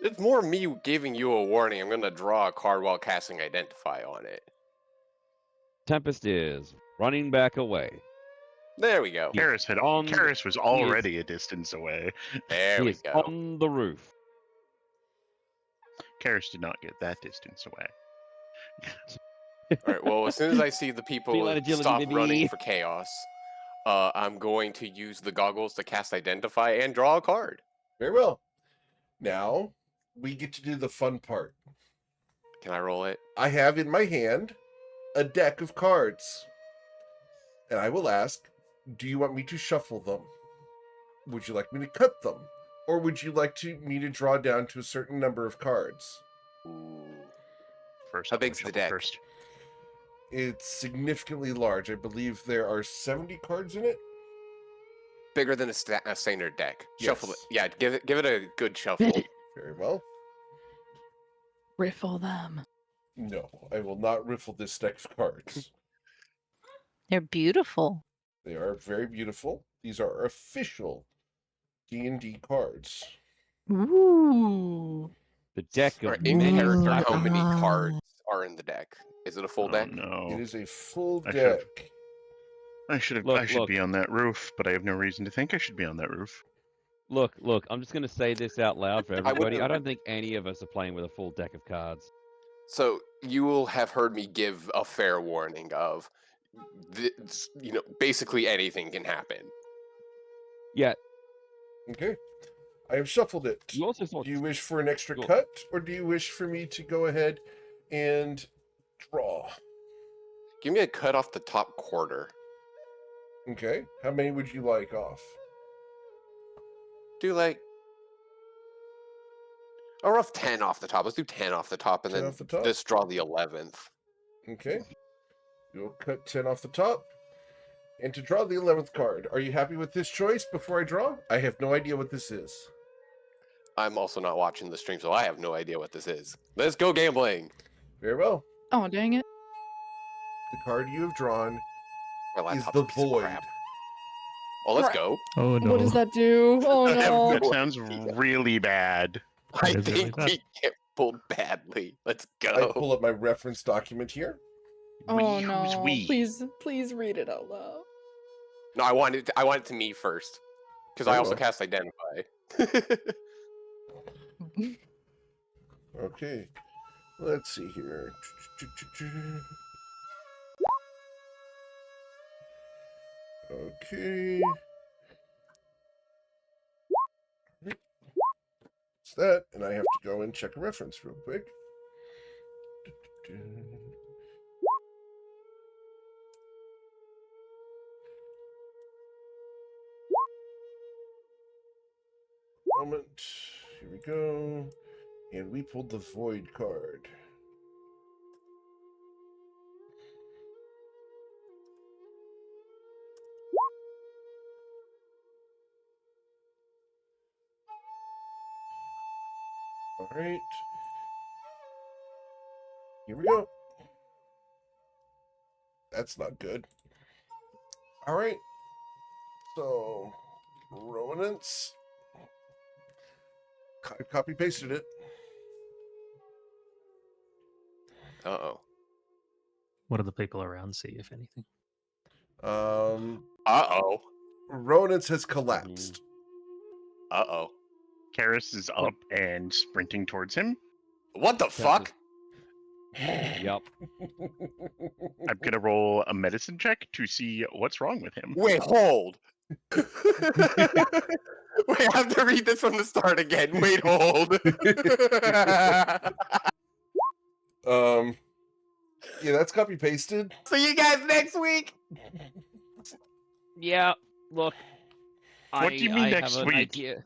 It's more me giving you a warning. I'm gonna draw a card while casting Identify on it. Tempest is running back away. There we go. Yeah. Karis was already a distance away. There He we is go. on the roof. Karis did not get that distance away. All right. Well, as soon as I see the people Feline agility, stop baby. running for chaos, I'm going to use the goggles to cast Identify and draw a card. Very well. Now, we get to do the fun part. Can I roll it? I have in my hand a deck of cards. And I will ask, do you want me to shuffle them? Would you like me to cut them? Or would you like me to draw down to a certain number of cards? Ooh. First, How I'm gonna big's the shuffle deck? First. It's significantly large. I believe there are 70 cards in it. Bigger than a standard deck. Shuffle it. Yes. Yeah, give it a good shuffle. Very well. Riffle them. No, I will not riffle this deck of cards. They're beautiful. They are very beautiful. These are official D&D cards. Ooh. The deck Or of in many character, cycles. how many Ah. cards are in the deck? Is it a full Oh deck? no. It is a full I deck. should Look. be on that roof, but I have no reason to think I should be on that roof. Look, I'm just gonna say this out loud for wouldn't everybody. I have- don't think any of us are playing with a full deck of cards. So you will have heard me give a fair warning of, basically anything can happen. Yeah, Okay. I have shuffled it. you also thought Do you wish for an extra Cool. cut, or do you wish for me to go ahead and draw? Give me a cut off the top quarter. Okay. How many would you like off? Do like a rough 10 off the top. Let's do 10 off the top and 10 then off the top? just draw the 11th. Okay. You'll cut 10 off the top. And to draw the 11th card, are you happy with this choice before I draw? I have no idea what this is. I'm also not watching the stream, so I have no idea what this is. Let's go gambling. Very well. Oh, dang it. The card you have drawn My is laptop's the a piece of void. crap. Oh, let's Crap. go. Oh no. What does that do? Oh no. That sounds really bad. I That is really think bad. we get pulled badly. Let's I go. pull up my reference document here. Oh Who's no. we? Please read it out loud. No, I want it to me first. Because I Very also well. cast Identify. Okay. Let's see here. Okay. It's that, and I have to go and check a reference real quick. Moment. Here we go. And we pulled the void card. All right. Here we go. That's not good. All right. So, Rowanance. Copy pasted it. Uh-oh. What do the people around see, if anything? Uh-oh. Rowanance has collapsed. Uh-oh. Karis is up and sprinting towards him. What the fuck? Yup. I'm gonna roll a medicine check to see what's wrong with him. Wait, hold. Wait, I have to read this from the start again. Wait, hold. Yeah, that's copy pasted. See you guys next week. Yeah. Look. What do you mean I next have an week? idea.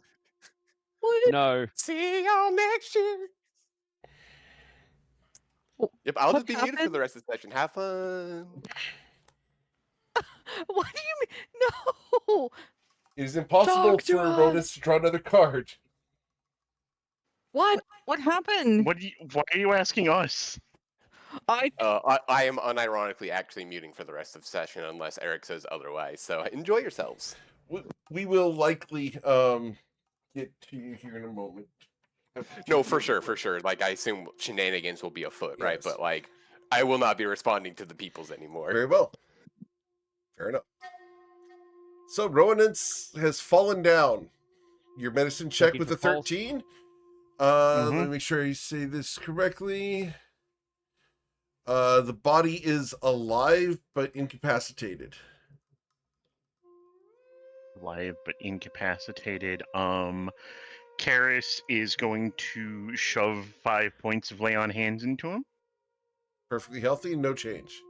What? No. See y'all next year. Yep, I'll just be muted for happened? the rest of the session. Have fun. What do you mean? No. It is impossible Talk to for Rowanance to draw another card. What? What happened? Why are you asking us? I I am unironically actually muting for the rest of the session unless Eric says otherwise. So enjoy yourselves. We will likely get to you here in a moment. No, for sure. Like, I assume shenanigans will be afoot, right? Yes. But, like, I will not be responding to the peoples anymore. Very well. Fair enough. So, Rowanance has fallen down. Your medicine check Checking with a for pulse. 13. Let me make sure you say this correctly. The body is alive but incapacitated. Alive but incapacitated. Karis is going to shove 5 points of lay on hands into him. Perfectly healthy, no change.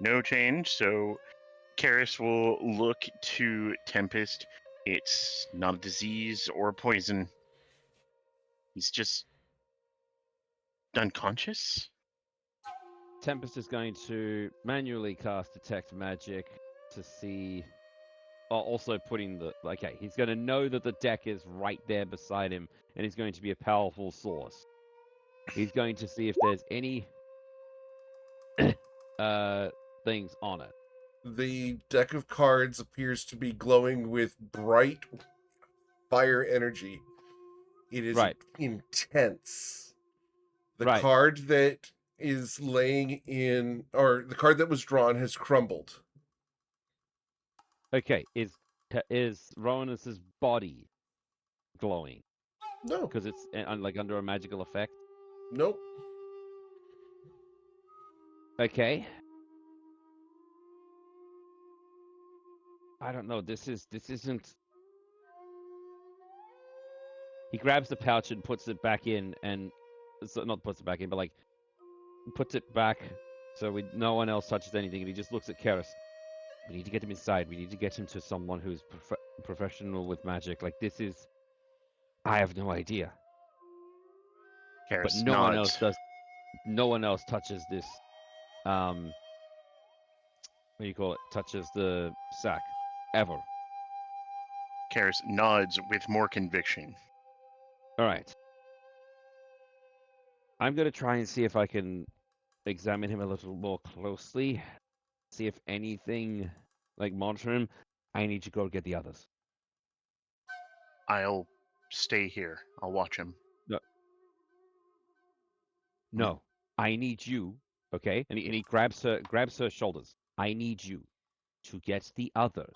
No change. So Karis will look to Tempest. It's not a disease or poison. He's just unconscious. Tempest is going to manually cast Detect Magic to see. Also putting the. Okay, he's going to know that the deck is right there beside him, and he's going to be a powerful source. He's going to see if there's any things on it. The deck of cards appears to be glowing with bright fire energy. It is Right. intense. The Right. card that is laying in, or the card that was drawn has crumbled. Okay, is Rowanus' body glowing? No. Because it's like under a magical effect. Nope. Okay. I don't know. This isn't. He grabs the pouch and puts it back in, and so not puts it back in, but like puts it back so no one else touches anything, and he just looks at Karis. We need to get him inside. We need to get him to someone who's professional with magic. Like this is. I have no idea. Karis But no nods. one else does. No one else touches this. What do you call it? Touches the sack ever. Karis nods with more conviction. All right. I'm going to try and see if I can examine him a little more closely. See if anything, like monitor him. I need to go get the others. I'll stay here. I'll watch him. No, I need you. Okay, and he grabs her shoulders. I need you to get the others,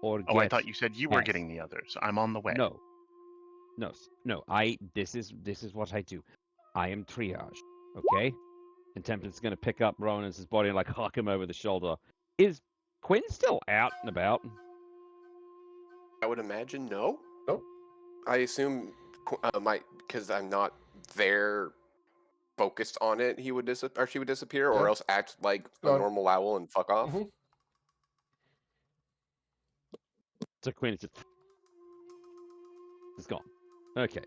or Oh, get I thought you said you were us. getting the others. I'm on the way. No. This is what I do. I am triage. Okay, and Tempest's going to pick up Ronan's body and like huck him over the shoulder. Is Quinn still out and about? I would imagine no. Nope. I assume because I'm not there focused on it, he would disappear, or she would disappear, or Yeah. else act like a Gone. normal owl and fuck off. Mhm. So Quinn is just it's gone. Okay.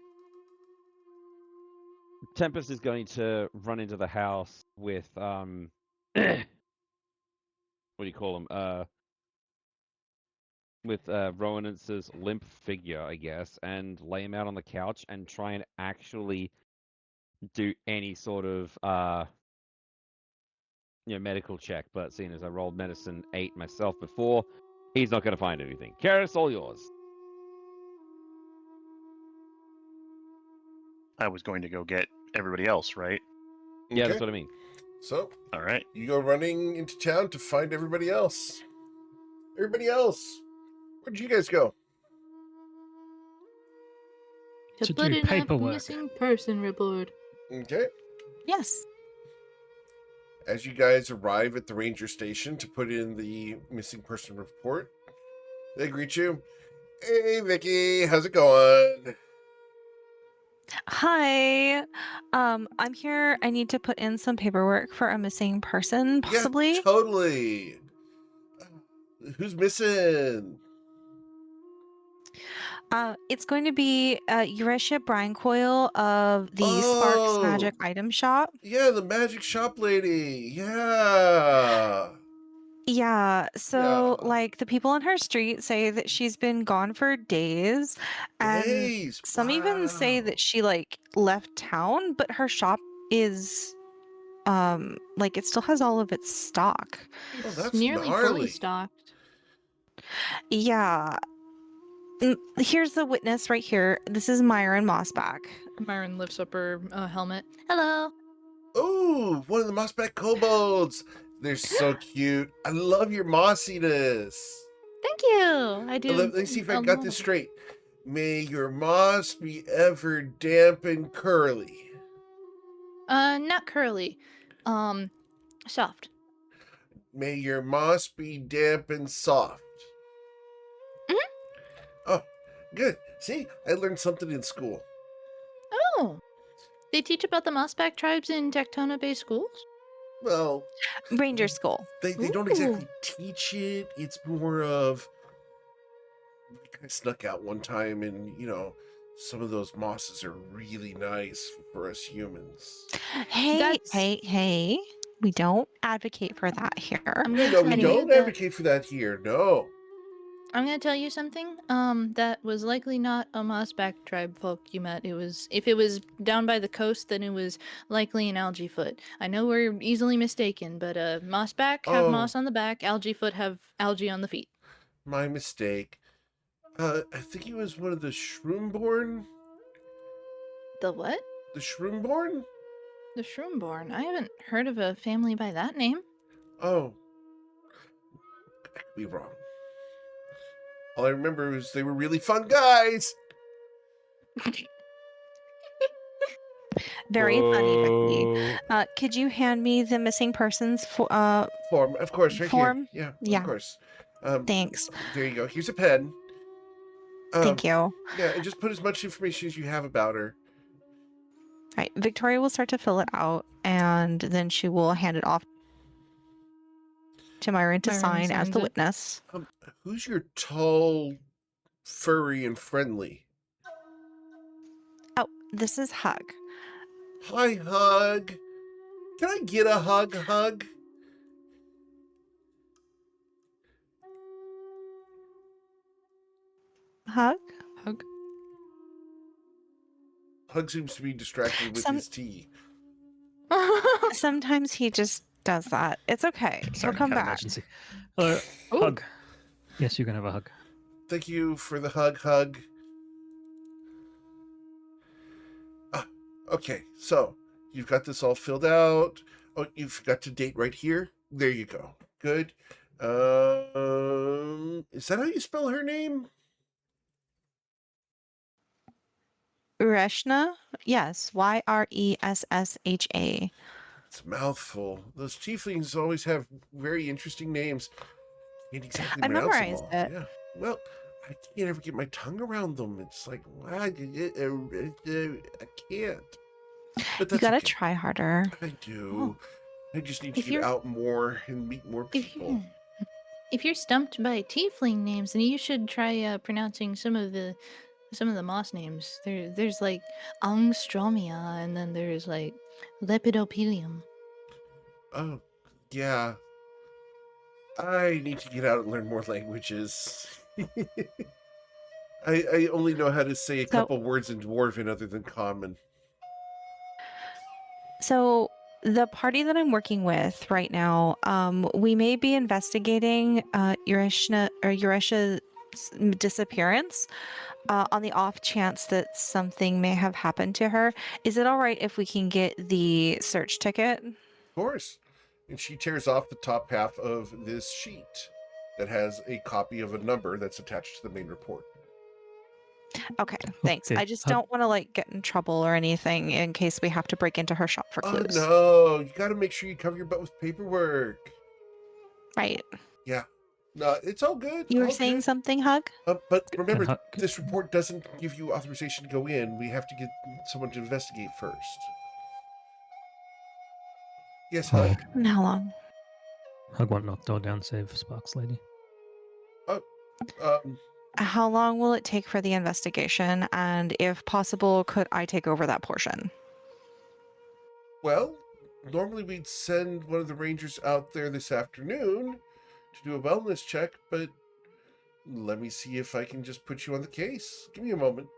Tempest is going to run into the house with what do you call him? With Rowan's limp figure, I guess, and lay him out on the couch and try and actually do any sort of medical check, but seeing as I rolled medicine 8 myself before, he's not going to find anything. Karis, all yours. I was going to go get everybody else, right? Yeah, Okay. that's what I mean. So All right. you go running into town to find everybody else. Everybody else, where'd you guys go? To To put do in a paperwork. missing person report. Okay. Yes. As you guys arrive at the ranger station to put in the missing person report, they greet you. Hey, Vicky, how's it going? Hi. I'm here. I need to put in some paperwork for a missing person, possibly. Yeah, totally. Who's missing? It's going to be Euretia Brinecoil of the Sparks Magic Item Shop. Yeah, the magic shop lady. Yeah. Yeah, so Yeah. like the people on her street say that she's been gone for days, and Days. some even say Wow. that she like left town, but her shop is like it still has all of its stock. Oh, It's that's nearly fully gnarly. stocked. Yeah. Here's the witness right here. This is Myron Mossback. Myron lifts up her helmet. Hello. Oh, one of the mossback kobolds. They're so cute. I love your mossiness. Thank you. I do. Let me see if I a got lot this of- straight. May your moss be ever damp and curly. Not curly. Soft. May your moss be damp and soft. Mhm. Oh, good. See, I learned something in school. Oh. They teach about the Mossback tribes in Tectona Bay schools? Well, Ranger School. they don't exactly teach it. It's more of I snuck out one time, and some of those mosses are really nice for us humans. Hey, That's- hey. We don't advocate for that here. I'm No, gonna no, tell we you don't that- advocate for that here. No. I'm gonna tell you something. That was likely not a Mossback tribe folk you met. If it was down by the coast, then it was likely an algae foot. I know we're easily mistaken, but Mossback have Oh. moss on the back, algae foot have algae on the feet. My mistake. I think he was one of the Shroomborn. The what? The Shroomborn? The Shroomborn. I haven't heard of a family by that name. Oh. I could be wrong. All I remember is they were really fun guys. Very funny, Becky. Whoa. Could you hand me the missing persons Form, of course, right Form? here. Yeah. Of course. Thanks. There you go. Here's a pen. Thank you. Yeah, and just put as much information as you have about her. All right, Victoria will start to fill it out, and then she will hand it off to Myron to Myron sign as signs the it. witness. Who's your tall, furry, and friendly? Oh, this is Hug. Hi, Hug. Can I get a hug, Hug? Hug? Hug. Hug seems to be distracted with Some- his tea. Sometimes he just does that. It's okay. Sorry, He'll come cat back. emergency. Hello, Ooh. hug. Yes, you can have a hug. Thank you for the hug, Hug. Okay, so you've got this all filled out. Oh, you forgot to date right here. There you go. Good. Is that how you spell her name? Reshna? Yes, Yressha. It's a mouthful. Those tieflings always have very interesting names. Can't exactly I pronounce them memorized all. it. Yeah. Well, I can't ever get my tongue around them. It's like, I can't. But that's You gotta okay. try harder. I do. I just need to If get you're- out more and meet more If people. if you're stumped by tiefling names, then you should try pronouncing some of the moss names. There's like Angstromia, and then there's like Lepidopilium. Oh, yeah. I need to get out and learn more languages. I only know how to say a So- couple words in Dwarven other than common. So, The party that I'm working with right now, we may be investigating Euresha's disappearance on the off chance that something may have happened to her. Is it all right if we can get the search ticket? Of course. And she tears off the top half of this sheet that has a copy of a number that's attached to the main report. Okay, thanks. Okay, I just don't want to like get in trouble or anything in case we have to break into her shop for Oh clues. no, you got to make sure you cover your butt with paperwork. Right. Yeah. No, it's all good. You were all saying good. something, Hug? But remember, Hug- this report doesn't give you authorization to go in. We have to get someone to investigate first. Yes, Hug. And how long? Hug won't knock door down, save Sparks Lady. Um, How long will it take for the investigation? And if possible, could I take over that portion? well, normally we'd send one of the rangers out there this afternoon to do a wellness check, but let me see if I can just put you on the case. Give me a moment.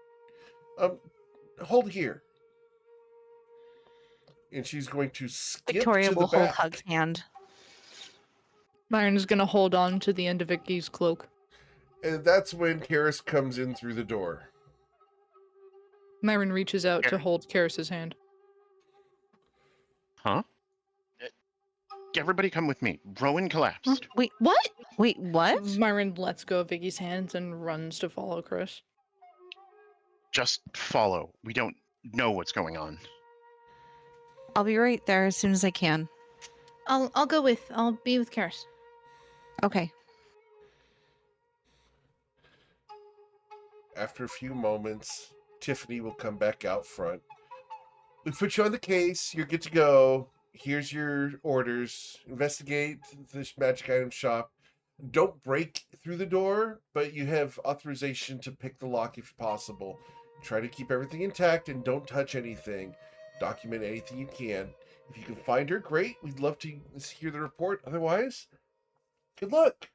Hold here. And she's going to skip Victoria to the will hold back. Hug's hand. Myron's gonna hold on to the end of Vicky's cloak. And that's when Karis comes in through the door. Myron reaches out to Gary. hold Karis's hand. Huh? Everybody come with me. Rowan collapsed. Wait, what? Wait, what? Myron lets go of Vicky's hands and runs to follow Chris. Just follow. We don't know what's going on. I'll be right there as soon as I can. I'll be with Karis. Okay. After a few moments, Tiffany will come back out front. We put you on the case. You're good to go. Here's your orders. Investigate this magic item shop. Don't break through the door, but you have authorization to pick the lock if possible. Try to keep everything intact and don't touch anything. Document anything you can. If you can find her, great. We'd love to hear the report. Otherwise, good luck.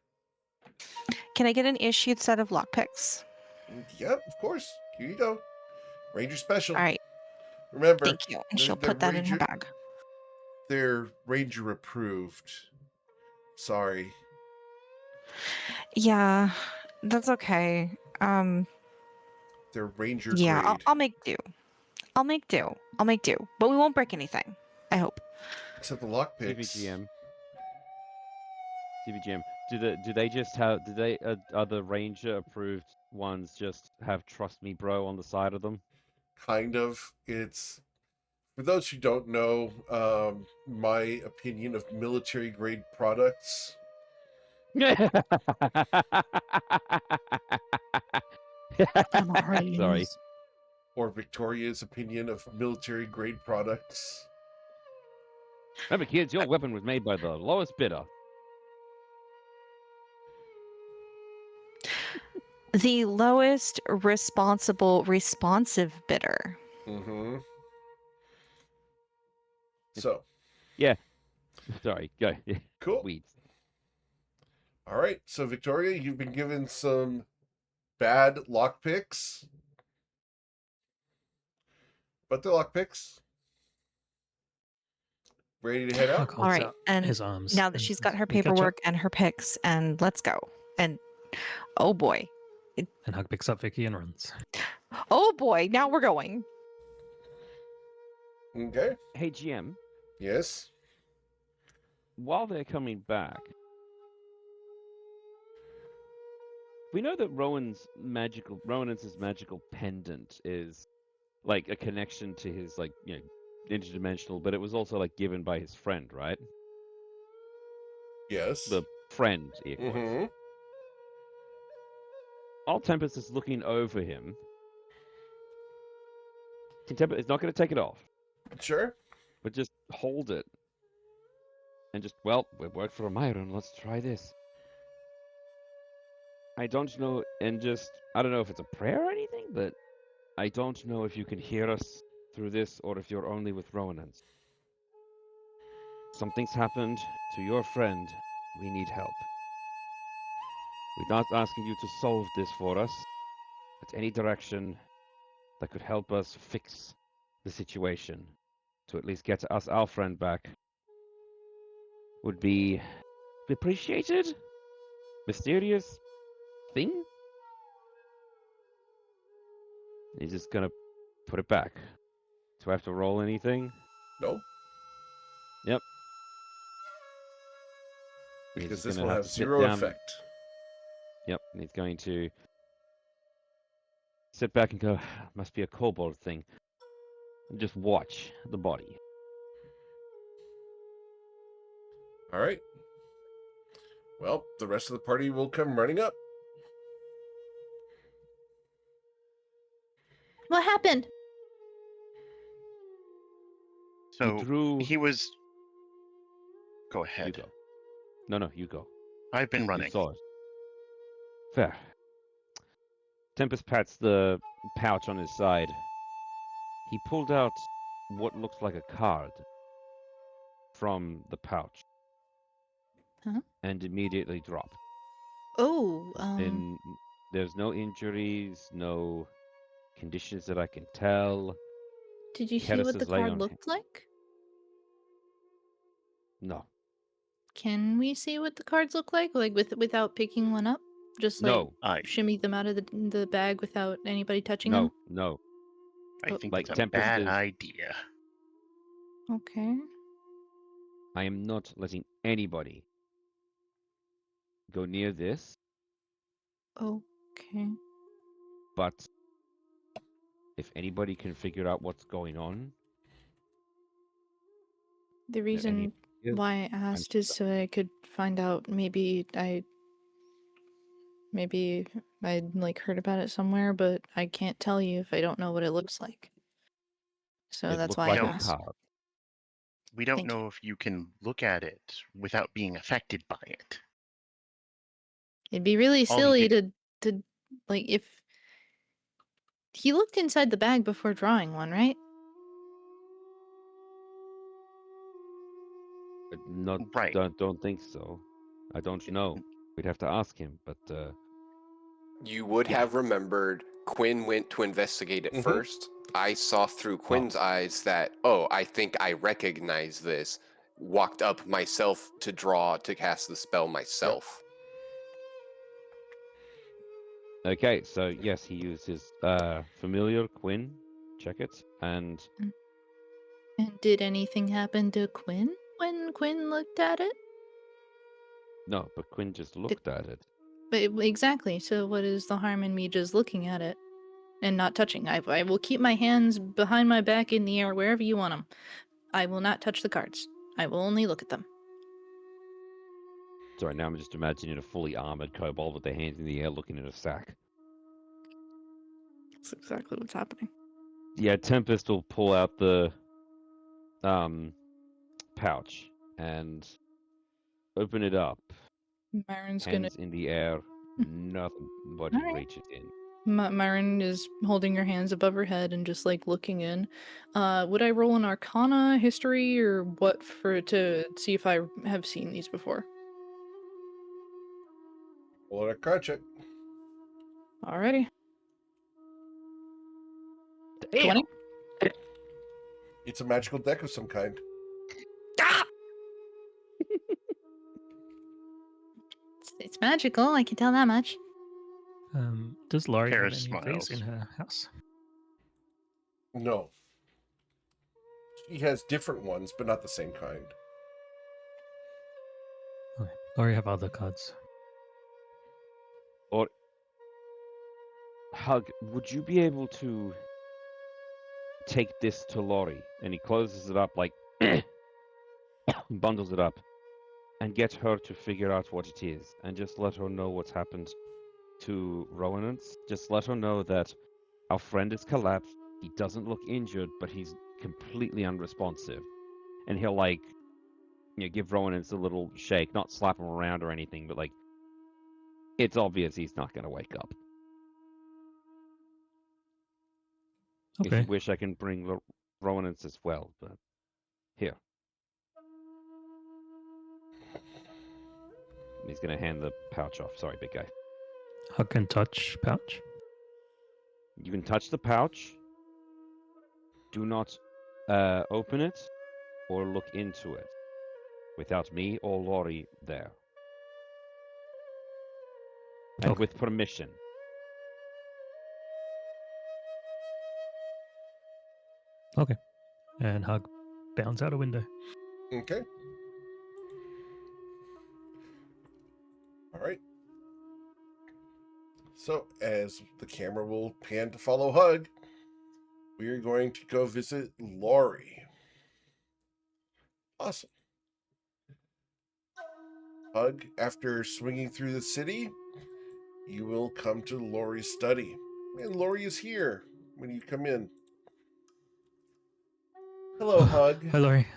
Can I get an issued set of lockpicks? Yep, of course. Here you go. Ranger special. All right. Remember, Thank you. And she'll they're put that in her Ranger- bag. They're Ranger approved. Sorry. Yeah, that's okay. They're Ranger Yeah, grade. I'll make do. I'll make do. But we won't break anything. I hope. Except the lockpicks. CVGM. CVGM. Do they just have? Do they are the Ranger approved ones just have "Trust Me, Bro" on the side of them? Kind of. It's for those who don't know, my opinion of military grade products. Sorry. Or Victoria's opinion of military grade products. Remember, kids, your weapon was made by the lowest bidder. The lowest responsive bidder. Mm-hmm. So. Yeah. Sorry. Go. Cool. Weeds. All right. So, Victoria, you've been given some bad lockpicks. But the lockpicks. Ready to head out? Hug holds All right, out and his arms. now that and she's got says, her "We catch up?" paperwork and her picks, and let's go. And oh boy. And Hug picks up Vicky and runs. Oh boy, now we're going. Okay. Hey, GM. Yes. While they're coming back, we know that Rowan's magical pendant is like a connection to his interdimensional, but it was also like given by his friend, right? Yes. The friend, air quotes. Mm-hmm. While Tempest is looking over him, Tempest is not going to take it off, Sure. but just hold it. And just, well, we worked for a Myron, let's try this. I don't know, and just, I don't know if it's a prayer or anything, but I don't know if you can hear us through this or if you're only with Rowanans. Something's happened to your friend. We need help. We're not asking you to solve this for us, but any direction that could help us fix the situation. to at least get us our friend back would be appreciated. Mysterious thing. He's just gonna put it back. Do I have to roll anything? No, Yep. He's because just this gonna will have have to sit zero down. effect. Yep. And he's going to sit back and go, must be a kobold thing. And just watch the body. All right. Well, the rest of the party will come running up. What happened? So drew- he was. Go You ahead. go. No, you go. I've been You running. saw it. Fair. Tempest pats the pouch on his side. He pulled out what looks like a card from the pouch. Huh? And immediately dropped. Oh, And there's no injuries, no conditions that I can tell. did you see Ketis what the is laying card on looked like? No. Can we see what the cards look like? Like without picking one up? Just like No. shimmy them out of the bag without anybody touching No. them? No. I Oh. think Like that's a Tempest bad is- idea. Okay. I am not letting anybody go near this, Okay. but if anybody can figure out what's going on, The any reason ideas? why I asked is so I could find out maybe I like heard about it somewhere, but I can't tell you if I don't know what it looks like. So It that's looked why like I a asked. card. We don't Thank you. know if you can look at it without being affected by it. It'd be really All he silly did- to like if he looked inside the bag before drawing one, right? Not, Right. don't think so. I don't know. We'd have to ask him, but You would Yeah. have remembered Quinn went to investigate it Mhm. first. I saw through Quinn's eyes that, oh, I think I recognize this. Walked up myself to cast the spell myself. okay. So yes, he used his familiar Quinn. Check it, and And did anything happen to Quinn when Quinn looked at it? no, but Quinn just looked at it. But exactly. So what is the harm in me just looking at it and not touching? I will keep my hands behind my back in the air wherever you want them. I will not touch the cards. I will only look at them. Sorry, now I'm just imagining a fully armored kobold with their hands in the air, looking at a sack. That's exactly what's happening. Yeah, Tempest will pull out the pouch and open it up. Myron's Hands in the air, nothing but Alright. reaches in. Myron is holding her hands above her head and just like looking in. Would I roll an Arcana history or what to see if I have seen these before? Roll an Arcana check. Alrighty. Damn. 20? It's a magical deck of some kind. It's magical, I can tell that much. Does Laurie have Paris any of these smiles. in her house? No. She has different ones, but not the same kind. Okay. Laurie have other cards. Or Hug, would you be able to take this to Laurie? And he closes it up like bundles it up and get her to figure out what it is and just let her know what's happened to Rowanance. Just let her know that our friend is collapsed. He doesn't look injured, but he's completely unresponsive. And he'll like give Rowanance a little shake, not slap him around or anything, but like it's obvious he's not gonna wake up. If Okay. you wish, I can bring Rowanance as well, but here. He's gonna hand the pouch off. Sorry, big guy. Hug can touch pouch. You can touch the pouch. Do not open it or look into it without me or Lori there. And Okay. with permission. Okay. And Hug bounds out a window. Okay. All right. So, as the camera will pan to follow Hug, we are going to go visit Lori. Awesome. Hug, after swinging through the city, you will come to Lori's study. And Lori is here when you come in. Hello, Hug. Hi, Lori.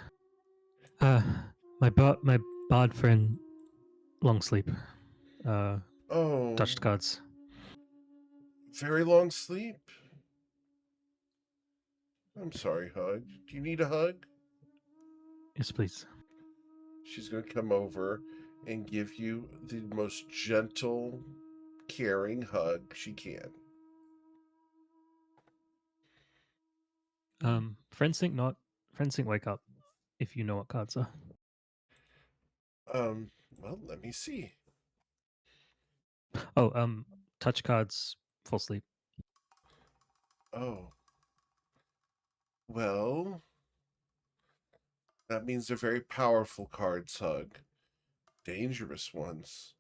My bard friend, long sleep. Oh, Touched cards. very long sleep? I'm sorry, Hug. Do you need a hug? Yes, please. She's going to come over and give you the most gentle, caring hug she can. Friends think not. Friends think wake up. If you know what cards are. Well, let me see. Oh, touch cards fall asleep. Oh. Well, that means they're very powerful cards, Hug. Dangerous ones.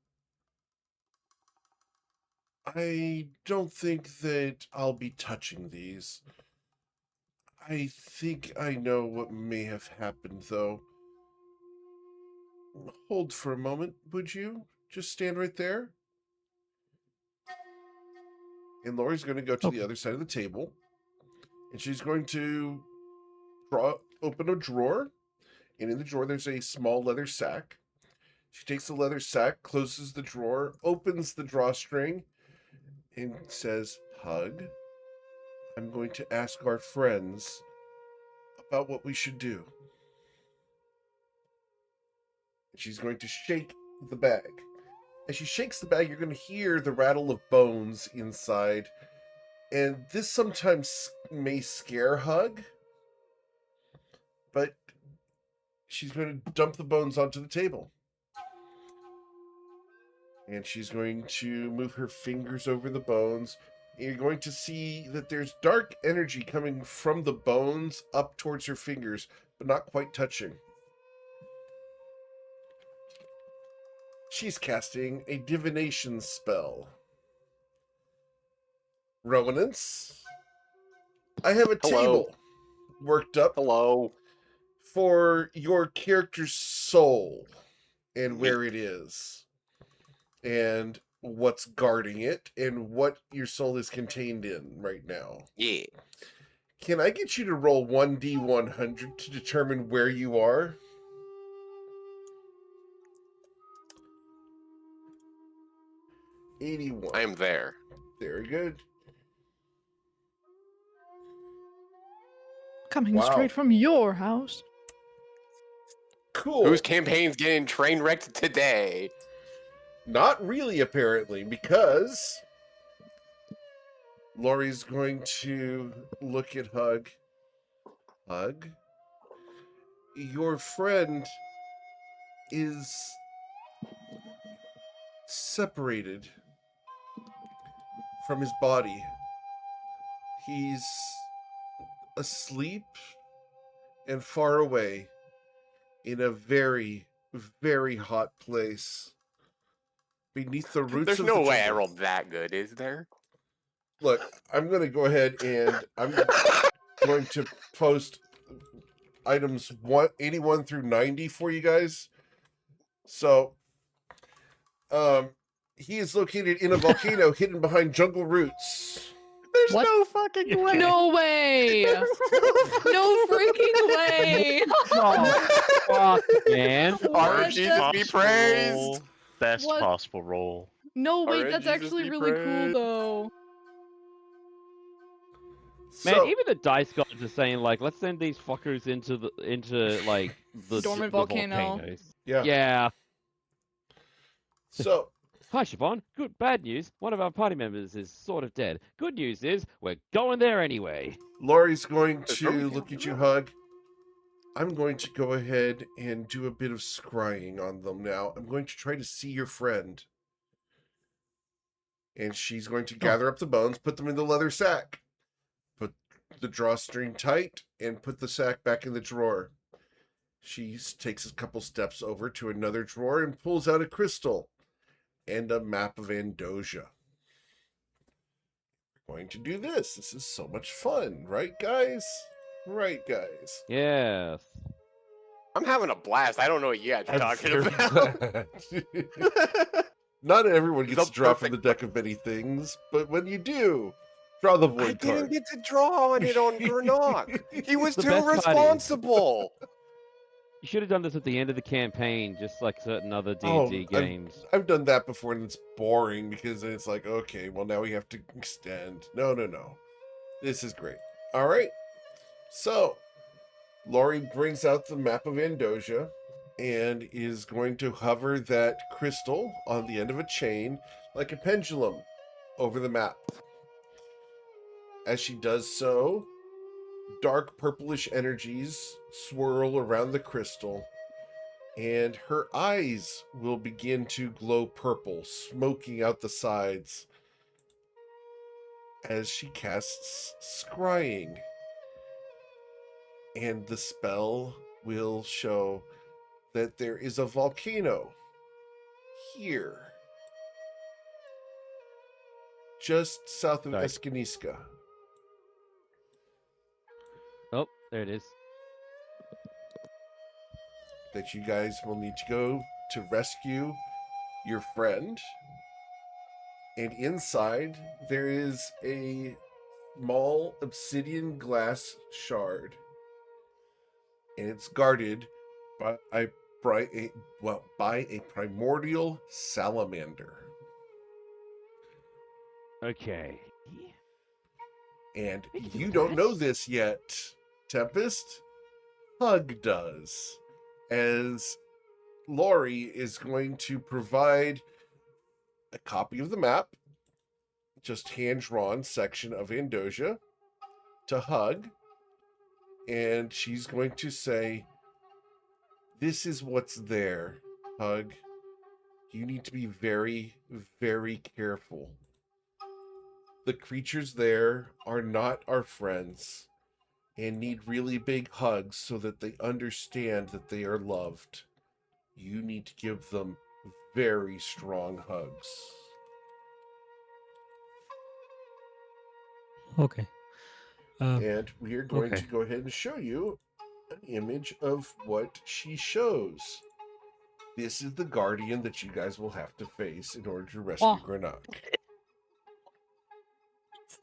I don't think that I'll be touching these. I think I know what may have happened, though. Hold for a moment, would you? Just stand right there. And Lori's going to go to the other side of the table. And she's going to open a drawer. And in the drawer, there's a small leather sack. She takes the leather sack, closes the drawer, opens the drawstring, and says, Hug, I'm going to ask our friends about what we should do. She's going to shake the bag. As she shakes the bag, you're going to hear the rattle of bones inside. And this sometimes may scare Hug, but she's going to dump the bones onto the table. And she's going to move her fingers over the bones. And you're going to see that there's dark energy coming from the bones up towards her fingers, but not quite touching. She's casting a divination spell. Rowanance, I have a table worked up for your character's soul and where it is and what's guarding it and what your soul is contained in right now. Yeah. Can I get you to roll 1d100 to determine where you are? $81. I am there. Very good. Coming straight from your house. Cool. Whose campaign's getting train wrecked today? Not really, apparently, because Lori's going to look at Hug. Hug, your friend is separated from his body. He's asleep and far away in a very, very hot place beneath the roots There's of no the way I jungle. rolled that good, is there? Look, I'm going to go ahead and I'm going to post items 81 through 90 for you guys. So, he is located in a volcano hidden behind jungle roots. There's What? no fucking way. No way! No freaking way! Oh, fuck, man. What Our the- Jesus be praised. Best What? possible roll. No, wait, Alright, that's Jesus actually be really cool praised. though. Man, So, even the dice gods are saying like, let's send these fuckers into like the Dormant the volcano. volcanoes. yeah. Yeah. So, Hi, Siobhan. Good, bad news. One of our party members is sort of dead. Good news is we're going there anyway. Lori's going There's to no- look at you, Hug. I'm going to go ahead and do a bit of scrying on them now. I'm going to try to see your friend. And she's going to gather up the bones, put them in the leather sack. Put the drawstring tight, and put the sack back in the drawer. She takes a couple steps over to another drawer and pulls out a crystal and a map of Andosia. We're going to do this. This is so much fun, right, guys? Right, guys. Yes. I'm having a blast. I don't know what you guys are talking about. Not everyone gets The to draw from the perfect deck of many things, but when you do, draw the I void didn't card. get to draw on it on Gernok. He was The too best part is- responsible. You should have done this at the end of the campaign, just like certain other Oh, D&D games. I've done that before, and it's boring because it's like, okay, well, now we have to extend. No. This is great. All right. So, Laurie brings out the map of Andosia and is going to hover that crystal on the end of a chain like a pendulum over the map. As she does so, dark purplish energies swirl around the crystal, and her eyes will begin to glow purple, smoking out the sides as she casts scrying. And the spell will show that there is a volcano here, just south of Sorry. Eskiniska. Oh, there it is. That you guys will need to go to rescue your friend. And inside, there is a small obsidian glass shard. And it's guarded by a primordial salamander. Okay. And Thank you you for don't that. know this yet, Tempest. Hug does. As Laurie is going to provide a copy of the map, just hand-drawn section of Andosia, to Hug. And she's going to say, this is what's there, Hug. You need to be very, very careful. The creatures there are not our friends and need really big hugs so that they understand that they are loved. You need to give them very strong hugs. Okay. And we are going okay. to go ahead and show you an image of what she shows. This is the guardian that you guys will have to face in order to rescue Oh. Granat.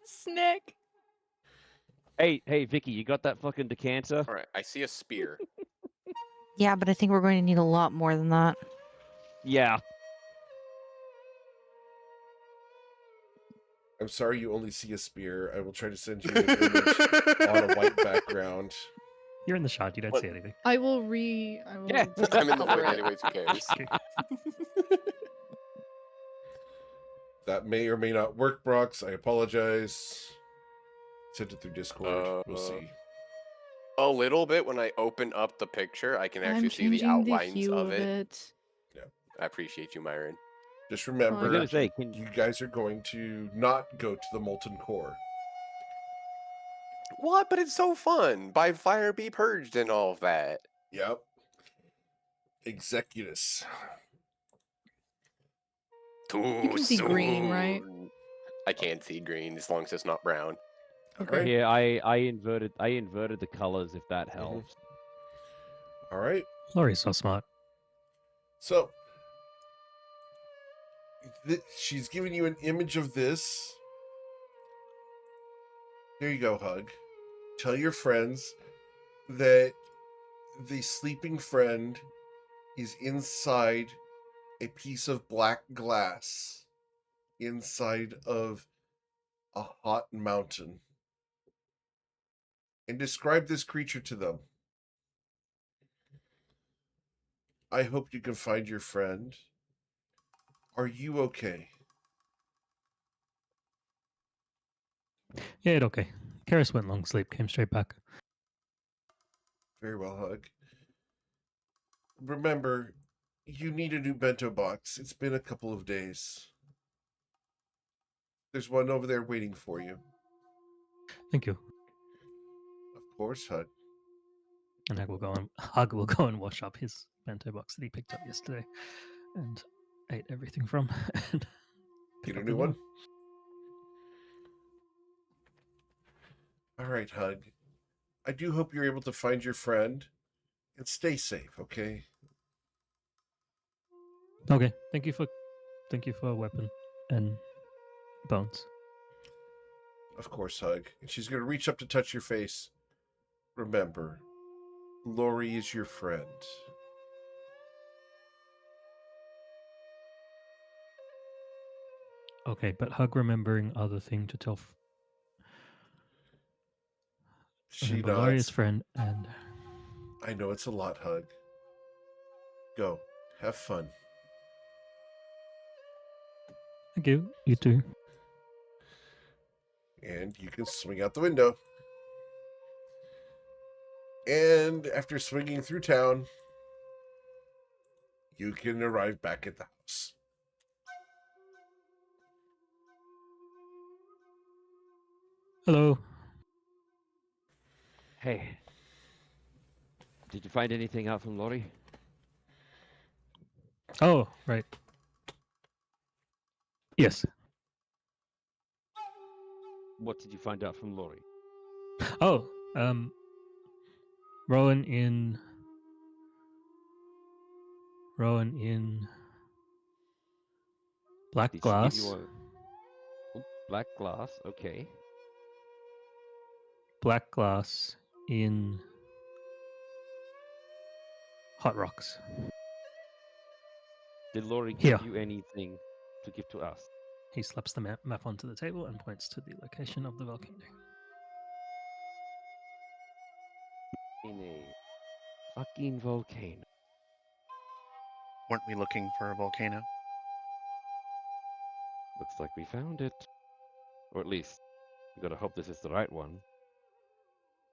Snack. Hey, Vicky, you got that fucking decanter? All right, I see a spear. Yeah, but I think we're going to need a lot more than that. Yeah. I'm sorry you only see a spear. I will try to send you an image on a white background. You're in the shot. You don't What? see anything. I will Yeah. I'm in the cover void it. anyways, who cares? That may or may not work, Brox. I apologize. Send it through Discord. We'll see. A little bit when I open up the picture, I can actually I'm see the changing the outlines hue of of it. it. I appreciate you, Myron. Just I remember, was gonna say, you guys are going to not go to the molten core. What? But it's so fun. By fire be purged and all of that. Yep. Executus. Too can see green, right? soon. I can't see green as long as it's not brown. Okay. Here, I inverted the colors if that helps. All right. Laurie's so smart. So, she's giving you an image of this. There you go, Hug. Tell your friends that the sleeping friend is inside a piece of black glass inside of a hot mountain. And describe this creature to them. I hope you can find your friend. Are you okay? Yeah, it okay. Karis went long sleep, came straight back. Very well, Hug. Remember, you need a new bento box. It's been a couple of days. There's one over there waiting for you. Thank you. Of course, Hug. And Hug will go and wash up his bento box that he picked up yesterday and ate everything from. And Get pick a up new the one? All right, Hug. I do hope you're able to find your friend and stay safe, okay? Okay. Thank you for a weapon and bones. Of course, Hug. And she's going to reach up to touch your face. Remember, Lori is your friend. Okay, but Hug remembering other thing to tell. She Remember Laurie's nods. friend and. I know it's a lot, Hug. Go. Have fun. Thank you. You too. And you can swing out the window. And after swinging through town, you can arrive back at the house. Hello. Hey. Did you find anything out from Lori? Oh, right. Yes. What did you find out from Lori? Oh, Rowan in black Did glass. she give you a black glass? Okay. Black glass in Hot Rocks. Did Lori Here. give you anything to give to us? He slaps the map onto the table and points to the location of the volcano. In a fucking volcano. Weren't we looking for a volcano? Looks like we found it. Or at least, we gotta hope this is the right one.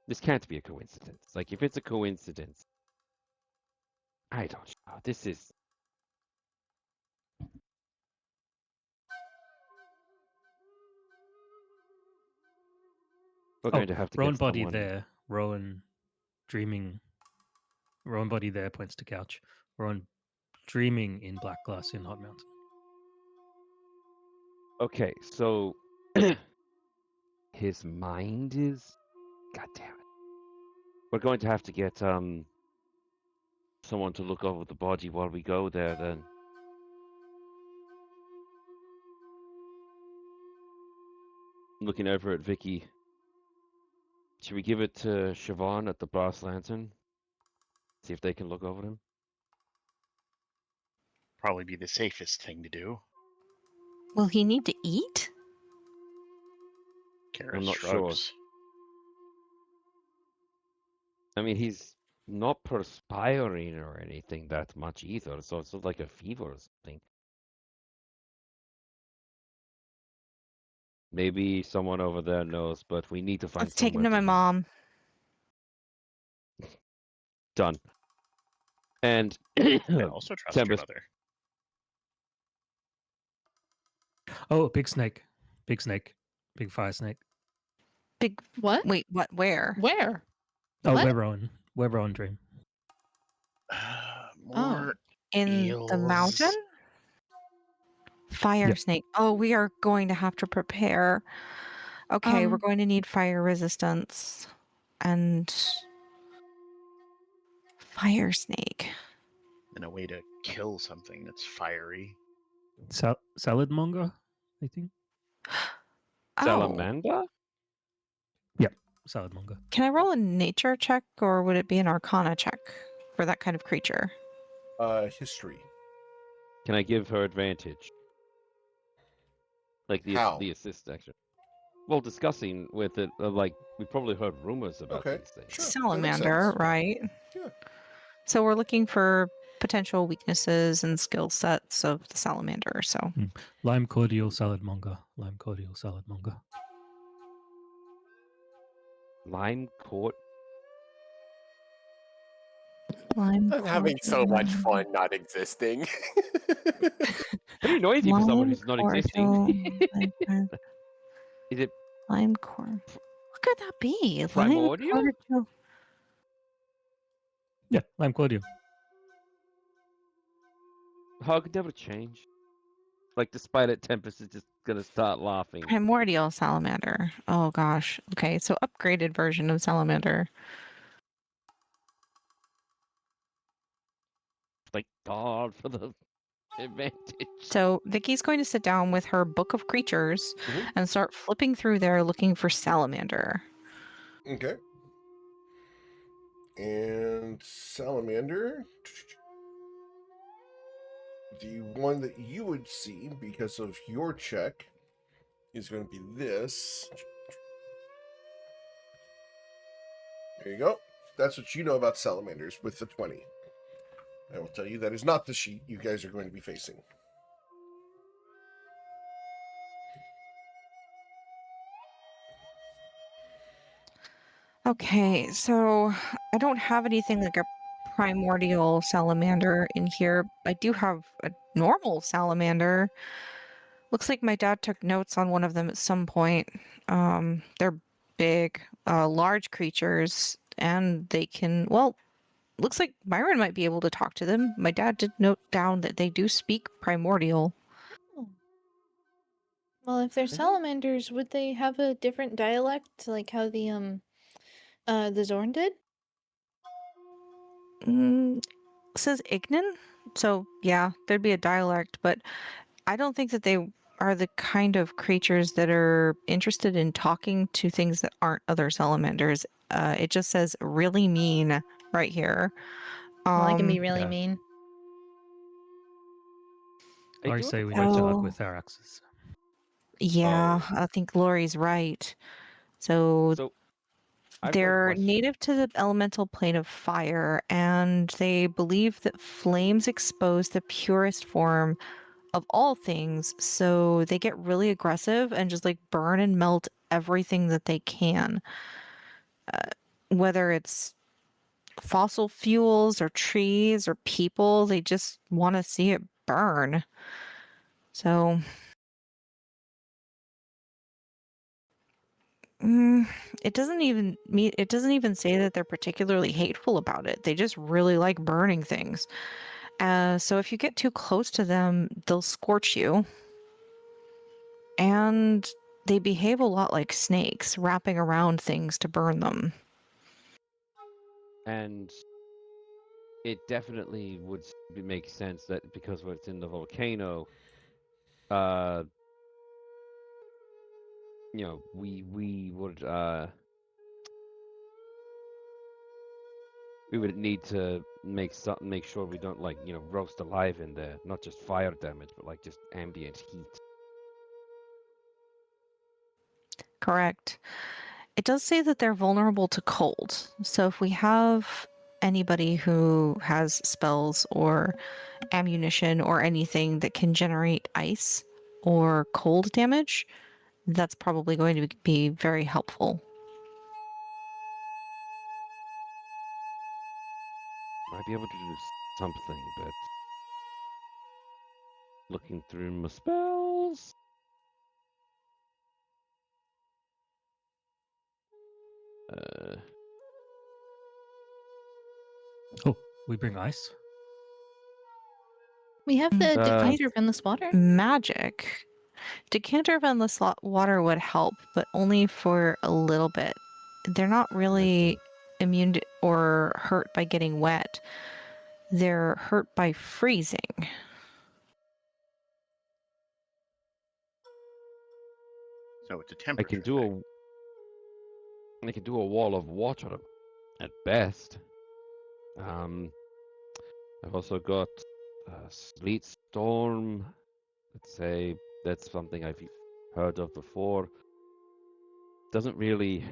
This can't be a coincidence. Like, if it's a coincidence, I don't know. This is... We're going to have to Rowan get body someone... there. Rowan dreaming. Rowan body there points to couch. Rowan dreaming in black glass in Hot Mountain. Okay, so... his mind is... God damn it. We're going to have to get, someone to look over the body while we go there, then. Looking over at Vicky. Should we give it to Siobhan at the Brass Lantern? See if they can look over him? Probably be the safest thing to do. Will he need to eat? Kara I'm not shrugs. I mean, he's not perspiring or anything that much either, so it's not like a fever or something. Maybe someone over there knows, but we need to find Let's take him somewhere to my eat. mom. Done. And I also trust your Tempest, mother. Oh, big snake. Big snake. Big fire snake. Big. What? Wait, what? Where? Where? Oh, What? where Rowan dream. More In the mountain? eels. Fire Yep. snake. Oh, we are going to have to prepare. Okay, we're going to need fire resistance and fire snake. And a way to kill something that's fiery. Salad monger, I think. Oh, Salamander? Yep, salad monger. can I roll a nature check or would it be an arcana check for that kind of creature? History. Can I give her advantage? Like How? the assist action. Well, discussing with it, like, we probably heard rumors about Okay, these things. sure. That makes Salamander, sense. right? Yeah. So we're looking for potential weaknesses and skill sets of the salamander. So Lime cordial salad monger. Lime cordial salad monger. Lime court. Lime I'm having so much cordial. fun not existing. Pretty noisy for someone Lime who's not cordial. existing. Is it Lime cordial. What could that be? Lime primordial? cordial. Yeah, lime cordial. How could never change? Like, despite it, Tempest is just gonna start laughing. Primordial salamander. Oh gosh. Okay, so upgraded version of salamander. Thank God for the advantage. So Vicky's going to sit down with her book of creatures Mhm. and start flipping through there looking for salamander. Okay. And salamander. The one that you would see because of your check is going to be this. There you go. That's what you know about salamanders with the 20. I will tell you that is not the sheet you guys are going to be facing. Okay, so I don't have anything like a primordial salamander in here. I do have a normal salamander. Looks like my dad took notes on one of them at some point. They're big, large creatures, and they can, well, looks like Myron might be able to talk to them. My dad did note down that they do speak primordial. Oh. Well, if they're salamanders, would they have a different dialect, like how the Zorn did? Says Ignan, so yeah, there'd be a dialect, but I don't think that they are the kind of creatures that are interested in talking to things that aren't other salamanders. It just says really mean right here. Well, I can be really yeah. mean. I I do say have a we question. talk Oh. with our axes. Yeah, Oh. I think Lori's right. So So, I've got a they're question. native to the elemental plane of fire, and they believe that flames expose the purest form of all things, so they get really aggressive and just like burn and melt everything that they can. Whether it's fossil fuels or trees or people, they just want to see it burn. So it doesn't even say that they're particularly hateful about it. They just really like burning things. So if you get too close to them, they'll scorch you. And they behave a lot like snakes, wrapping around things to burn them. And it definitely would make sense that because it's in the volcano, we would need to make sure we don't roast alive in there, not just fire damage, but like just ambient heat. Correct. It does say that they're vulnerable to cold. So if we have anybody who has spells or ammunition or anything that can generate ice or cold damage, that's probably going to be very helpful. Might be able to do something, but looking through my spells. Oh, we bring ice? We have the Uh, decanter of endless water. Magic. Decanter of endless water would help, but only for a little bit. They're not really immune to or hurt by getting wet. They're hurt by freezing. So it's a I temperature can do thing. I can do a wall of water at best. I've also got sleet storm. Let's say that's something I've heard of before. Doesn't really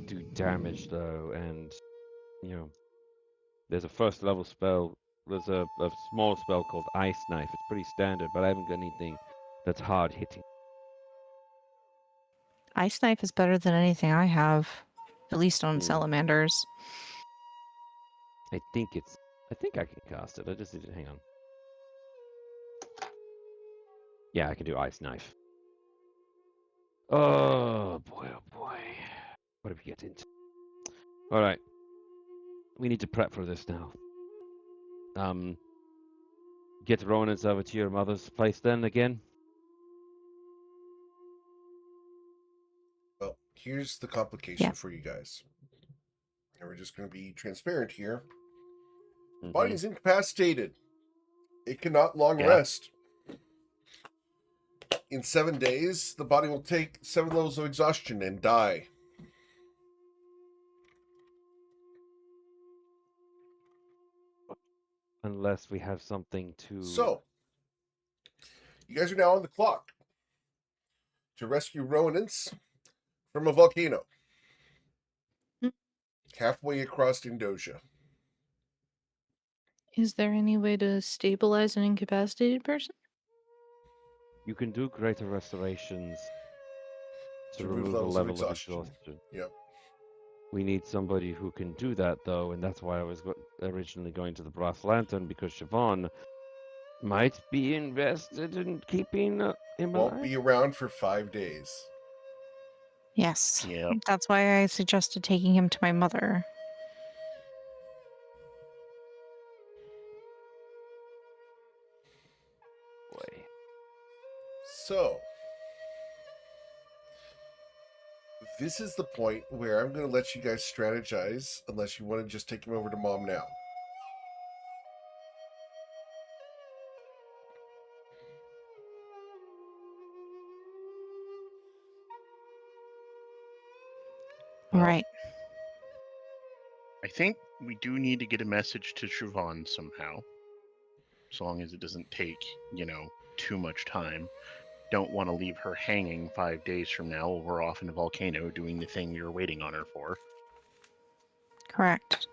do damage though, and there's a first level spell. There's a small spell called Ice Knife. It's pretty standard, but I haven't got anything that's hard hitting. Ice knife is better than anything I have. at least on salamanders. I think I can cast it. I just need to hang on. Yeah, I can do ice knife. Oh boy, oh boy. What did we get into? All right. We need to prep for this now. Get Ronans over to your mother's place then again. Well, here's the complication for you guys. And we're just going to be transparent here. The body's incapacitated. It cannot long rest. In 7 days, the body will take 7 levels of exhaustion and die. Unless we have something to... So, you guys are now on the clock to rescue Ronans from a volcano halfway across Indonesia. Is there any way to stabilize an incapacitated person? You can do greater restorations to remove remove a levels of level of exhaustion. exhaustion. Yep. We need somebody who can do that, though, and that's why I was originally going to the Brass Lantern, because Siobhan might be invested in keeping him Won't alive. be around for 5 days. Yes. Yep. That's why I suggested taking him to my mother. Boy. So, this is the point where I'm going to let you guys strategize, unless you want to just take him over to Mom now. Right. I think we do need to get a message to Siobhan somehow. As long as it doesn't take, too much time. Don't want to leave her hanging 5 days from now while we're off in a volcano doing the thing we were waiting on her for. Correct.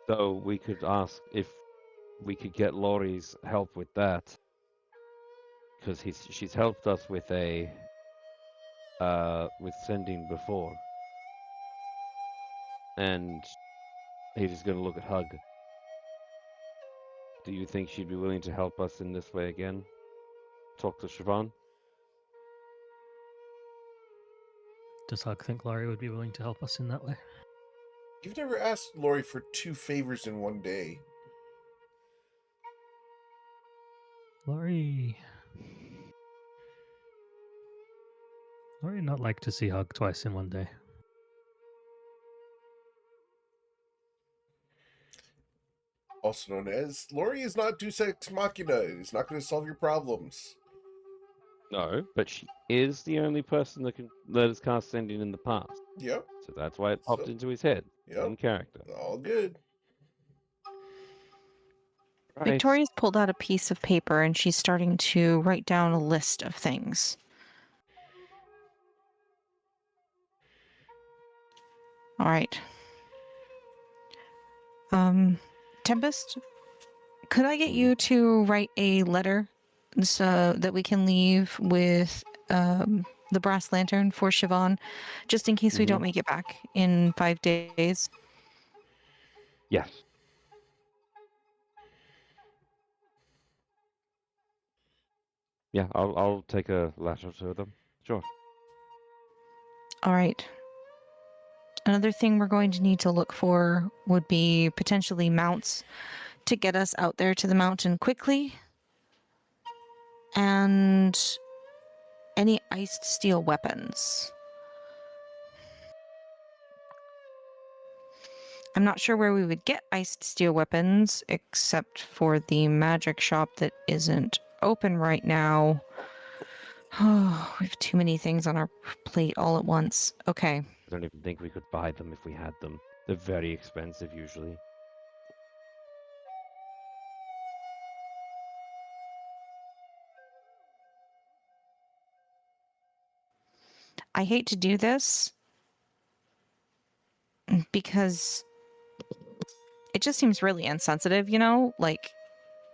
So we could ask if we could get Laurie's help with that, because she's helped us with with sending before, and he's just gonna look at Hug. Do you think she'd be willing to help us in this way again? Talk to Siobhan? Does Hug think Laurie would be willing to help us in that way? You've never asked Laurie for 2 favors in one day. Laurie not like to see Hug twice in one day. Also known as, Laurie is not Deus Ex Machina. He's not going to solve your problems. No, but she is the only person that has cast sending in the past. Yep. So that's why it popped into his head. Yep. In character. All good. Right. Victoria's pulled out a piece of paper and she's starting to write down a list of things. All right. Tempest, could I get you to write a letter so that we can leave with the Brass Lantern for Siobhan, just in case we don't make it back in 5 days? Yes. Yeah, I'll take a letter to them. Sure. All right. Another thing we're going to need to look for would be potentially mounts to get us out there to the mountain quickly. And any iced steel weapons. I'm not sure where we would get iced steel weapons, except for the magic shop that isn't open right now. Oh, we have too many things on our plate all at once. Okay. I don't even think we could buy them if we had them. They're very expensive usually. I hate to do this because it just seems really insensitive, like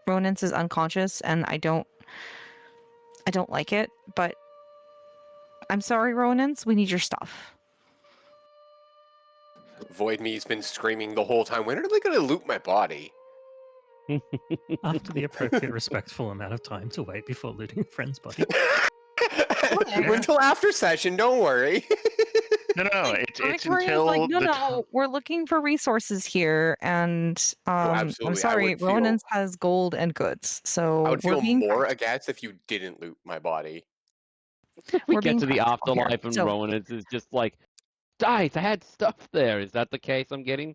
Ronan's is unconscious and I don't like it, but I'm sorry, Ronans. We need your stuff. Void Me's been screaming the whole time, when are they going to loot my body? After the appropriate respectful amount of time to wait before looting a friend's body. Wait till after session, don't worry. No, it's Victoria's until like, no, the no, we're looking for resources here, and I'm absolutely. I sorry, would feel- Ronan's has gold and goods, so I would we're feel being more practical. aghast if you didn't loot my body. We We're get being to the practical here, afterlife and so- Rowan is just like, guys, I had stuff there. Is that the case I'm getting?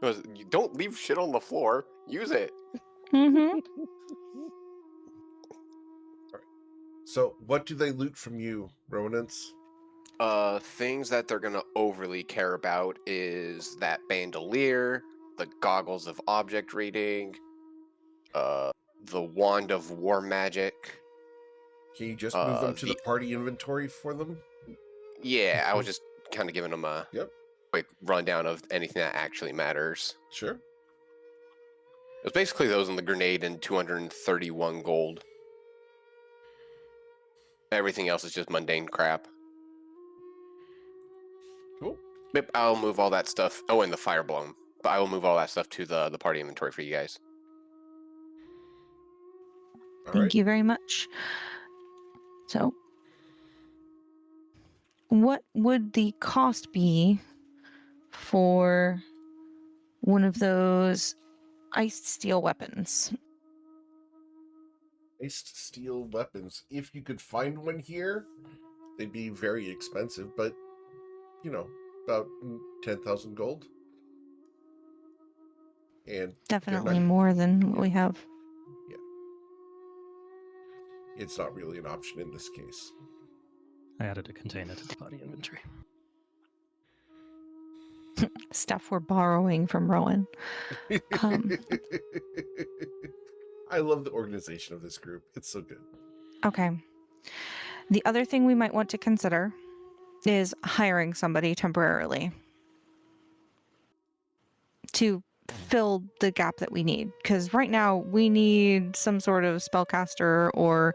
It was, you don't leave shit on the floor. Use it. Mhm. So, what do they loot from you, Ronans? Things that they're gonna overly care about is that bandolier, the goggles of object reading, the wand of war magic. Can you just move them to the the- party inventory for them? Yeah, I was just kind of giving them a Yep. quick rundown of anything that actually matters. Sure. It was basically those in the grenade and 231 gold. Everything else is just mundane crap. Cool. Yep, I'll move all that stuff. Oh, and the fire blown. But I will move all that stuff to the party inventory for you guys. All Thank right. you very much. So, what would the cost be for one of those iced steel weapons? Iced steel weapons. If you could find one here, they'd be very expensive, but about 10,000 gold. And Definitely not, more than what we have. it's not really an option in this case. I added a container to the party inventory. Stuff we're borrowing from Rowan. I love the organization of this group. It's so good. Okay. The other thing we might want to consider is hiring somebody temporarily to fill the gap that we need. Because right now we need some sort of spellcaster or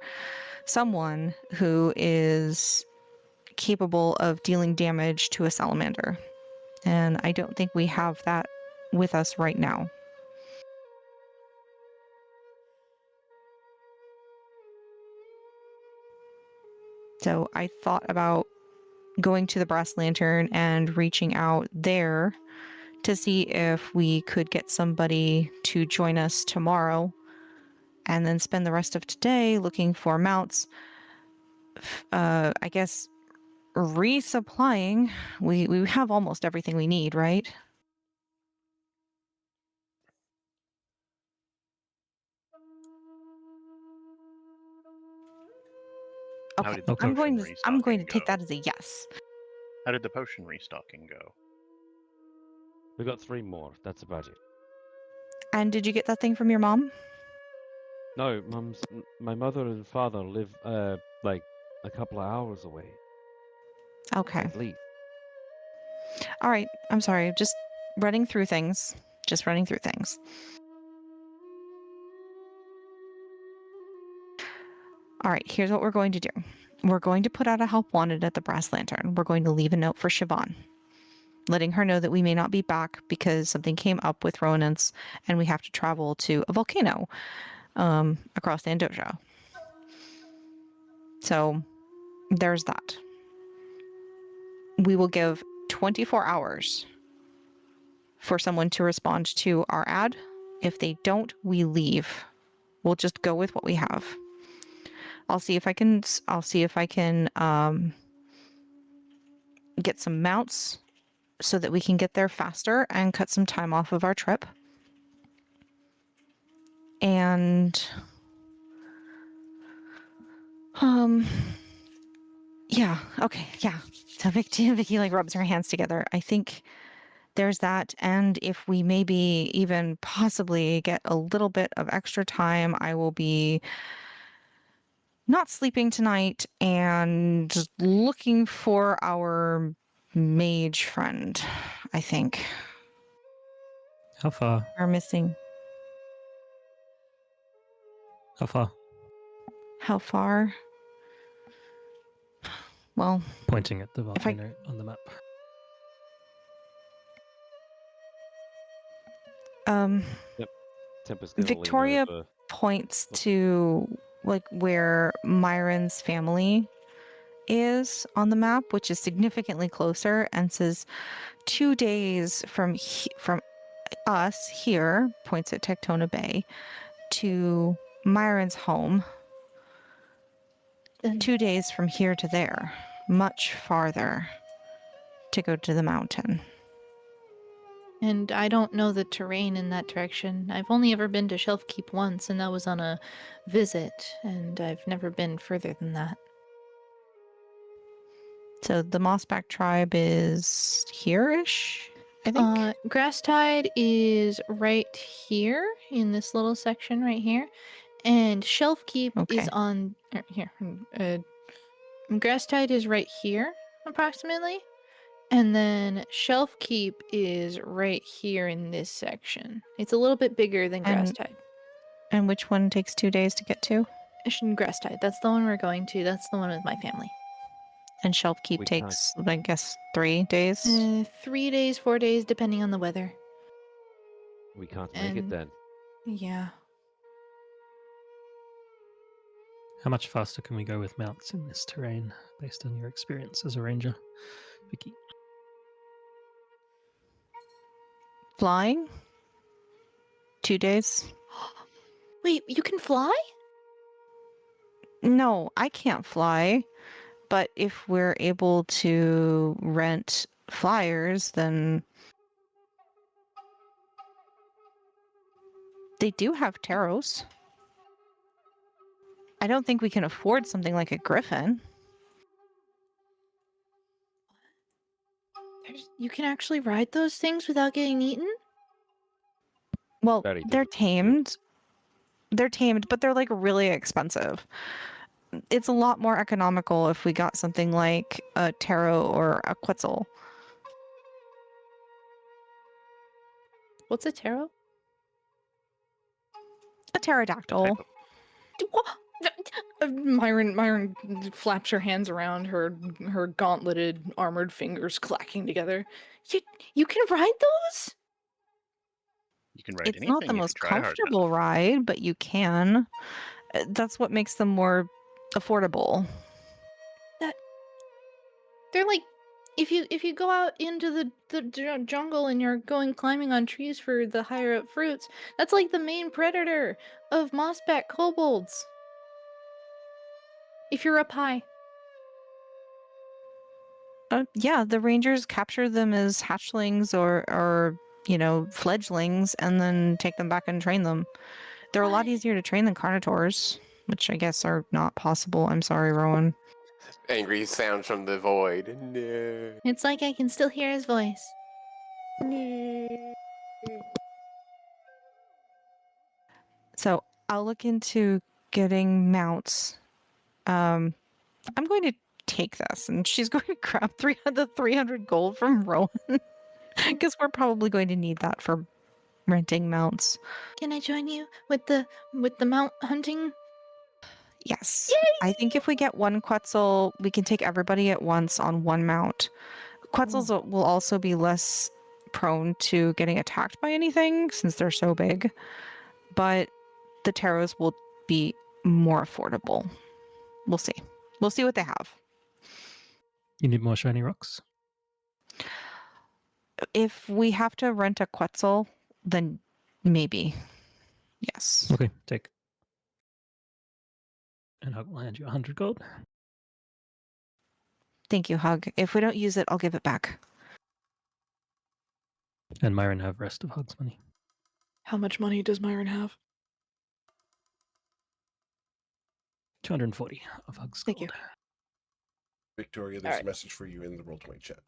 someone who is capable of dealing damage to a salamander. And I don't think we have that with us right now. So I thought about going to the Brass Lantern and reaching out there to see if we could get somebody to join us tomorrow and then spend the rest of today looking for mounts. I guess resupplying. We have almost everything we need, right? How Okay, did the I'm going potion to take restocking that as a yes. How did the potion restocking go? We got 3 more. That's about it. And did you get that thing from your mom? No, my mother and father live like a couple of hours away Okay. at least. All right. I'm sorry. Just running through things. All right. Here's what we're going to do. We're going to put out a help wanted at the Brass Lantern. We're going to leave a note for Siobhan, letting her know that we may not be back because something came up with Ronans and we have to travel to a volcano across Andosha. So there's that. We will give 24 hours for someone to respond to our ad. If they don't, we leave. We'll just go with what we have. I'll see if I can get some mounts so that we can get there faster and cut some time off of our trip. And yeah, okay, yeah. So Vicky like rubs her hands together. I think there's that, and if we maybe even possibly get a little bit of extra time, I will be not sleeping tonight and looking for our mage friend, I think. How far? Are missing. How far? How far? Well, Pointing at the If I- volcano on the map. Tempest gonna lean Victoria over. points to like where Myron's family is on the map, which is significantly closer, and says 2 days from from us here, points at Tectona Bay, to Myron's home. 2 days from here to there, much farther to go to the mountain. And I don't know the terrain in that direction. I've only ever been to Shelf Keep once, and that was on a visit, and I've never been further than that. So the Mossback tribe is here-ish, I think. Grasstide is right here in this little section right here, and Shelf Keep is Okay. on here. Grasstide is right here, approximately, and then Shelf Keep is right here in this section. It's a little bit bigger than And- Grasstide. And which one takes 2 days to get to? Grasstide. That's the one we're going to. That's the one with my family. And Shelf Keep We can't- takes, I guess, 3 days. 3 days, 4 days, depending on the weather. We can't make it and- then. Yeah. How much faster can we go with mounts in this terrain, based on your experience as a ranger, Vicky? Flying? 2 days? Wait, you can fly? No, I can't fly. But if we're able to rent flyers, then they do have taros. I don't think we can afford something like a griffin. You can actually ride those things without getting eaten? Well, Very they're difficult to do. tamed. They're tamed, but they're like really expensive. It's a lot more economical if we got something like a taro or a quetzal. What's a taro? A pterodactyl. Myron flaps her hands around, her gauntleted, armored fingers clacking together. You can ride those? You can ride It's anything not the if you most try hard enough. comfortable ride, but you can. That's what makes them more affordable. They're like, if you go out into the jungle and you're going climbing on trees for the higher up fruits, that's like the main predator of mossback kobolds. If you're up high. Yeah, the rangers capture them as hatchlings or fledglings and then take them back and train them. They're a lot What? easier to train than carnivores, which I guess are not possible. I'm sorry, Rowan. Angry sounds from the void. No. It's like I can still hear his voice. So I'll look into getting mounts. I'm going to take this, and she's going to grab the 300 gold from Rowan because we're probably going to need that for renting mounts. Can I join you with the mount hunting? Yes. I think if we get one quetzal, we can take everybody at once on one mount. Quetzals will also be less prone to getting attacked by anything since they're so big, but the taros will be more affordable. We'll see. We'll see what they have. You need more shiny rocks? If we have to rent a quetzal, then maybe. Yes. Okay, take. And I will hand you 100 gold. Thank you, Hug. If we don't use it, I'll give it back. And Myron have rest of Hug's money. How much money does Myron have? 240 of Hug's Thank gold. Victoria, there's Alright. a message for you in the Roll20 chat.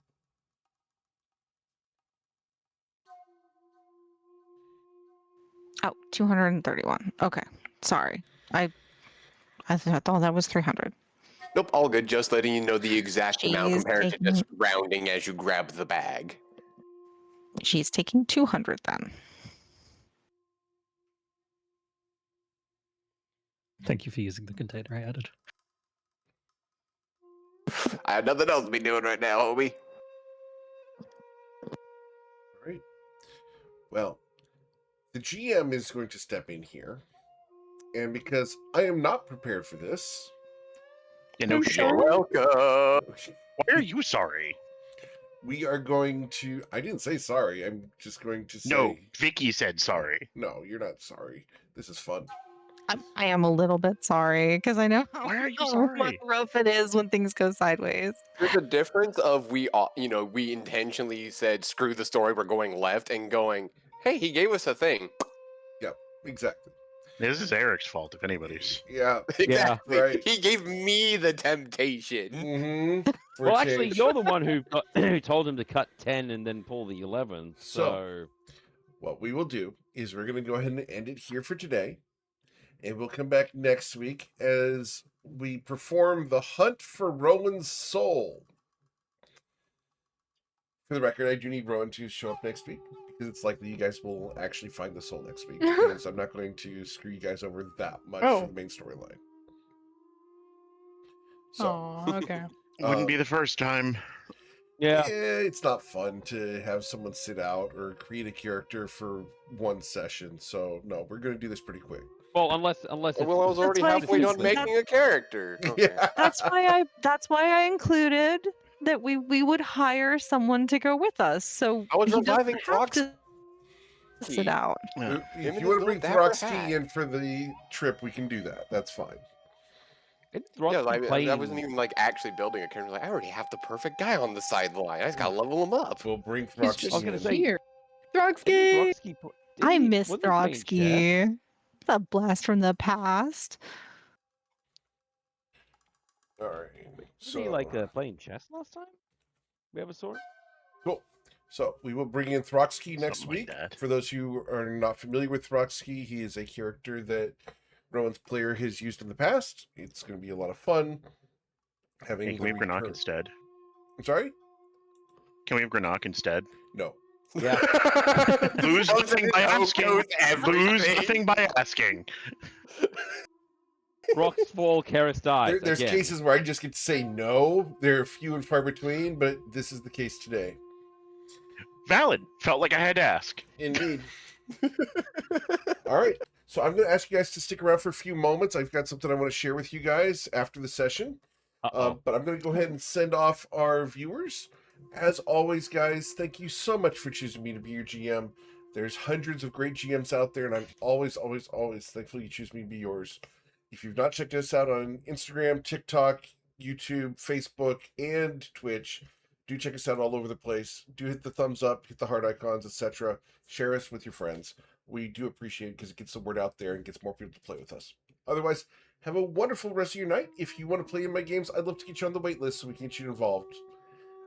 Oh, 231. Okay. Sorry. I thought that was 300. Nope, all good. Just letting you know the exact amount She's compared to taking- just rounding as you grab the bag. She's taking 200 then. Thank you for using the container I added. I have nothing else to be doing right now, homie. All right. Well, the GM is going to step in here, and because I am not prepared for this, No I'm shit. sorry. Welcome. Why are you sorry? we are going to. I didn't say sorry. I'm just going to say. No, Vicky said sorry. No, you're not sorry. This is fun. I am a little bit sorry because I know Why are you how sorry? rough it is when things go sideways. There's a difference of we intentionally said screw the story, we're going left, and going, hey, he gave us a thing. Yep, exactly. This is Eric's fault, if anybody's. Yeah. Exactly. right. He gave me the temptation. Mm-hmm. Well, actually, you're the one who who told him to cut 10 and then pull the 11. So, what we will do is we're going to go ahead and end it here for today. And we'll come back next week as we perform the hunt for Rowan's soul. For the record, I do need Rowan to show up next week because it's likely you guys will actually find the soul next week. Because I'm not going to screw you guys over that much for the main storyline. So, Oh, okay. Wouldn't be the first time. yeah. it's not fun to have someone sit out or create a character for one session. So, no, we're going to do this pretty quick. Well, unless Well, I it's was already why I halfway done consider- making a character. Okay. Yeah. That's why I included that we would hire someone to go with us. So I was he doesn't reviving have to sit out. Yeah. If Him you and want to his bring little dapper Throxky hat. in for the trip, we can do that. That's fine. It's Yeah, Rocky playing. I wasn't even like actually building a character. Like I already have the perfect guy on the sideline. I just gotta level him up. We'll bring He's Throxky just I was gonna in. say- here. Didn't Throxky! Throxky I didn't he- miss wasn't he playing chess? Throxky. It's a blast from the past. All right. Wasn't he like playing chess last time? We ever saw it? Cool. So we will bring in Throxky next Something like week. that. For those who are not familiar with Throxky, he is a character that Rowan's player has used in the past. It's going to be a lot of fun. Having Hey, can we have Granok return- instead? I'm sorry? Can we have Granok instead? No. Yeah. Lose nothing by asking. Lose Everything. nothing by asking. Rocks fall, Karis dies. There's again. cases where I just get to say no. They're few and far between, but this is the case today. Valid. Felt like I had to ask. Indeed. All right. So I'm going to ask you guys to stick around for a few moments. I've got something I want to share with you guys after the session. Uh-oh. But I'm going to go ahead and send off our viewers. As always, guys, thank you so much for choosing me to be your GM. There's hundreds of great GMs out there, and I'm always, always, always thankful you choose me to be yours. If you've not checked us out on Instagram, TikTok, YouTube, Facebook, and Twitch, do check us out all over the place. Do hit the thumbs up, hit the heart icons, etc. Share us with your friends. We do appreciate it because it gets the word out there and gets more people to play with us. Otherwise, have a wonderful rest of your night. If you want to play in my games, I'd love to get you on the wait list so we can get you involved.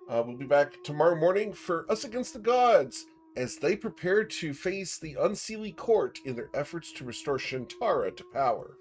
We'll be back tomorrow morning for Us Against the Gods as they prepare to face the Unseelie Court in their efforts to restore Shintara to power.